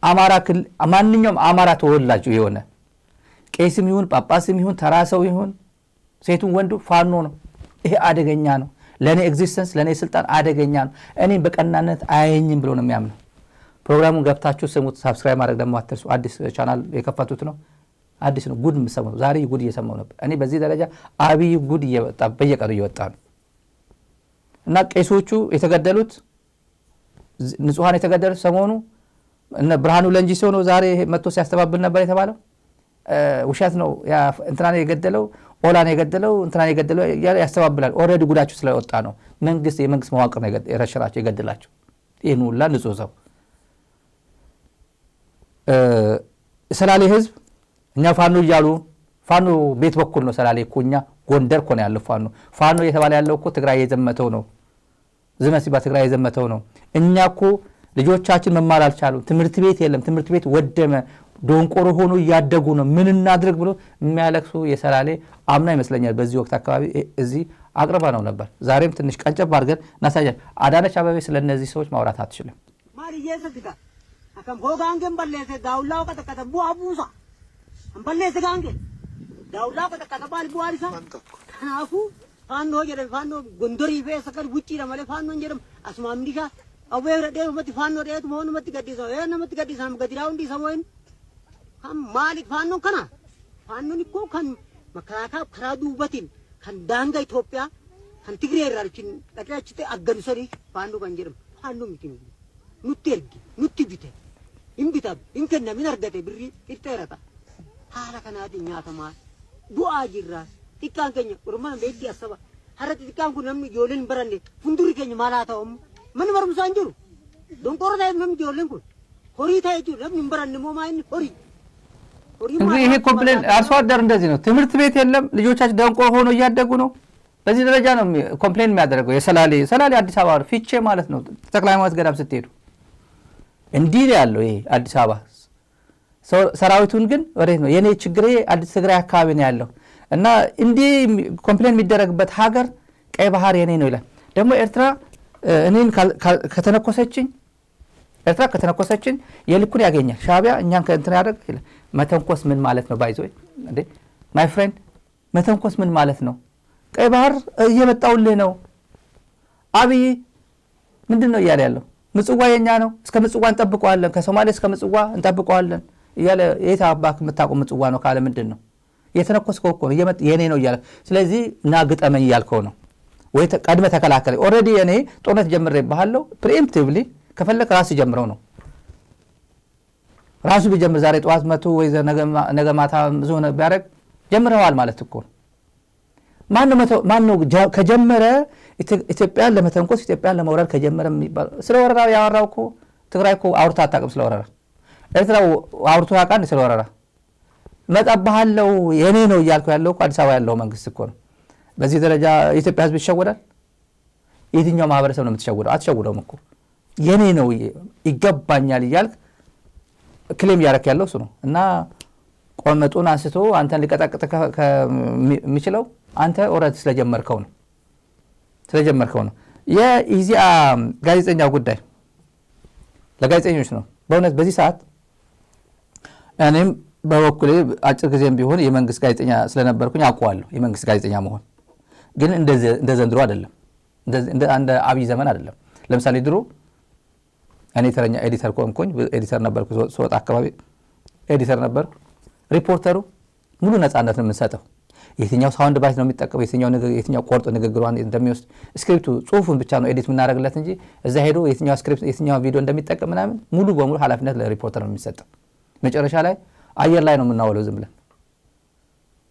አማራ ማንኛውም አማራ ተወላጅ የሆነ ቄስም ይሁን ጳጳስም ይሁን ተራሰው ይሁን ሴቱን ወንዱ ፋኖ ነው ይሄ አደገኛ ነው ለኔ ኤግዚስተንስ ለኔ ስልጣን አደገኛ ነው እኔ በቀናነት አያየኝም ብሎ ነው የሚያምነው ፕሮግራሙን ገብታችሁ ስሙት ሰብስክራይብ ማድረግ ደግሞ አትርሱ አዲስ ቻናል የከፈቱት ነው አዲስ ነው ጉድ የምሰማው ዛሬ ጉድ እየሰማው ነበር እኔ በዚህ ደረጃ አብይ ጉድ እየወጣ በየቀኑ እየወጣ ነው እና ቄሶቹ የተገደሉት ንጹሃን የተገደሉት ሰሞኑ እነ ብርሃኑ ለንጂሶ ነው ዛሬ መጥቶ ሲያስተባብል ነበር የተባለው ውሸት ነው ያ እንትናን የገደለው ኦላን የገደለው እንትናን የገደለው ያስተባብላል ኦሬዲ ጉዳቸው ስለወጣ ነው መንግስት የመንግስት መዋቅር ነው የረሸራቸው የገደላቸው ይሄን ሁላ ንጹህ ሰው ሰላሌ ህዝብ እኛ ፋኖ ይያሉ ፋኖ ቤት በኩል ነው ሰላሌ እኮኛ ጎንደር እኮ ነው ያለው ፋኖ የተባለ ያለው እኮ ትግራይ የዘመተው ነው ዝመሲባ ትግራይ የዘመተው ነው እኛ እኮ ልጆቻችን መማር አልቻሉም ትምህርት ቤት የለም ትምህርት ቤት ወደመ ዶንቆሮ ሆኖ ያደጉ ነው ምን እናድርግ ብሎ የሚያለቅሱ የሰላሌ አምና ይመስለኛል በዚህ ወቅት አካባቢ እዚህ አቅርባ ነው ነበር ዛሬም ትንሽ ቀንጨብ አድርገን እናሳያለን አዳነች አበቤ ስለነዚህ ሰዎች ማውራት አትችልም ማርየሰግዳ አከም ሆጋንገን በለሰ ዳውላው ከተከተ ቡአቡሳ አንበለሰ ጋንገ ዳውላው ከተከተ ባል ቡአሪሳ ከናፉ ፋኖ ጀደ ፋኖ ጎንደሪ በሰከር ውጪ ለማለ ፋኖ እንጀም አስማምዲካ አወረ ደውመት ፋኖ ደት መሆኑ መትገዲሰው የነ መትገዲሰም ገዲራው እንዲ ሰሞን ማሊክ ፋኖ ከና ፋኖን እኮ ከን መከራካ ከራዱ በቲን ከን ዳንጋ ኢትዮጵያ ከን ትግሬ ራርችን ጠቅላችተ አገንሰሪ ፋኖ ገንጀም ፋኖ ምትኝ ኑቴልጊ ኑትቢተ ኢምቢታ ኢንከና ምን አርገተ ብሪ ይተረታ ሐላ ከናዲ ኛተማ ዱአ ጅራ ቲካንከኛ ቁርማን ቤት ያሰባ ሐረት ቲካንኩ ነም ጆልን በረንዴ ፉንዱሪ ከኝ ማላታውም ምን ወርም ሳንጁሩ ዶንቆሮ ላይ ምን ጆልን ኩ ሆሪ ታይጁ ለምን በረን ሞማይን ሆሪ እንግዲህ ይሄ ኮምፕሌን አርሶ አደር እንደዚህ ነው ትምህርት ቤት የለም ልጆቻችን ደንቆሮ ሆኖ እያደጉ ነው በዚህ ደረጃ ነው ኮምፕሌን የሚያደርገው የሰላሌ አዲስ አበባ ፊቼ ማለት ነው ጠቅላይ ሃይማኖት ገዳም ስትሄዱ እንዲህ ያለው ይሄ አዲስ አበባ ሰራዊቱን ግን ወዴት ነው የኔ ችግሬ አዲስ ትግራይ አካባቢ ነው ያለው እና እንዲህ ኮምፕሌን የሚደረግበት ሀገር ቀይ ባህር የኔ ነው ይላል ደግሞ ኤርትራ እኔን ከተነኮሰችን የልኩን ያገኛል ሻቢያ እኛን ከእንትን ያደርግ ይላል መተንኮስ ምን ማለት ነው ባይዞይ እንዴ ማይ ፍሬንድ መተንኮስ ምን ማለት ነው ቀይ ባህር እየመጣውልህ ነው አብይ ምንድነው እያለ ያለው ምጽዋ የኛ ነው እስከ ምጽዋ እንጠብቀዋለን ከሶማሌ እስከ ምጽዋ እንጠብቀዋለን እያለ የት አባክ የምታቆም ምጽዋ ነው ካለ ምንድነው የተነኮስከው እኮ ነው የኔ ነው እያለ ስለዚህ ና ግጠመኝ እያልከው ነው ወይ ቀድመ ተከላከለ ኦሬዲ እኔ ጦርነት ጀምሬ ባለው ፕሪኤምፕቲቭሊ ከፈለክ ራስ ጀምረው ነው ራሱ ቢጀምር ዛሬ ጧት መቶ ወይ ነገ ማታ ዞነ ቢያረግ ጀምረዋል ማለት እኮ ማን ነው ከጀመረ ኢትዮጵያን ለመተንኮስ ኢትዮጵያን ለመውረር ከጀመረ የሚባል ስለ ወረራ ያወራው እኮ ትግራይ እኮ አውርታ አታውቅም ስለ ወረራ ኤርትራ አውርቶ ያውቃል ስለ ወረራ መጣባለው የኔ ነው እያልኩ ያለው እኮ አዲስ አበባ ያለው መንግስት እኮ ነው በዚህ ደረጃ ኢትዮጵያ ህዝብ ይሸወዳል የትኛው ማህበረሰብ ነው የምትሸወደው አትሸወደውም እኮ የኔ ነው ይገባኛል እያልክ ክሌም ያረክ ያለው እሱ ነው እና ቆመጡን አንስቶ አንተን ሊቀጣቅጥ የሚችለው አንተ ኦሬዲ ስለጀመርከው ነው የኢዚአ ጋዜጠኛው ጉዳይ ለጋዜጠኞች ነው በእውነት በዚህ ሰዓት እኔም በበኩሌ አጭር ጊዜም ቢሆን የመንግስት ጋዜጠኛ ስለነበርኩኝ አውቀዋለሁ የመንግስት ጋዜጠኛ መሆን ግን እንደ ዘንድሮ አይደለም እንደ አብይ ዘመን አይደለም ለምሳሌ ድሮ እኔ ተረኛ ኤዲተር ቆንኩኝ ኤዲተር ነበርኩ ሶጣ አካባቢ ኤዲተር ነበርኩ ሪፖርተሩ ሙሉ ነፃነት ነው የምንሰጠው የትኛው ሳውንድ ባይት ነው የሚጠቀመው የትኛው ቆርጦ ንግግሯን እንደሚወስድ ስክሪፕቱ ጽሁፉን ብቻ ነው ኤዲት የምናደርግለት እንጂ እዛ ሄዶ የትኛው ስክሪፕት የትኛው ቪዲዮ እንደሚጠቀም ምናምን ሙሉ በሙሉ ኃላፊነት ለሪፖርተር ነው የሚሰጠው መጨረሻ ላይ አየር ላይ ነው የምናወለው ዝም ብለን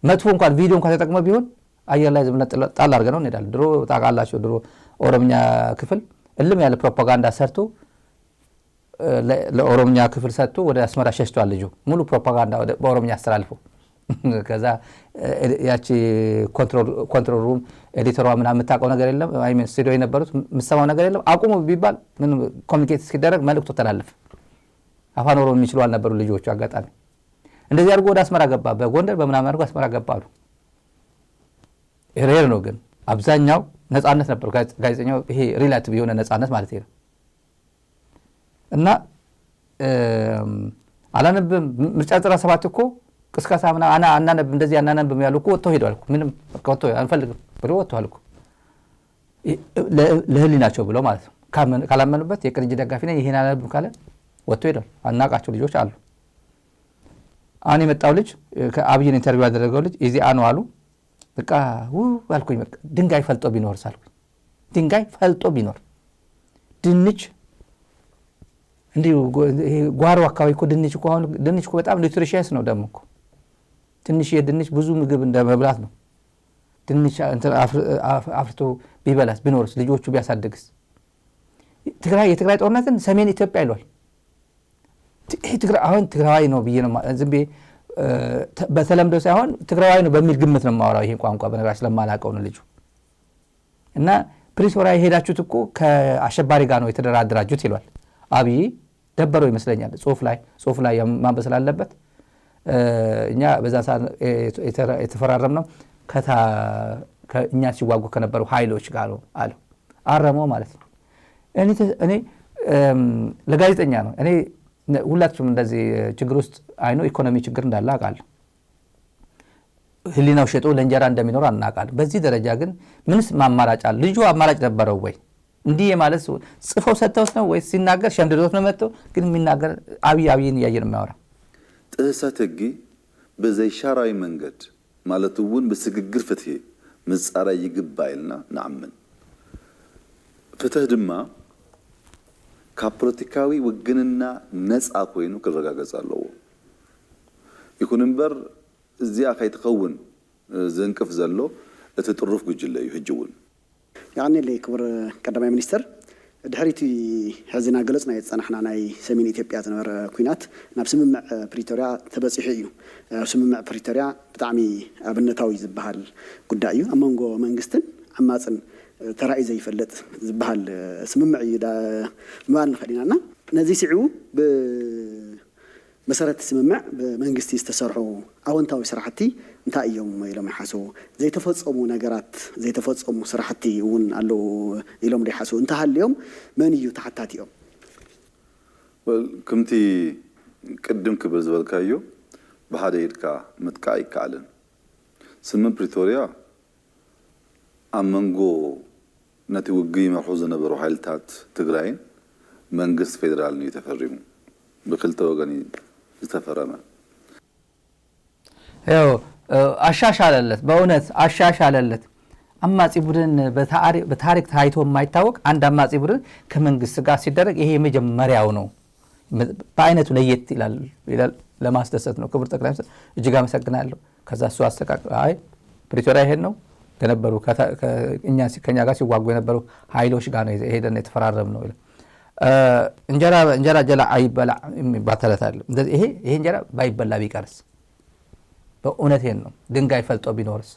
መጥፎ እንኳን ቪዲዮ እንኳን ተጠቅመው ቢሆን አየር ላይ ዝም ብለን ጣል አድርገን ነው እንሄዳለን ድሮ ታውቃላችሁ ድሮ ኦሮምኛ ክፍል እልም ያለ ፕሮፓጋንዳ ሰርቶ ለኦሮምኛ ክፍል ሰጥቶ ወደ አስመራ ሸሽቷል ልጁ ሙሉ ፕሮፓጋንዳ በኦሮምኛ አስተላልፎ ከዛ ያቺ ኮንትሮል ሩም ኤዲተሯ ምናምን የምታውቀው ነገር የለም። አይ ሚን ስቱዲዮ የነበሩት የምትሰማው ነገር የለም። አቁሙ ቢባል ምን ኮሚኒኬት እስኪደረግ መልእክቱ ተላለፈ። አፋን ኦሮሞ የሚችሉ አልነበሩ ልጆቹ። አጋጣሚ እንደዚህ አድርጎ ወደ አስመራ ገባ። በጎንደር በምናምን አድርጎ አስመራ ገባ አሉ። ሬር ነው ግን አብዛኛው ነፃነት ነበር። ጋዜጠኛው ይሄ ሪላቲቭ የሆነ ነፃነት ማለት ነው። እና አላነብም ምርጫ 97 እኮ ቅስቀሳ ምናምን አናነብም እንደዚህ አናነብም ያሉ እኮ ወጥተው ሄደዋል። ምንም በቃ ወጥተው አንፈልግም ብሎ ወጥተዋል እኮ ለህሊናቸው ብለው ማለት ነው። ካላመኑበት የቅንጅት ደጋፊ ነኝ ይሄን አላነብም ካለ ወጥተው ሄደዋል። አናቃቸው ልጆች አሉ። አሁን የመጣው ልጅ ከአብይን ኢንተርቪው ያደረገው ልጅ እዚህ አኑ አሉ። በቃ አልኩኝ በቃ ድንጋይ ፈልጦ ቢኖር ሳልኩኝ ድንጋይ ፈልጦ ቢኖር ድንች እንዲሁ ጓሮ አካባቢ እኮ ድንች እኮ አሁን ድንች እኮ በጣም ኒውትሪሽየስ ነው። ደግሞ እኮ ትንሽ የድንች ብዙ ምግብ እንደ መብላት ነው። ድንች አፍርቶ ቢበላስ ቢኖርስ ልጆቹ ቢያሳድግስ? የትግራይ ጦርነትን ሰሜን ኢትዮጵያ ይሏል። አሁን ትግራዋይ ነው ብዬ ነው ዝም ብዬ በተለምዶ ሳይሆን ትግራዋይ ነው በሚል ግምት ነው የማወራው። ይሄን ቋንቋ በነገራችን ስለማላውቀው ነው ልጁ። እና ፕሪቶሪያ የሄዳችሁት እኮ ከአሸባሪ ጋር ነው የተደራደራችሁት ይሏል። አብይ ደበረው ይመስለኛል። ጽሁፍ ላይ ማንበብ ስላለበት እኛ በዛ ሰዓት የተፈራረም ነው ከእኛ ሲዋጉ ከነበሩ ኃይሎች ጋር ነው አለ። አረመው ማለት ነው። እኔ ለጋዜጠኛ ነው እኔ ሁላችሁም እንደዚህ ችግር ውስጥ አይኖ ኢኮኖሚ ችግር እንዳለ አውቃለሁ። ህሊናው ሸጦ ለእንጀራ እንደሚኖር አናውቃለን። በዚህ ደረጃ ግን ምንስ ማማራጭ አለ? ልጁ አማራጭ ነበረው ወይ? እንዲህ ማለት ጽፈው ሰጥተውት ነው ወይ ሲናገር ሸምድዶት ነው መጥቶ ግን የሚናገር አብይን እያየ ነው የሚያወራ። ጥሰት ህጊ በዘይሻራዊ መንገድ ማለት እውን በስግግር ፍትህ ምጻራ ይግባይልና ናምን ፍትህ ድማ ከፖለቲካዊ ውግንና ነፃ ኮይኑ ክረጋገጽ ኣለዎ። ይኹን እምበር እዚኣ ከይትኸውን ዘንቅፍ ዘሎ እቲ ጥሩፍ ጉጅለ እዩ ሕጅውን يعني كبر قدامي منستر ድሕሪቲ ሕዚና ገለጽና የጸናሕና ናይ ሰሜን ኢትዮጵያ ዝነበረ ኩናት ናብ ስምምዕ ፕሪቶሪያ ተበፂሑ እዩ። ስምምዕ ፕሪቶሪያ ብጣዕሚ ኣብነታዊ ዝበሃል ጉዳይ እዩ። ኣብ መንጎ መንግስትን ዓማፅን ተራእዩ ዘይፈልጥ ዝበሃል ስምምዕ እዩ ምባል ንኽእል ኢና። ነዚ ስዒቡ መሰረት ስምምዕ ብመንግስቲ ዝተሰርሑ ኣወንታዊ ስራሕቲ እንታይ እዮም ኢሎም ይሓስቡ? ዘይተፈጸሙ ነገራት ዘይተፈጸሙ ስራሕቲ እውን ኣለዉ ኢሎም ይሓስቡ? እንተሃልዮም መን እዩ ተሓታቲኦም? ከምቲ ቅድም ክብል ዝበልካዮ ብሓደ ኢድካ ምጥቃዕ ይከኣልን። ስምምዕ ፕሪቶሪያ ኣብ መንጎ ነቲ ውግእ ይመርሑ ዝነበሩ ሓይልታት ትግራይን መንግስት ፌደራልን እዩ ተፈሪሙ ብክልተ ወገን ዝተፈረመ ያው አሻሻለለት። በእውነት አሻሻለለት። አማጺ ቡድን በታሪክ ታይቶ የማይታወቅ አንድ አማጺ ቡድን ከመንግስት ጋር ሲደረግ ይሄ የመጀመሪያው ነው። በአይነቱ ለየት ይላል። ለማስደሰት ነው። ክቡር ጠቅላይ ሚኒስትር እጅግ አመሰግናለሁ። ከዛ እሱ አይ ፕሪቶሪያ ይሄን ነው ከነበሩ ከኛ ጋር ሲዋጉ የነበሩ ኃይሎች ጋር ነው ሄደን የተፈራረም ነው። እንጀራ ጀላ አይበላ የሚባተለታል። ይሄ እንጀራ ባይበላ ቢቀርስ በእውነት ይሄን ነው ድንጋይ ፈልጦ ቢኖርስ